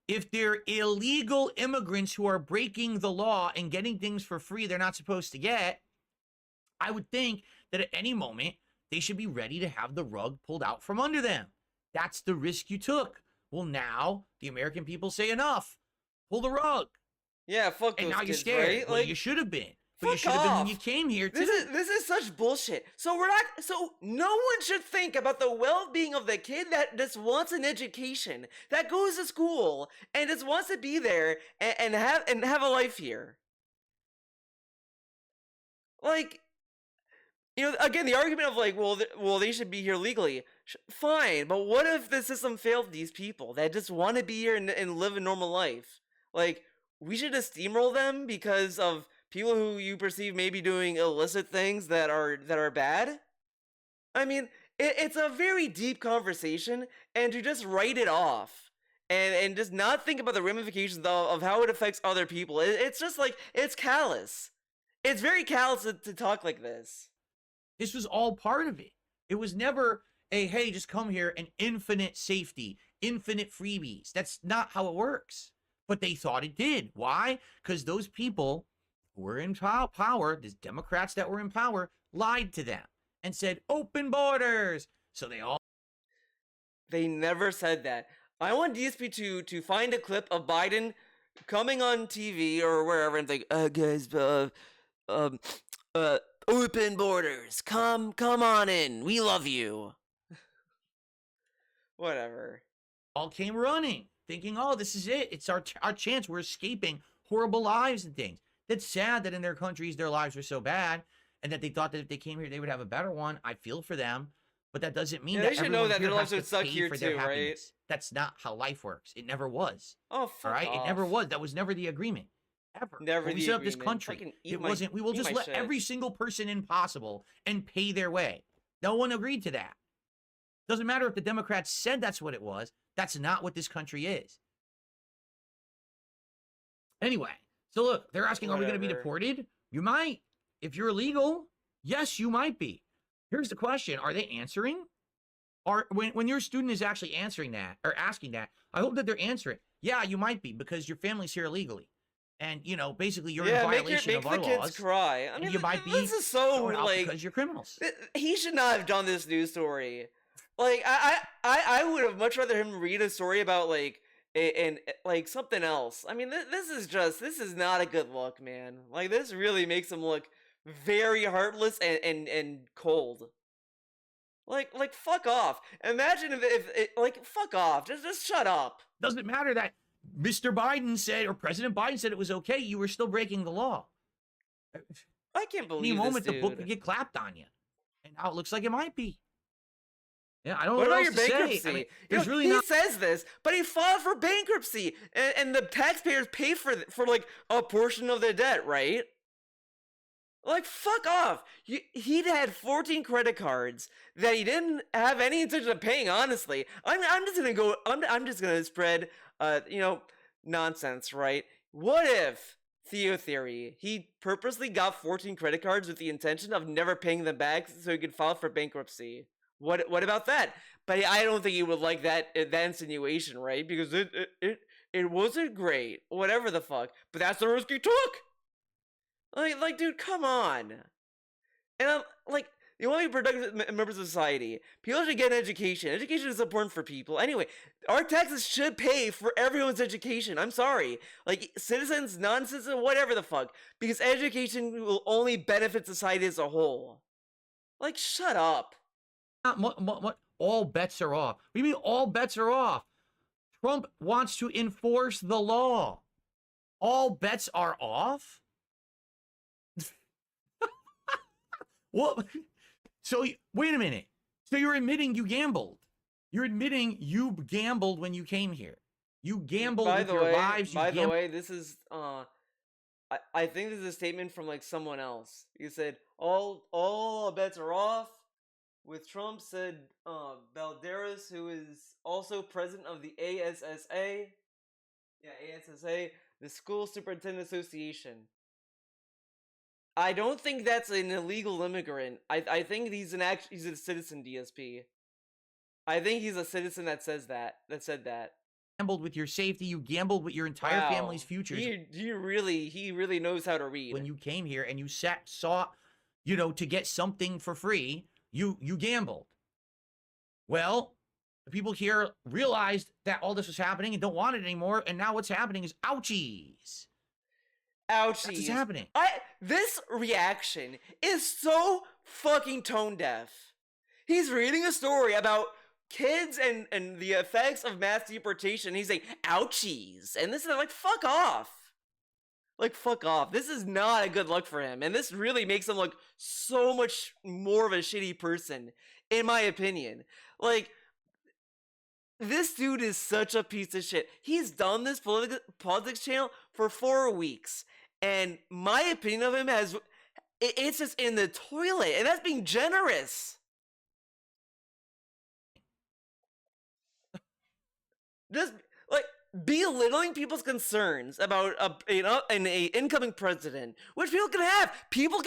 If they're illegal immigrants who are breaking the law and getting things for free they're not supposed to get, I would think that at any moment they should be ready to have the rug pulled out from under them. That's the risk you took. Well, now the American people say enough. Pull the rug. Yeah, fuck And those now you're kids, scared. right? Well, Like, you should have been. But fuck you should have been when off. you came here too. This is such bullshit. So no one should think about the well-being of the kid that just wants an education, that goes to school and just wants to be there and have a life here. Like, again, the argument of like, well, they should be here legally. Fine, but what if the system failed these people that just want to be here and live a normal life? Like, we should just steamroll them because of people who you perceive may be doing illicit things that are bad? I mean, it's a very deep conversation, and to just write it off and just not think about the ramifications of how it affects other people, it's just like, it's callous. It's very callous to talk like this. This was all part of it. It was never a, hey, just come here and infinite safety, infinite freebies. That's not how it works. But they thought it did. Why? Because those people who were in power, these Democrats that were in power, lied to them and said, open borders. So They never said that. I want DSP to find a clip of Biden coming on TV or wherever and think, guys, open borders. Come on in. We love you. Whatever. all came running, thinking, oh, this is it. It's our chance. We're escaping horrible lives and things. That's sad that in their countries, their lives were so bad and that they thought that if they came here, they would have a better one. I feel for them. But that doesn't mean that they should know everyone that here their has lives would to suck pay here for their too, right? happiness. That's not how life works. It never was. Oh, fuck All right? off. It never was. That was never the agreement. Ever. Never When we the set up this agreement. country, Fucking it wasn't, we will eat just my let shit. every single person in possible and pay their way. No one agreed to that. Doesn't matter if the Democrats said that's what it was. That's not what this country is. Anyway, so look, they're asking, are we going to be Whatever. deported? You might. If you're illegal, yes, you might be. Here's the question. Are they answering? Or when your student is actually answering that or asking that, I hope that they're answering. Yeah, you might be because your family's here illegally. And, you know, basically you're in violation make of our the kids laws. cry. I and mean, you might be this is so thrown out like because you're criminals. he should not have done this news story. Like I would have much rather him read a story about like and like something else. I mean, this is not a good look, man. Like this really makes him look very heartless and cold. Like fuck off. Imagine if like fuck off. Just shut up. Doesn't matter that Mr. Biden said or President Biden said it was okay. You were still breaking the law. I can't Any believe moment this the book dude. could get clapped on you. And now it looks like it might be. Yeah, I don't know What what about else your to bankruptcy? say. I mean, You there's know, really he not. says this, but he filed for bankruptcy, and the taxpayers pay for like a portion of the debt, right? Like, fuck off. He'd had 14 credit cards that he didn't have any intention of paying, honestly. I'm just gonna go, I'm just gonna spread, nonsense, right? What if, Theo theory, he purposely got 14 credit cards with the intention of never paying them back so he could file for bankruptcy? What about that? But I don't think he would like that insinuation, right? Because it wasn't great, whatever the fuck. But that's the risk he took. Like, dude, come on. And I'm like, you want to be productive members of society. People should get an education. Education is important for people. Anyway, our taxes should pay for everyone's education. I'm sorry. Like, citizens, non-citizens, whatever the fuck. Because education will only benefit society as a whole. Like, shut up. What? All bets are off. What do you mean all bets are off? Trump wants to enforce the law. All bets are off? What? So, wait a minute. So you're admitting you gambled. You're admitting you gambled when you came here. You gambled with your lives. By the way, this is, I think this is a statement from, like, someone else. He said, all bets are off. With Trump, said Balderas, who is also president of the ASSA. Yeah, ASSA, the School Superintendent Association. I don't think that's an illegal immigrant. I think he's a citizen, DSP. I think he's a citizen that said that. Gambled with your safety. You gambled with your entire family's futures. He really knows how to read. When you came here and you saw, to get something for free, you gambled. Well, the people here realized that all this was happening and don't want it anymore, and now what's happening is ouchies. Ouchies. That's what's happening. This reaction is so fucking tone deaf. He's reading a story about kids and the effects of mass deportation. He's like, ouchies. And this is like, fuck off. Like, fuck off. This is not a good look for him. And this really makes him look so much more of a shitty person, in my opinion. Like, this dude is such a piece of shit. He's done this politics channel for 4 weeks. And my opinion of him it's just in the toilet. And that's being generous. Just, like, belittling people's concerns about an incoming president, which people can have. People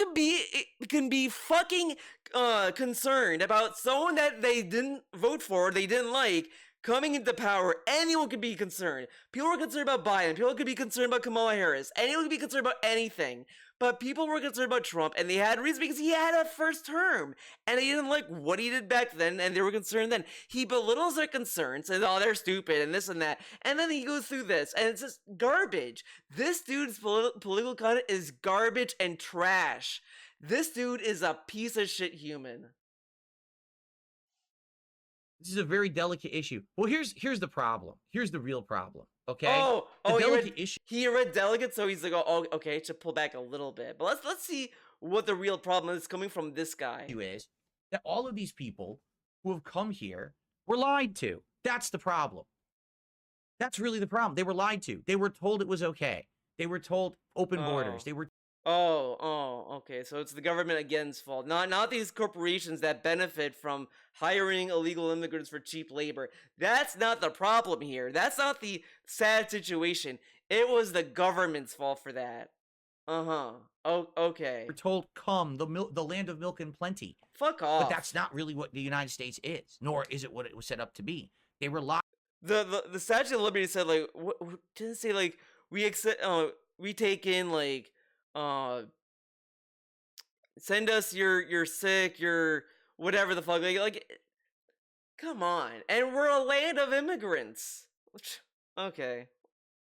can be fucking concerned about someone that they didn't vote for, they didn't like, coming into power. Anyone could be concerned. People were concerned about Biden. People could be concerned about Kamala Harris. Anyone could be concerned about anything. But people were concerned about Trump, and they had reason because he had a first term, and they didn't like what he did back then, and they were concerned then. He belittles their concerns, says, oh, they're stupid, and this and that, and then he goes through this, and it's just garbage. This dude's political content is garbage and trash. This dude is a piece of shit human. This is a very delicate issue. Well, here's the problem. Here's the real problem. Okay. He read delegate, so he's like, oh, okay, to pull back a little bit. But let's see what the real problem is coming from this guy. Is that all of these people who have come here were lied to? That's the problem. That's really the problem. They were lied to. They were told it was okay. They were told open borders. They were. Okay. So it's the government again's fault. Not these corporations that benefit from hiring illegal immigrants for cheap labor. That's not the problem here. That's not the sad situation. It was the government's fault for that. Oh, okay. We're told, come, the land of milk and plenty. Fuck off. But that's not really what the United States is, nor is it what it was set up to be. They were lied. The Statue of Liberty said, like, what didn't say, like, we take in, like, send us your sick, your whatever the fuck, like come on. And we're a land of immigrants. Okay,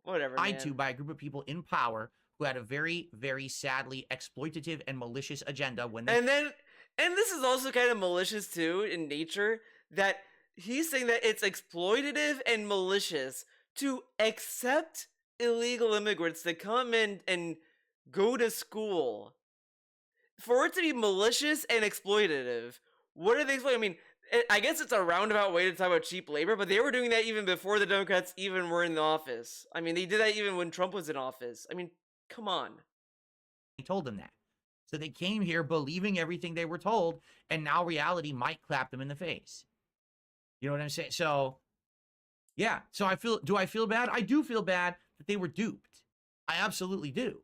whatever, lied to by a group of people in power who had a very, very sadly exploitative and malicious agenda when they... And this is also kind of malicious too in nature, that he's saying that it's exploitative and malicious to accept illegal immigrants to come in and go to school. For it to be malicious and exploitative, what are they exploiting? I mean, I guess it's a roundabout way to talk about cheap labor, but they were doing that even before the Democrats even were in the office. I mean, they did that even when Trump was in office. I mean, come on. He told them that. So they came here believing everything they were told, and now reality might clap them in the face. You know what I'm saying? So, yeah. So do I feel bad? I do feel bad that they were duped. I absolutely do.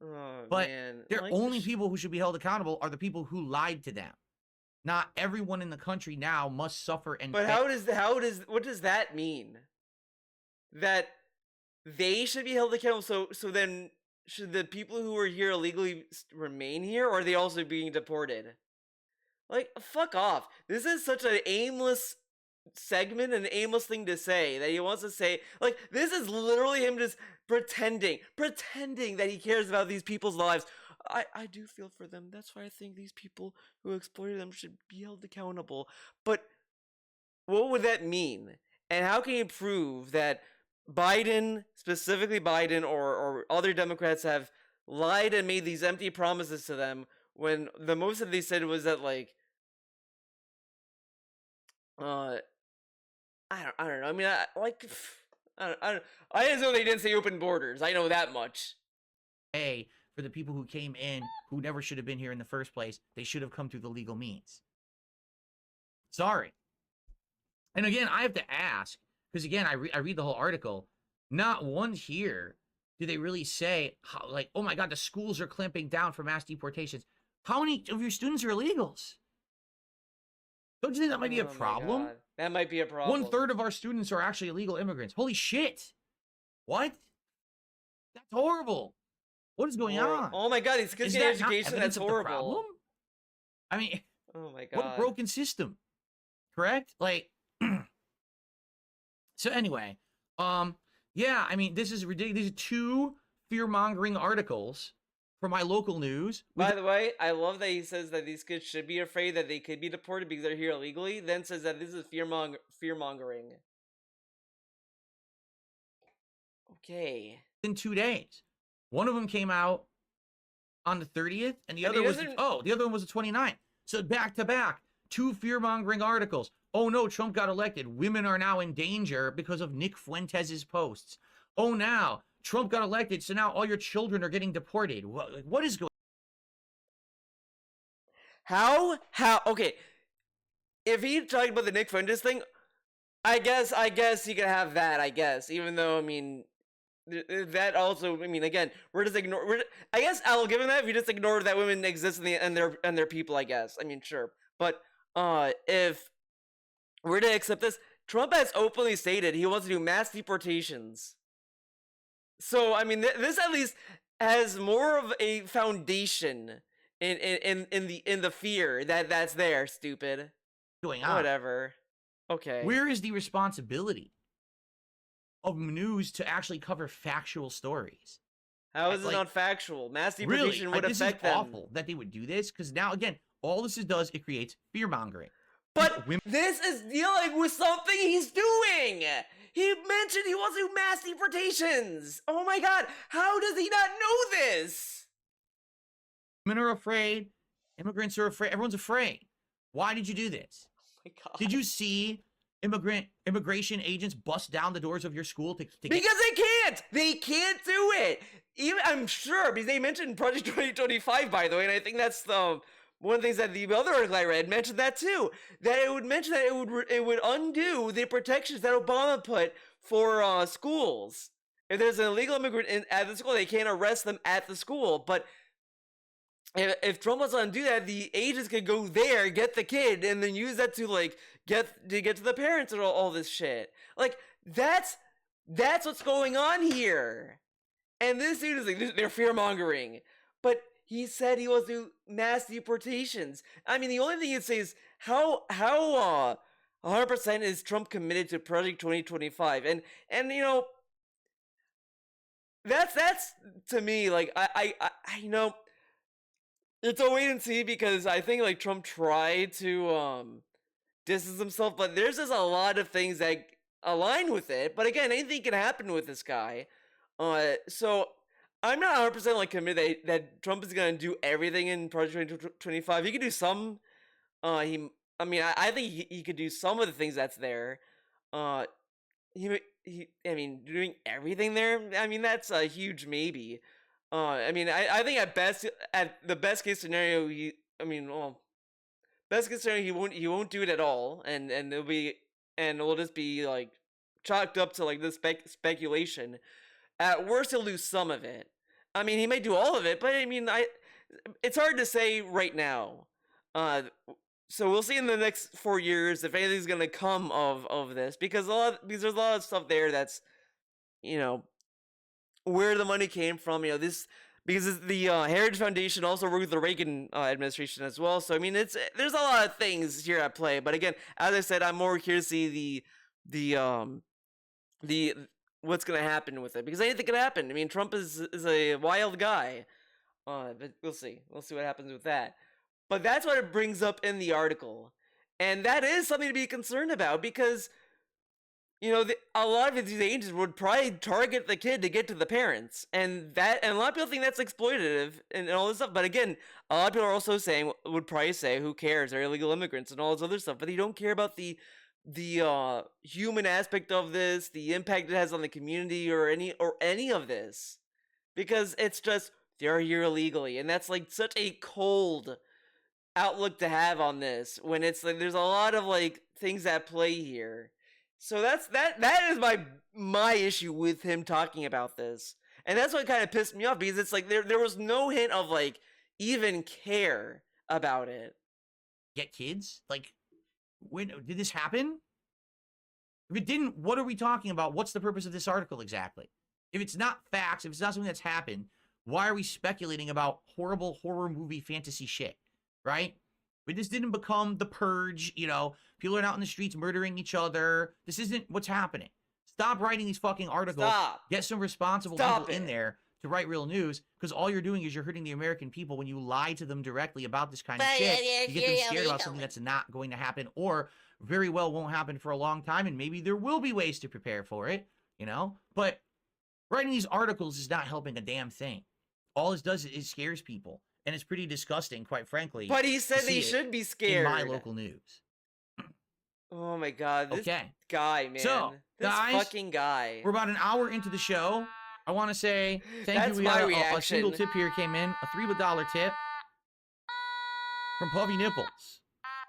Oh But man, the like only people who should be held accountable are the people who lied to them. Not everyone in the country now must suffer and But pay. what does that mean? That they should be held accountable. So then should the people who are here illegally remain here, or are they also being deported? Like, fuck off. This is such an aimless segment, an aimless thing to say that he wants to say. Like, this is literally him just pretending that he cares about these people's lives. I do feel for them. That's why I think these people who exploited them should be held accountable. But what would that mean? And how can you prove that Biden, specifically Biden, or other Democrats have lied and made these empty promises to them when the most that they said was that, like, I don't know. I mean, I just know they didn't say open borders. I know that much. Pay for the people who came in who never should have been here in the first place. They should have come through the legal means. Sorry. And again, I have to ask, because again, I read the whole article. Not once here do they really say, how, like, oh my God, the schools are clamping down for mass deportations. How many of your students are illegals? Don't you think that might be a Oh my problem? God. That might be a problem. 1/3 of our students are actually illegal immigrants. Holy shit. What? That's horrible. What is going on? Oh my God, these kids Is get that not education. evidence That's of the horrible. problem? I mean, Oh my what a God. broken system. Correct? Like, so anyway, yeah, I mean, this is ridiculous. These are 2 fear-mongering articles from my local news. By the way, I love that he says that these kids should be afraid that they could be deported because they're here illegally, then says that this is fear-mongering. Okay. In 2 days. One of them came out on the 30th, and the And other he was doesn't- the other one was the 29th. So back to back, 2 fear-mongering articles. Oh no, Trump got elected. Women are now in danger because of Nick Fuentes' posts. Oh, now Trump got elected, so now all your children are getting deported. What is going How? Okay. If he talked about the Nick Fuentes thing, I guess he could have that. I guess, even though I mean, that also. I mean, again, I guess I'll give him that if you just ignore that women exist and their people. I guess. I mean, sure. But if we're to accept this, Trump has openly stated he wants to do mass deportations. So I mean, this at least has more of a foundation in the fear that's there. Stupid. on? Whatever. Okay. Where is the responsibility of news to actually cover factual stories? How is it like, not factual? Mass Really, deportation would this affect is them. awful that they would do this, because now again, all this does, it creates fear mongering. But this is dealing with something he's doing. He mentioned he wants to do mass deportations. Oh my God, how does he not know this? Women are afraid. Immigrants are afraid. Everyone's afraid. Why did you do this? Oh my God. Did you see immigration agents bust down the doors of your school to get... Because they can't. They can't do it. Even I'm sure because they mentioned Project 2025, by the way, and I think that's the one of the things that the other article I read mentioned that too. That it would mention that it would undo the protections that Obama put for schools. If there's an illegal immigrant at the school, they can't arrest them at the school. But if Trump wants to undo that, the agents could go there, get the kid, and then use that to like get to the parents and all this shit. Like that's what's going on here. And this dude is like, they're fear mongering. But he said he wants to do mass deportations. I mean, the only thing he'd say is how 100% is Trump committed to Project 2025, and you know, that's to me like I you know, it's a wait and see because I think like Trump tried to distance himself, but there's just a lot of things that align with it. But again, anything can happen with this guy. So I'm not 100% like committed that Trump is gonna do everything in Project 2025. He could do some. I think he could do some of the things that's there. I mean, doing everything there. I mean, that's a huge maybe. I mean, I think at the best case scenario, best case scenario, he won't do it at all, and it'll just be like chalked up to like this speculation. At worst, he'll lose some of it. I mean, he may do all of it, but I mean, it's hard to say right now. Uh, so we'll see in the next 4 years if anything's gonna come of this, because there's a lot of stuff there that's, you know, where the money came from. This because the Heritage Foundation also worked with the Reagan administration as well. So I mean, there's a lot of things here at play. But again, as I said, I'm more curious to see the what's gonna happen with it, because anything could happen. I mean, Trump is a wild guy. But we'll see. We'll see what happens with that. But that's what it brings up in the article, and that is something to be concerned about, because a lot of these agents would probably target the kid to get to the parents, and a lot of people think that's exploitative and all this stuff. But again, a lot of people are also would probably say, "Who cares? They're illegal immigrants and all this other stuff." But they don't care about the human aspect of this, the impact it has on the community, or any of this, because it's just they're here illegally, and that's like such a cold outlook to have on this, when it's like there's a lot of like things at play here. So that is my issue with him talking about this. And that's what kind of pissed me off, because it's like there was no hint of like even care about it. Get kids? Like, when did this happen? If it didn't, what are we talking about? What's the purpose of this article exactly? If it's not facts, if it's not something that's happened, why are we speculating about horrible horror movie fantasy shit, right? But this didn't become The Purge, people are out in the streets murdering each other. This isn't what's happening. Stop writing these fucking articles. Stop. Get some responsible people in there to write real news, because all you're doing is you're hurting the American people when you lie to them directly about this kind of shit. You get them scared about something that's not going to happen, or very well won't happen for a long time, and maybe there will be ways to prepare for it, But writing these articles is not helping a damn thing. All it does is scares people, and it's pretty disgusting, quite frankly. But he said they should be scared. In my local news. Oh my god, this guy, man. So, this guys, fucking guy. We're about an hour into the show. I want to say thank you. We got a single tip here came in, a $3 tip from Puffy Nipples.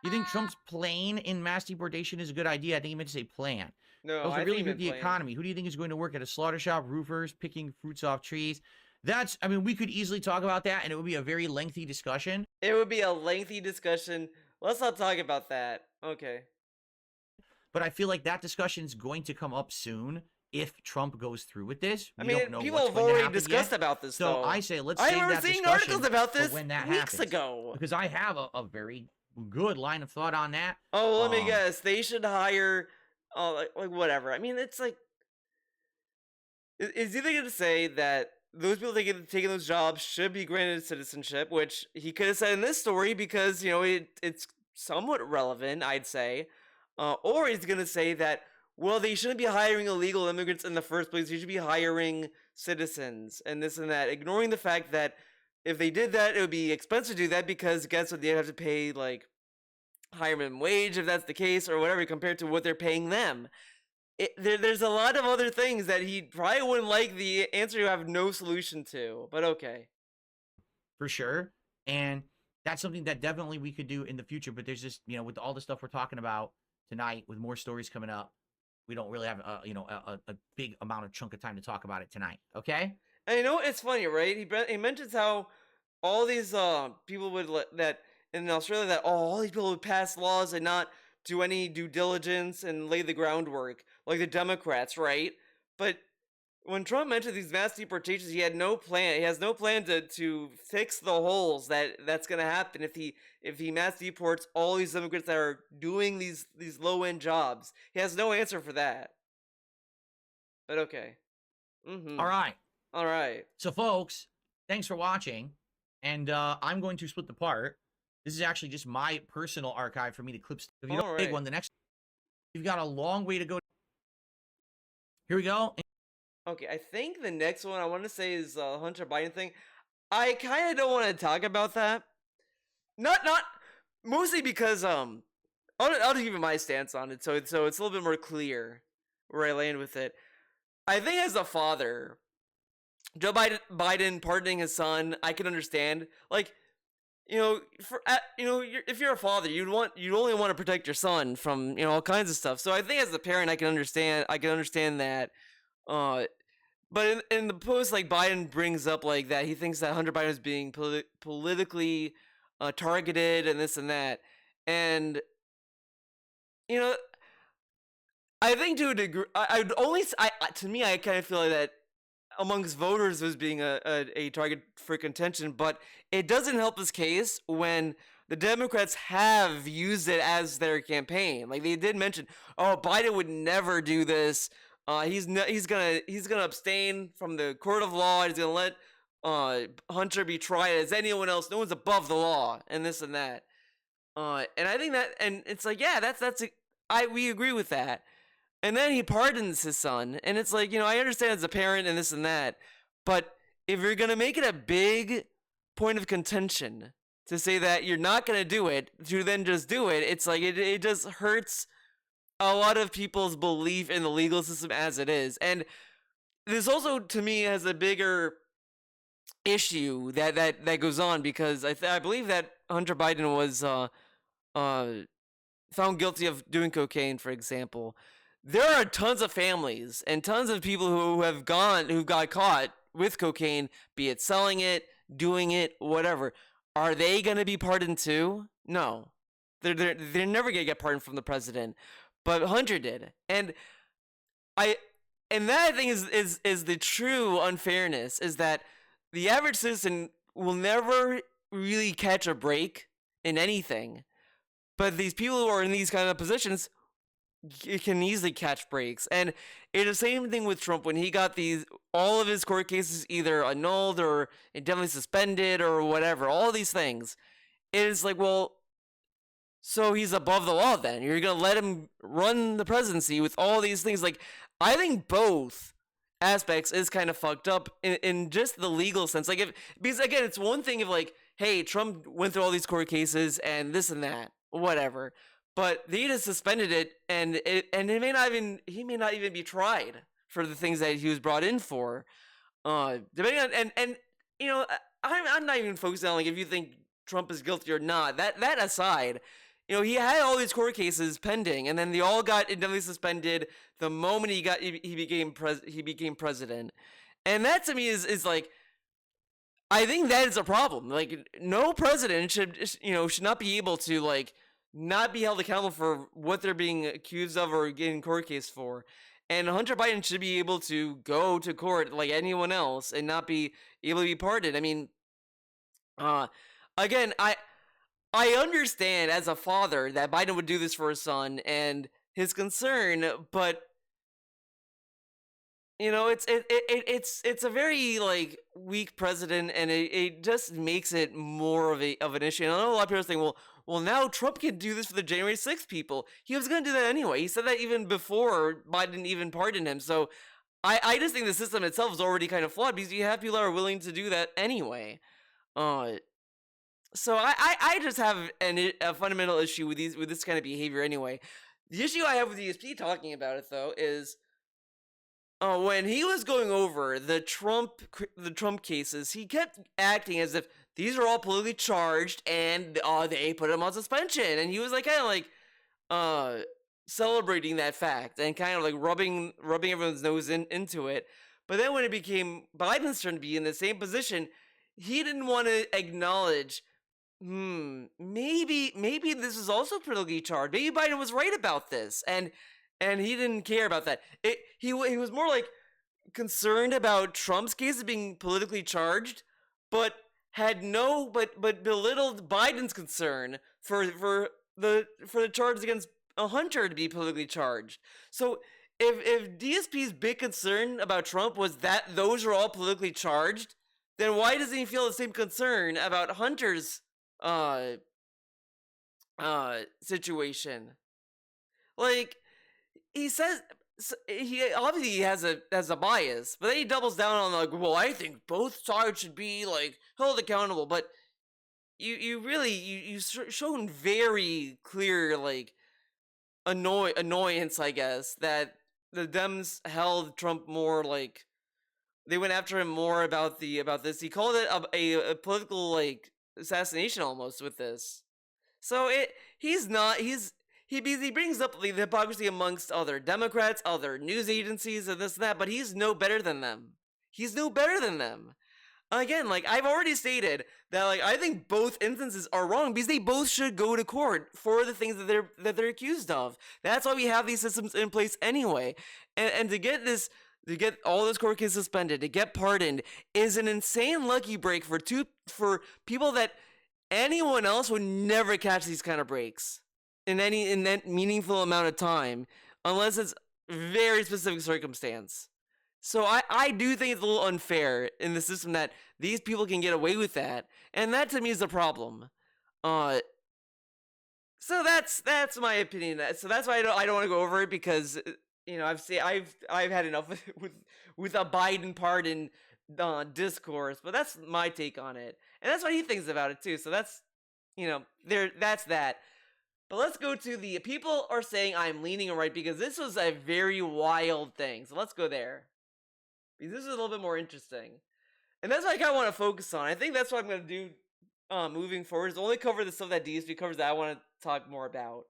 You think Trump's plane in mass deportation is a good idea? I think he meant to say plan. No, those are really good for the economy. Who do you think is going to work at a slaughter shop, roofers, picking fruits off trees? We could easily talk about that, and it would be a very lengthy discussion. It would be a lengthy discussion. Let's not talk about that. Okay. But I feel like that discussion is going to come up soon if Trump goes through with this. We don't know people have already discussed about this, so though. I say let's save that discussion. I remember seeing articles about this when that weeks happens, ago. Because I have a very good line of thought on that. Oh, let me guess. They should hire, like whatever. I mean, it's like, is he going to say that those people taking those jobs should be granted citizenship, which he could have said in this story, because it's somewhat relevant, I'd say. Or he's going to say that, well, they shouldn't be hiring illegal immigrants in the first place. They should be hiring citizens and this and that, ignoring the fact that if they did that, it would be expensive to do that, because guess what? They'd have to pay like higher minimum wage if that's the case, or whatever, compared to what they're paying them. There's a lot of other things that he probably wouldn't like the answer to have no solution to, but okay. For sure. And that's something that definitely we could do in the future, but there's just, with all the stuff we're talking about tonight, with more stories coming up, we don't really have a big amount of chunk of time to talk about it tonight. Okay. And it's funny, right? He mentions how all these people that in Australia, that all these people would pass laws and not do any due diligence and lay the groundwork like the Democrats, right? But when Trump mentioned these mass deportations, he had no plan. He has no plan to fix the holes that's going to happen if he mass deports all these immigrants that are doing these low end jobs. He has no answer for that. But okay. Mm-hmm. All right. So, folks, thanks for watching, and I'm going to split the part. This is actually just my personal archive for me to clip. If you don't take one, the next, you've got a long way to go. Here we go. Okay, I think the next one I want to say is Hunter Biden thing. I kind of don't want to talk about that. Not mostly because I'll just give you my stance on it, so it's a little bit more clear where I land with it. I think as a father, Joe Biden pardoning his son, I can understand. Like, if you're a father, you'd only want to protect your son from all kinds of stuff. So I think as a parent, I can understand that. Uh, but in the post, like Biden brings up like that he thinks that Hunter Biden is being politically targeted and this and that, and you know I think to a degree, I'd only to me I kind of feel like that amongst voters was being a target for contention, but it doesn't help his case when the Democrats have used it as their campaign. Like they did mention, oh, Biden would never do this. He's gonna abstain from the court of law. He's gonna let Hunter be tried as anyone else. No one's above the law, and this and that. And I think that, and it's like, yeah, we agree with that. And then he pardons his son, and it's like, I understand as a parent and this and that, but if you're gonna make it a big point of contention to say that you're not gonna do it, to then just do it, it's like it just hurts a lot of people's belief in the legal system as it is. And this also, to me, has a bigger issue that goes on because I believe that Hunter Biden was found guilty of doing cocaine, for example. There are tons of families and tons of people who got caught with cocaine, be it selling it, doing it, whatever. Are they going to be pardoned too? No, they're never going to get pardoned from the president, but Hunter did, and I and that I think is the true unfairness is that the average citizen will never really catch a break in anything, but these people who are in these kind of positions can easily catch breaks. And it's the same thing with Trump when he got all of his court cases either annulled or indefinitely suspended or whatever, all these things. It is like, well, so he's above the law then. You're going to let him run the presidency with all these things. Like, I think both aspects is kind of fucked up in just the legal sense. Like, because again, it's one thing if like, hey, Trump went through all these court cases and this and that, whatever. But they just suspended it, and he may not even be tried for the things that he was brought in for. Depending on and I'm not even focusing on like if you think Trump is guilty or not. That aside, he had all these court cases pending, and then they all got indefinitely suspended the moment he became president, and that to me is like. I think that is a problem. Like, no president should not be able to like not be held accountable for what they're being accused of or getting court case for. And Hunter Biden should be able to go to court like anyone else and not be able to be pardoned. I mean, again, I understand as a father that Biden would do this for his son and his concern, but it's a very like weak president, and it just makes it more of an issue. And I know a lot of people are saying, well, now Trump can do this for the January 6th people. He was going to do that anyway. He said that even before Biden even pardoned him. So I just think the system itself is already kind of flawed because you have people that are willing to do that anyway. So I just have a fundamental issue with this kind of behavior anyway. The issue I have with ESP talking about it though is when he was going over the Trump cases, he kept acting as if these are all politically charged and they put him on suspension, and he was like kind of like celebrating that fact and kind of like rubbing everyone's nose into it. But then when it became Biden's turn to be in the same position, he didn't want to acknowledge maybe this is also politically charged. Maybe Biden was right about this, and he didn't care about that. He was more like concerned about Trump's case being politically charged, but belittled Biden's concern for the charges against Hunter to be politically charged. So if DSP's big concern about Trump was that those are all politically charged, then why doesn't he feel the same concern about Hunter's situation? Like, he says he obviously has a bias, but then he doubles down on like, well, I think both sides should be like held accountable. But you've shown very clear like annoyance, I guess, that the Dems held Trump more like they went after him more about this. He called it a political like assassination almost with this. So he's not he brings up the hypocrisy amongst other Democrats, other news agencies, and this and that, but he's no better than them. He's no better than them. Again, like I've already stated that like I think both instances are wrong because they both should go to court for the things that they're accused of. That's why we have these systems in place anyway. And to get all those court cases suspended, to get pardoned, is an insane lucky break for people that anyone else would never catch these kind of breaks in that meaningful amount of time, unless it's very specific circumstance. So I do think it's a little unfair in the system that these people can get away with that, and that to me is a problem. So that's my opinion. So that's why I don't want to go over it because I've had enough with a Biden pardon discourse, but that's my take on it, and that's what he thinks about it too. So that's that's that. But let's go to the people are saying I'm leaning right because this was a very wild thing. So let's go there. Because this is a little bit more interesting. And that's what I kind of want to focus on. I think that's what I'm going to do moving forward is only cover the stuff that DSP covers that I want to talk more about.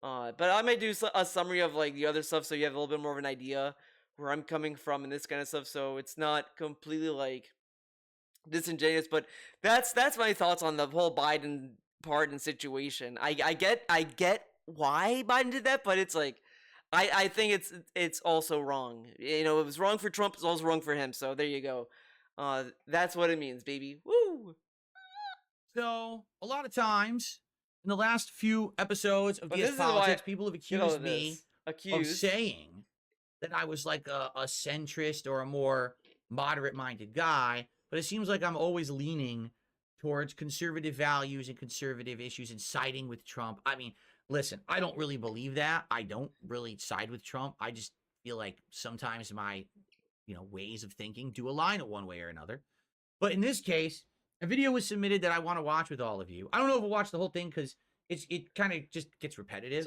But I might do a summary of like the other stuff so you have a little bit more of an idea where I'm coming from and this kind of stuff. So it's not completely like disingenuous. But that's my thoughts on the whole Biden pardon situation. I get why Biden did that, but it's like I think it's also wrong. It was wrong for Trump, it's also wrong for him. So there you go. That's what it means, baby. Woo! So a lot of times in the last few episodes of But DS this is why- Politics, people have Get all accused of me this. of Accused. saying that I was like a centrist or a more moderate-minded guy, but it seems like I'm always leaning towards conservative values and conservative issues and siding with Trump. I mean, listen, I don't really believe that. I don't really side with Trump. I just feel like sometimes my, ways of thinking do align in one way or another. But in this case, a video was submitted that I want to watch with all of you. I don't know if we'll watch the whole thing because it kind of just gets repetitive.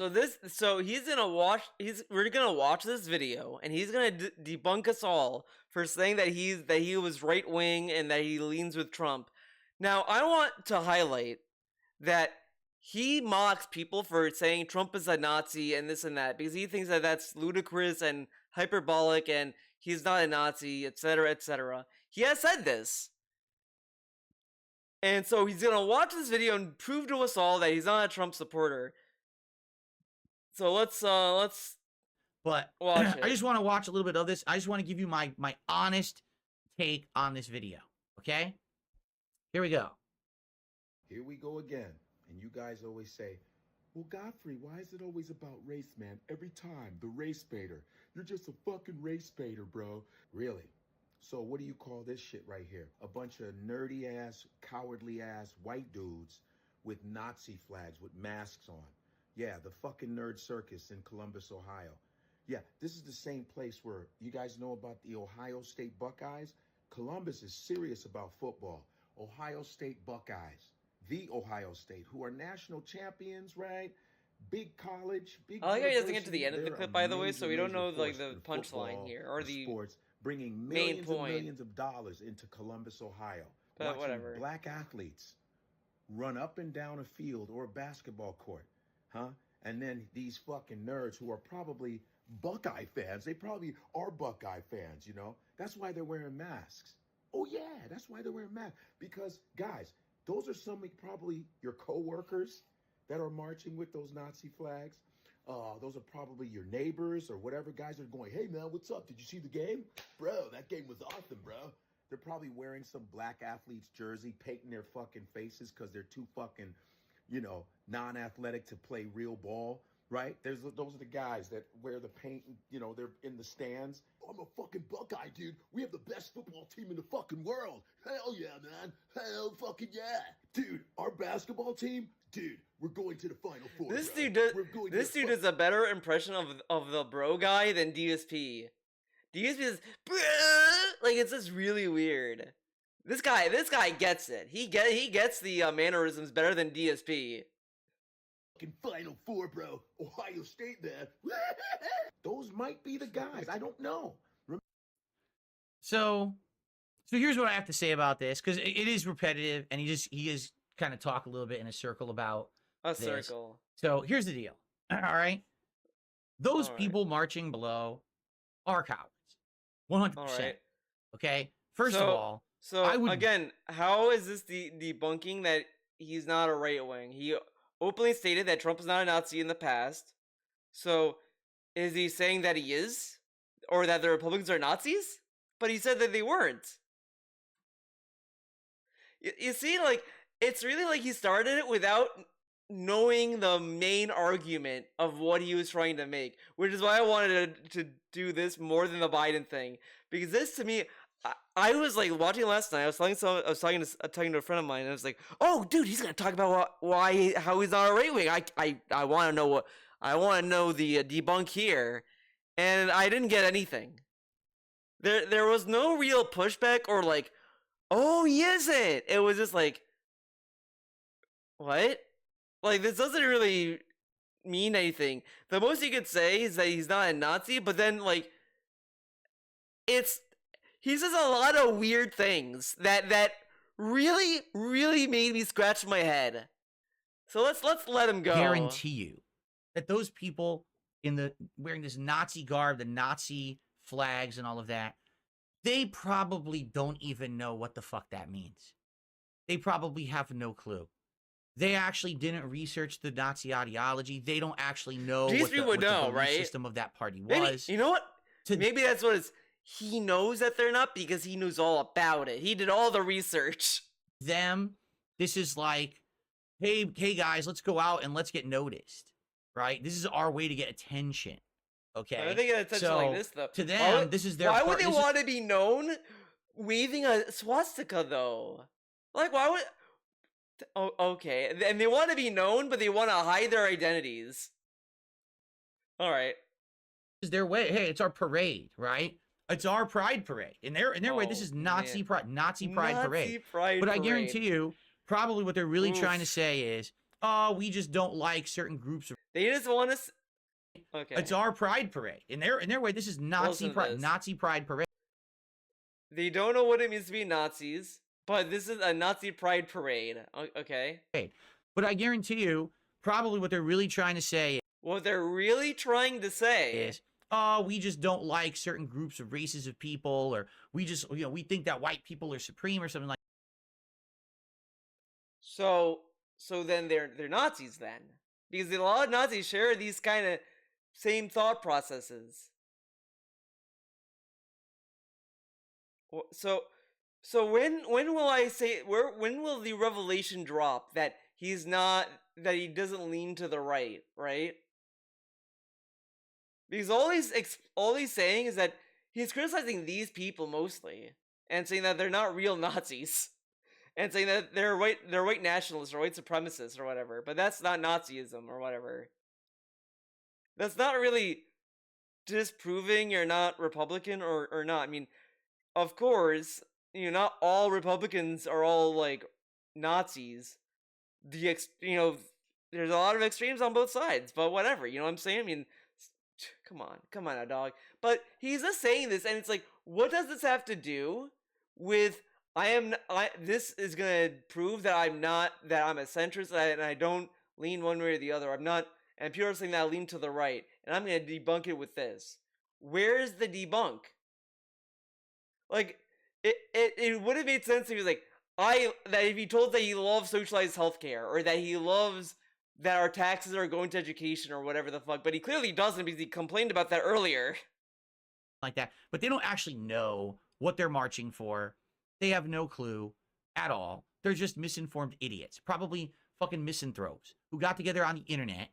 So we're gonna watch this video and he's gonna debunk us all for saying that he was right wing and that he leans with Trump. Now I want to highlight that he mocks people for saying Trump is a Nazi and this and that because he thinks that that's ludicrous and hyperbolic and he's not a Nazi, etc., etc. He has said this. And so he's going to watch this video and prove to us all that he's not a Trump supporter. So let's But watch it. I just want to watch a little bit of this. I just want to give you my honest take on this video. Okay? Here we go. Here we go again. And you guys always say, well, Godfrey, why is it always about race, man? Every time, the race baiter. You're just a fucking race baiter, bro. Really? So what do you call this shit right here? A bunch of nerdy-ass, cowardly-ass white dudes with Nazi flags with masks on. Yeah, the fucking nerd circus in Columbus, Ohio. Yeah, this is the same place where you guys know about the Ohio State Buckeyes. Columbus is serious about football. Ohio State Buckeyes. The Ohio State, who are national champions, right? Big college, big. I like how he doesn't get to the university. end of the They're clip, a by the way, so we don't major know like force the in punchline football, here or in the sports, bringing main millions and point. millions of dollars into Columbus, Ohio. But Watching whatever. black athletes run up and down a field or a basketball court, huh? And then these fucking nerds who are probably Buckeye fans, they probably are Buckeye fans, That's why they're wearing masks. Oh yeah, that's why they're wearing masks. Because guys, those are probably your coworkers that are marching with those Nazi flags. Those are probably your neighbors or whatever guys are going, hey man, what's up? Did you see the game? Bro, that game was awesome, bro. They're probably wearing some black athlete's jersey, painting their fucking faces because they're too fucking, non-athletic to play real ball, right? Those are the guys that wear the paint, they're in the stands. I'm a fucking Buckeye, dude. We have the best football team in the fucking world. Hell yeah, man. Hell fucking yeah. Dude, our basketball team, dude, we're going to the Final Four. This bro. dude does We're going to this the dude does a better impression of the bro guy than DSP. DSP is like it's just really weird. This guy gets it. He gets the mannerisms better than DSP. fucking Final Four, bro. Ohio State, man. Those might be the guys. I don't know. So So here's what I have to say about this, because it is repetitive, and he is kind of talk a little bit in a circle about A this. circle. So here's the deal. All right. Those All right. people marching below are cowards. 100%. All right. Okay. First of So, all, so I would- again, how is this debunking that he's not a right wing? He openly stated that Trump was not a Nazi in the past. So, is he saying that he is, or that the Republicans are Nazis? But he said that they weren't. You see, like, it's really like he started it without knowing the main argument of what he was trying to make, which is why I wanted to do this more than the Biden thing, because this to me, I was like watching last night. I was talking to a friend of mine, and I was like, "Oh, dude, he's gonna talk about how he's not a right wing." I want to know the debunk here, and I didn't get anything. There was no real pushback or like, "Oh, he isn't." It was just like, what? Like, this doesn't really mean anything. The most you could say is that he's not a Nazi, but then like, he says a lot of weird things that really made me scratch my head. So let's let him go. guarantee you that those people wearing this Nazi garb, the Nazi flags and all of that, they probably don't even know what the fuck that means. They probably have no clue. They actually didn't research the Nazi ideology. They don't actually know These what the people would know, belief right? system of that party Maybe, was. you know what? To- Maybe that's what it's. He knows that they're not because he knows all about it. He did all the research. them, this is like, hey guys, let's go out and let's get noticed, right? This is our way to get attention. Okay. I think it's attention like this though. To them, this is their. Why would they want to be known waving a swastika though? Like, why would? Oh, okay. And they want to be known, but they want to hide their identities. All right. This is their way. Hey, it's our parade, right? It's our pride parade. In their way, this Oh, is Nazi man. pride, Nazi pride parade. Nazi pride But I parade. guarantee you, probably what they're really trying to Oof. say is, oh, we just don't like certain groups of. They just want to. Okay. It's our pride parade. In their way, this is Nazi Listen to pride, this. Nazi pride parade. They don't know what it means to be Nazis, but this is a Nazi pride parade. Okay. But I guarantee you, probably what they're really trying to say What they're really trying to say is, oh, we just don't like certain groups of races of people, or we just, we think that white people are supreme or something like. So then they're Nazis then, because a lot of Nazis share these kind of same thought processes. So when will I say when will the revelation drop that he doesn't lean to the right, right? Because all he's saying is that he's criticizing these people mostly, and saying that they're not real Nazis, and saying that they're white nationalists or white supremacists or whatever. But that's not Nazism or whatever. That's not really disproving you're not Republican or not. I mean, of course, not all Republicans are all like Nazis. There's a lot of extremes on both sides, but whatever. You know what I'm saying? I mean, come on now, dog. But he's just saying this, and it's like, what does this have to do with this is gonna prove that I'm a centrist and I don't lean one way or the other. I'm not, and people are saying that I lean to the right, and I'm gonna debunk it with this. Where's the debunk? Like, it would have made sense if he was like, that if he told that he loves socialized healthcare, or that he loves that our taxes are going to education or whatever the fuck, but he clearly doesn't because he complained about that earlier. Like that, but they don't actually know what they're marching for. They have no clue at all. They're just misinformed idiots, probably fucking misanthropes who got together on the internet,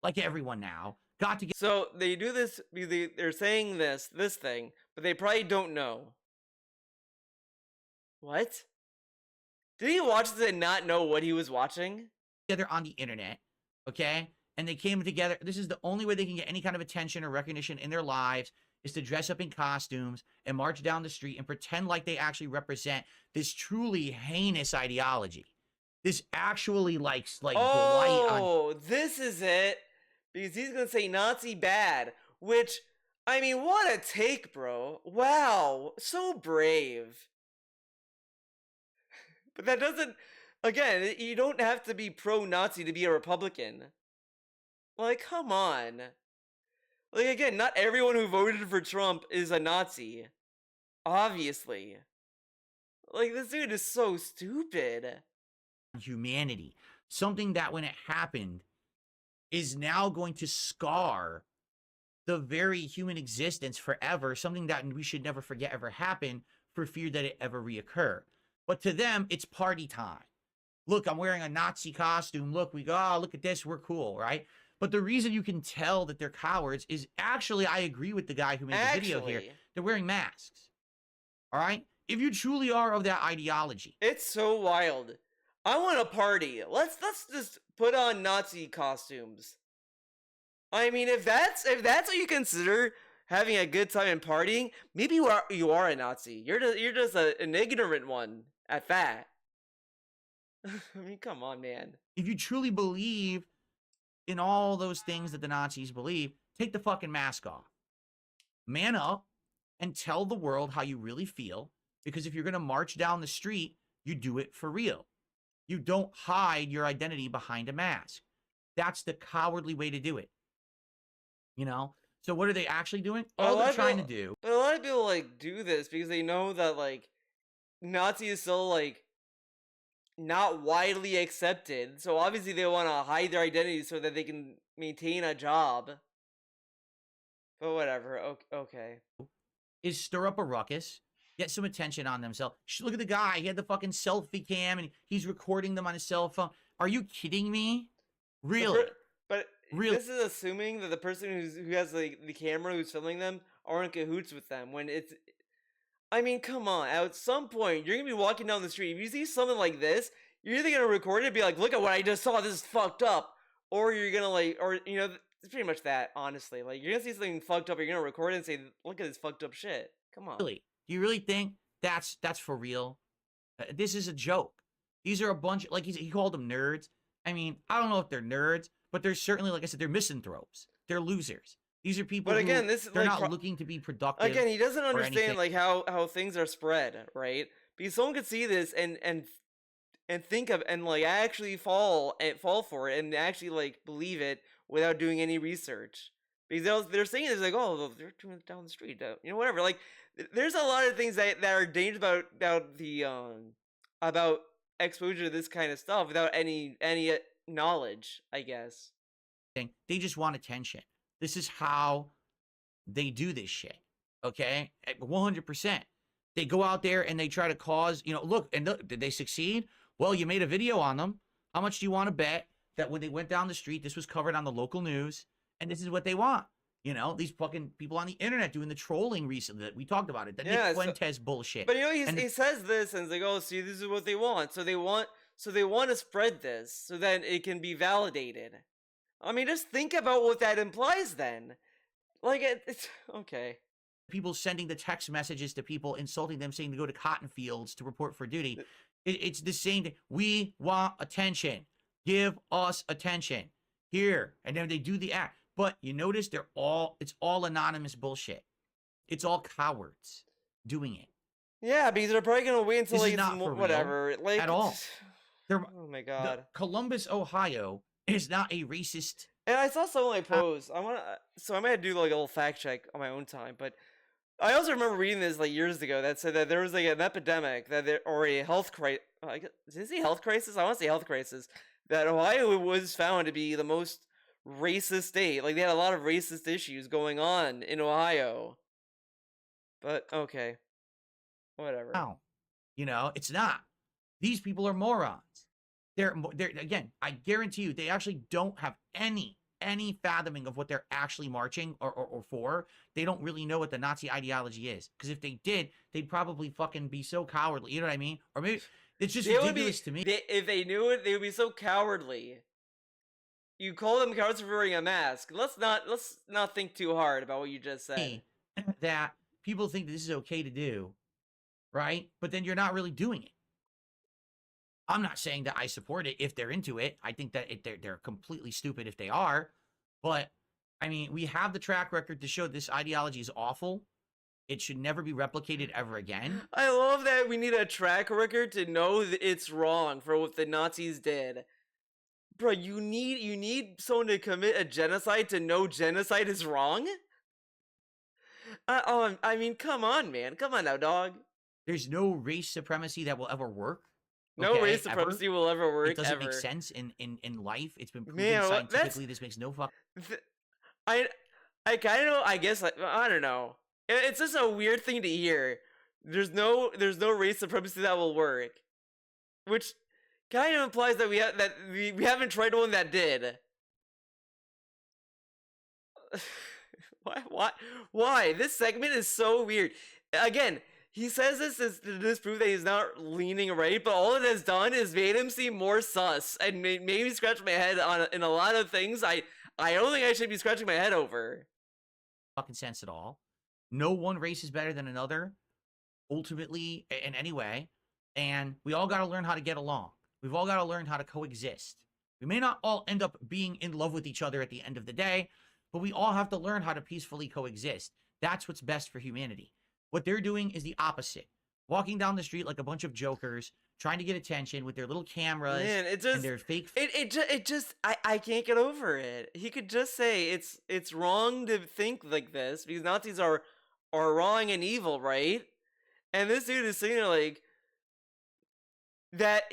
like everyone now, got together. So they do this because they're saying this thing, but they probably don't know. What? Did he watch this and not know what he was watching? Together on the internet, okay? And they came together. This is the only way they can get any kind of attention or recognition in their lives, is to dress up in costumes and march down the street and pretend like they actually represent this truly heinous ideology. This actually blight on. Oh, this is it. Because he's gonna say Nazi bad, which, I mean, what a take, bro. Wow, so brave. But that doesn't. Again, you don't have to be pro-Nazi to be a Republican. Like, come on. Like, again, not everyone who voted for Trump is a Nazi. Obviously. Like, this dude is so stupid. Humanity. Something that when it happened is now going to scar the very human existence forever. Something that we should never forget ever happened for fear that it ever reoccur. But to them, it's party time. Look, I'm wearing a Nazi costume. Look, we go, oh, look at this. We're cool, right? But the reason you can tell that they're cowards is actually, I agree with the guy who made the video here. They're wearing masks. All right? If you truly are of that ideology. It's so wild. I want a party. Let's just put on Nazi costumes. I mean, if that's what you consider having a good time and partying, maybe you are a Nazi. You're just an ignorant one at that. I mean, come on, man. If you truly believe in all those things that the Nazis believe, take the fucking mask off. Man up and tell the world how you really feel, because if you're going to march down the street, you do it for real. You don't hide your identity behind a mask. That's the cowardly way to do it. You know? So what are they actually doing? All they're trying to do. But a lot of people, like, do this because they know that, like, Nazi is still, like, not widely accepted. So obviously they want to hide their identity so that they can maintain a job. But whatever. Okay. Is stir up a ruckus, get some attention on themselves. Look at the guy. He had the fucking selfie cam and he's recording them on his cell phone. Are you kidding me? Really? But really? This is assuming that the person who has the camera who's filming them are in cahoots with them. When it's, I mean, come on. At some point, you're gonna be walking down the street. If you see something like this, you're either gonna record it and be like, "Look at what I just saw. This is fucked up," or you're gonna like, or you know, it's pretty much that. Honestly, like you're gonna see something fucked up, you're gonna record it and say, "Look at this fucked up shit." Come on. Really? Do you really think that's for real? This is a joke. These are a bunch, like he called them nerds. I mean, I don't know if they're nerds, but they're certainly, like I said, they're misanthropes. They're losers. These are people. But again, they're like, not looking to be productive. Again, he doesn't understand like how things are spread, right? Because someone could see this and think of and like actually fall for it and actually like believe it without doing any research. Because they're saying it's like, oh, they're doing it down the street, you know, whatever. Like, there's a lot of things that are dangerous about exposure to this kind of stuff without any knowledge, I guess. They just want attention. This is how they do this shit. Okay, 100%. They go out there and they try to cause, you know, look, did they succeed? Well, you made a video on them. How much do you want to bet that when they went down the street, this was covered on the local news, and this is what they want? You know, these fucking people on the internet doing the trolling recently that we talked about it. The Nick Fuentes bullshit. But you know, he says this and it's like, oh, see, this is what they want. So they want to spread this so that it can be validated. I mean, just think about what that implies then. Like, it's okay. People sending the text messages to people, insulting them, saying to go to cotton fields to report for duty. It's the same thing. We want attention. Give us attention. Here. And then they do the act. But you notice it's all anonymous bullshit. It's all cowards doing it. Yeah, because they're probably going to wait until like whatever. Like, at all. Oh my God. Columbus, Ohio is not a racist. And I saw someone like pose. So I might do like a little fact check on my own time, but I also remember reading this like years ago that said that there was like an epidemic or a health crisis. Is it health crisis? I want to say health crisis. That Ohio was found to be the most racist state. Like they had a lot of racist issues going on in Ohio. But okay, whatever. No, you know it's not. These people are morons. They're again. I guarantee you, they actually don't have any fathoming of what they're actually marching or for. They don't really know what the Nazi ideology is. Because if they did, they'd probably fucking be so cowardly. You know what I mean? Or maybe it's just ridiculous to me. If they knew it, they would be so cowardly. You call them cowards for wearing a mask. Let's not think too hard about what you just said. That people think this is okay to do, right? But then you're not really doing it. I'm not saying that I support it if they're into it. I think that they're completely stupid if they are. But, I mean, we have the track record to show this ideology is awful. It should never be replicated ever again. I love that we need a track record to know that it's wrong for what the Nazis did. Bro, you need someone to commit a genocide to know genocide is wrong? I mean, come on, man. Come on now, dog. There's no race supremacy that will ever work. No okay, race ever. supremacy will ever work. It doesn't ever. make sense in life. It's been proven Man, scientifically. This makes no fuck. I kind of, I guess, I don't know. It's just a weird thing to hear. There's no race supremacy that will work, which kind of implies that we haven't tried one that did. Why? This segment is so weird. Again, he says this is to disprove that he's not leaning right, but all it has done is made him seem more sus and made me scratch my head in a lot of things I don't think I should be scratching my head over. Fucking sense at all. No one race is better than another, ultimately, in any way. And we all got to learn how to get along. We've all got to learn how to coexist. We may not all end up being in love with each other at the end of the day, but we all have to learn how to peacefully coexist. That's what's best for humanity. What they're doing is the opposite. Walking down the street like a bunch of jokers, trying to get attention with their little cameras. Man, it and their fake. I can't get over it. He could just say it's wrong to think like this because Nazis are wrong and evil, right? And this dude is saying like that.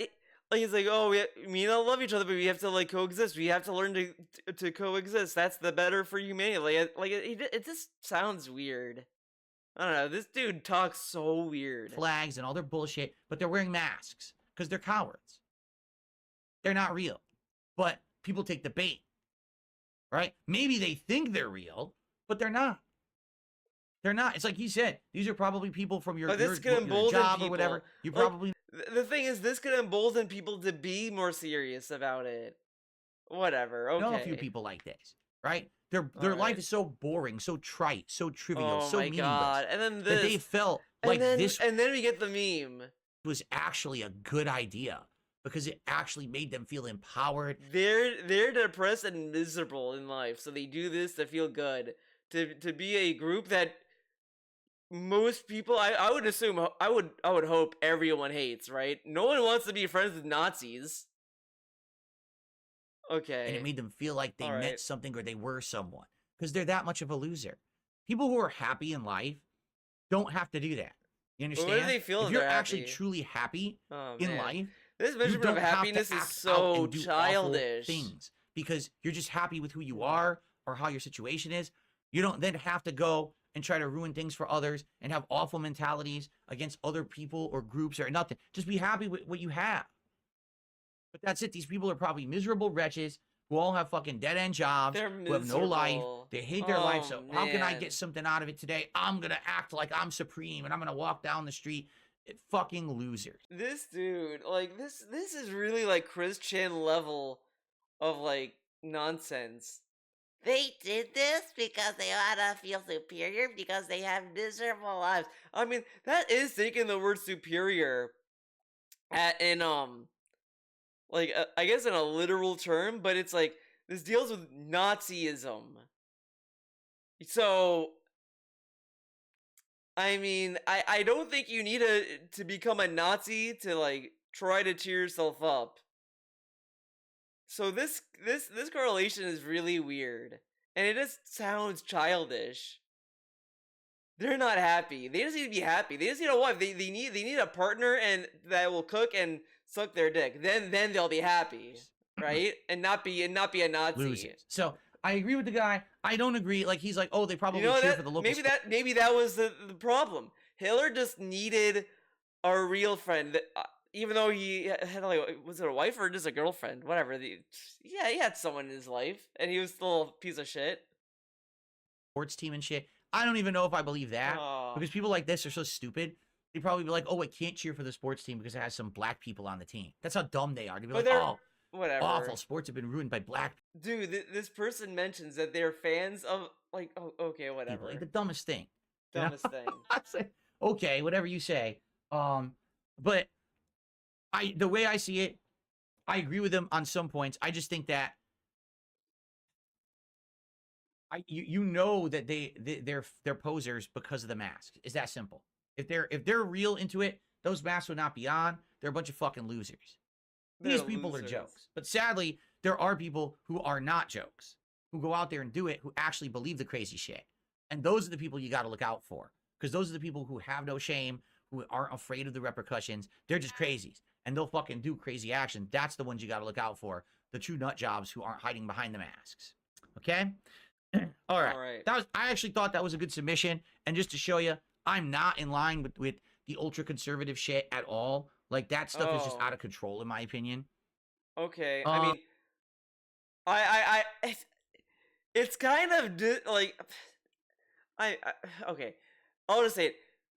Like he's like, oh, we don't love each other, but we have to like coexist. We have to learn to coexist. That's the better for humanity. It just sounds weird. I don't know. This dude talks so weird. Flags and all their bullshit, but they're wearing masks because they're cowards. They're not real, but people take the bait, right? Maybe they think they're real, but they're not. They're not. It's like he said. These are probably people from your job or whatever. You probably. The thing is, this could embolden people to be more serious about it. Whatever. Okay. I know a few people like this, right? Their life is so boring, so trite, so trivial, so meaningless. God. And then this. That they felt like this. And then we get the meme. Was actually a good idea because it actually made them feel empowered. They're depressed and miserable in life, so they do this to feel good. To be a group that most people, I would assume, I would hope everyone hates, right? No one wants to be friends with Nazis. Okay. And it made them feel like they meant something or they were someone because they're that much of a loser. People who are happy in life don't have to do that. You understand? What do they feel if you're actually truly happy in life, this measurement of happiness is so childish. Things because you're just happy with who you are or how your situation is. You don't then have to go and try to ruin things for others and have awful mentalities against other people or groups or nothing. Just be happy with what you have. But that's it. These people are probably miserable wretches who all have fucking dead-end jobs, who have no life. They hate their life. So how can I get something out of it today? I'm going to act like I'm supreme and I'm going to walk down the street. Fucking losers. This dude, like, this is really like Chris Chan level of like nonsense. They did this because they want to feel superior because they have miserable lives. I mean, that is taking the word superior in like I guess in a literal term, but it's like this deals with Nazism. So I mean, I don't think you need to become a Nazi to like try to cheer yourself up. So this correlation is really weird, and it just sounds childish. They're not happy. They just need to be happy. They just need a wife. They need a partner and that will cook and suck their dick. Then they'll be happy, right? and not be a Nazi. Losers. So I agree with the guy. I don't agree. Like he's like, oh, they probably cheer for the local. Maybe that was the problem. Hitler just needed a real friend. Even though he had like, was it a wife or just a girlfriend? Whatever. He had someone in his life, and he was still a piece of shit. Sports team and shit. I don't even know if I believe that because people like this are so stupid. They'd probably be like, oh, I can't cheer for the sports team because it has some black people on the team. That's how dumb they are. They'd be like, oh, whatever. Awful. Sports have been ruined by black. Dude, this person mentions that they're fans of like, oh, okay, whatever. People, like the dumbest thing. Dumbest thing. I say, okay, whatever you say. But the way I see it, I agree with them on some points. I just think that You know that they're posers because of the mask. It's that simple. If they're real into it, those masks would not be on. They're a bunch of fucking losers. They're These people are losers. jokes. But sadly, there are people who are not jokes, who go out there and do it, who actually believe the crazy shit. And those are the people you got to look out for, because those are the people who have no shame, who aren't afraid of the repercussions. They're just crazies, and they'll fucking do crazy action. That's the ones you got to look out for. The true nut jobs who aren't hiding behind the masks. Okay? All right. All right. I actually thought that was a good submission. And just to show you, I'm not in line with the ultra conservative shit at all. Like, that stuff is just Oh. out of control, in my opinion. Okay. Uh, I mean, it's kind of like, okay. I'll just say it.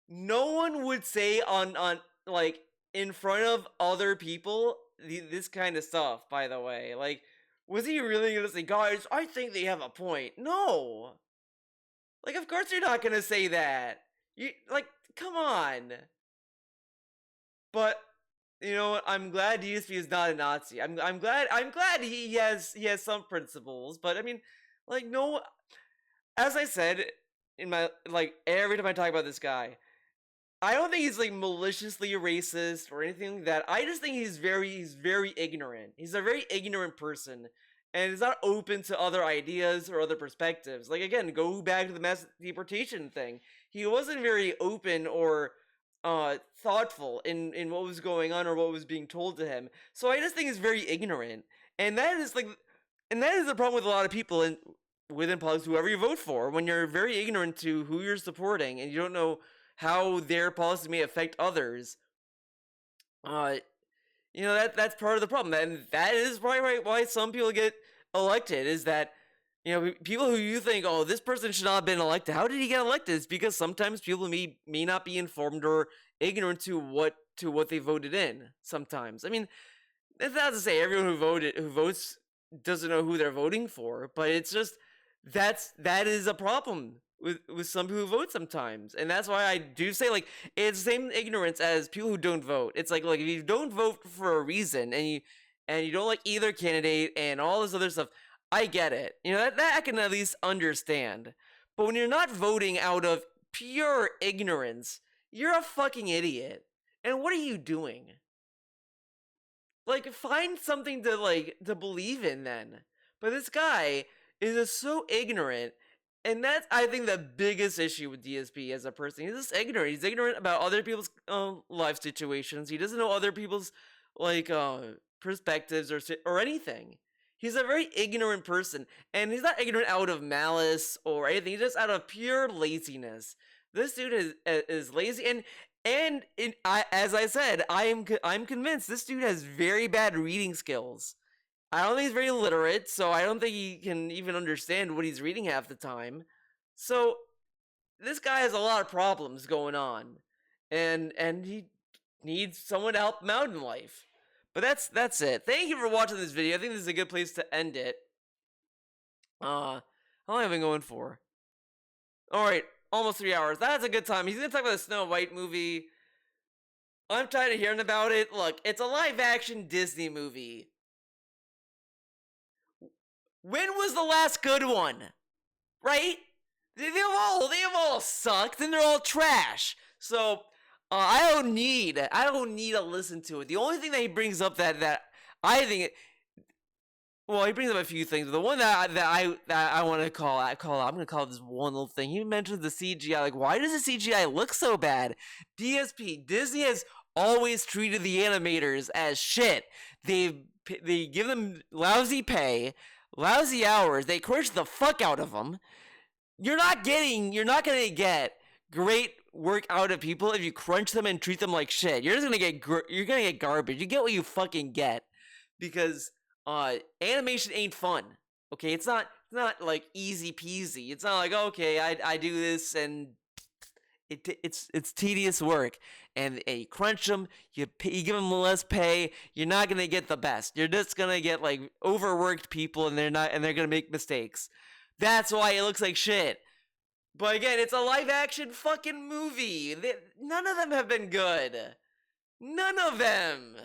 No one would say on like in front of other people this kind of stuff. By the way, like, was he really gonna say, guys? I think they have a point. No. Like, of course you're not gonna say that. You like, come on. But you know what? I'm glad DSP is not a Nazi. I'm glad he has some principles. But I mean, like, no. As I said in my, like, every time I talk about this guy, I don't think he's like maliciously racist or anything like that. I just think he's very ignorant. He's a very ignorant person, and is not open to other ideas or other perspectives. Like, again, go back to the mass deportation thing. He wasn't very open or thoughtful in what was going on or what was being told to him. So I just think he's very ignorant, and that is the problem with a lot of people in within politics, whoever you vote for, when you're very ignorant to who you're supporting and you don't know how their policies may affect others. You know, that's part of the problem, and that is probably why some people get elected. Is that, you know, people who you think, oh, this person should not have been elected. How did he get elected? It's because sometimes people may not be informed or ignorant to what they voted in. Sometimes, I mean, it's not to say everyone who votes doesn't know who they're voting for, but it's just that is a problem with some people who vote sometimes, and that's why I do say, like, it's the same ignorance as people who don't vote. It's like if you don't vote for a reason and you don't like either candidate and all this other stuff, I get it. You know, that I can at least understand. But when you're not voting out of pure ignorance, you're a fucking idiot. And what are you doing? Like, find something to believe in then. But this guy is just so ignorant. And that's, I think, the biggest issue with DSP as a person. He's just ignorant. He's ignorant about other people's life situations. He doesn't know other people's, like, perspectives or anything. He's a very ignorant person. And he's not ignorant out of malice or anything. He's just out of pure laziness. This dude is lazy. As I said, I'm convinced this dude has very bad reading skills. I don't think he's very literate, so I don't think he can even understand what he's reading half the time. So this guy has a lot of problems going on, and he needs someone to help him out in life. But that's it. Thank you for watching this video. I think this is a good place to end it. How long have I been going for? All right, almost 3 hours. That's a good time. He's gonna talk about the Snow White movie. I'm tired of hearing about it. Look, it's a live-action Disney movie. When was the last good one? Right? They've all sucked and they're all trash. So I don't need to listen to it. The only thing that he brings up that I think he brings up a few things. The one that I want to call out, I'm gonna call this one little thing. He mentioned the CGI. Like, why does the CGI look so bad? Disney has always treated the animators as shit. They give them lousy pay, lousy hours. They crunch the fuck out of them. You're not gonna get great work out of people if you crunch them and treat them like shit. You're gonna get garbage. You get what you fucking get, because animation ain't fun. Okay, it's not like easy peasy. It's not like, okay, I do this and it's tedious work, and you crunch them, you give them less pay. You're not gonna get the best. You're just gonna get like overworked people, and they're gonna make mistakes. That's why it looks like shit. But again, it's a live action fucking movie. None of them have been good. None of them.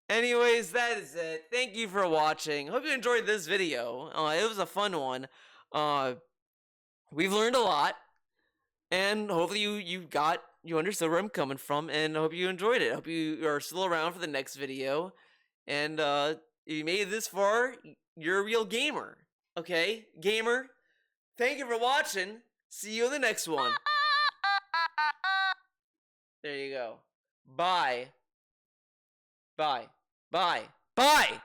Anyways, that is it. Thank you for watching. Hope you enjoyed this video. It was a fun one. We've learned a lot, and hopefully you understood where I'm coming from, and I hope you enjoyed it. I hope you are still around for the next video, and if you made it this far, you're a real gamer. Okay, gamer. Thank you for watching. See you in the next one. There you go. Bye. Bye. Bye. Bye.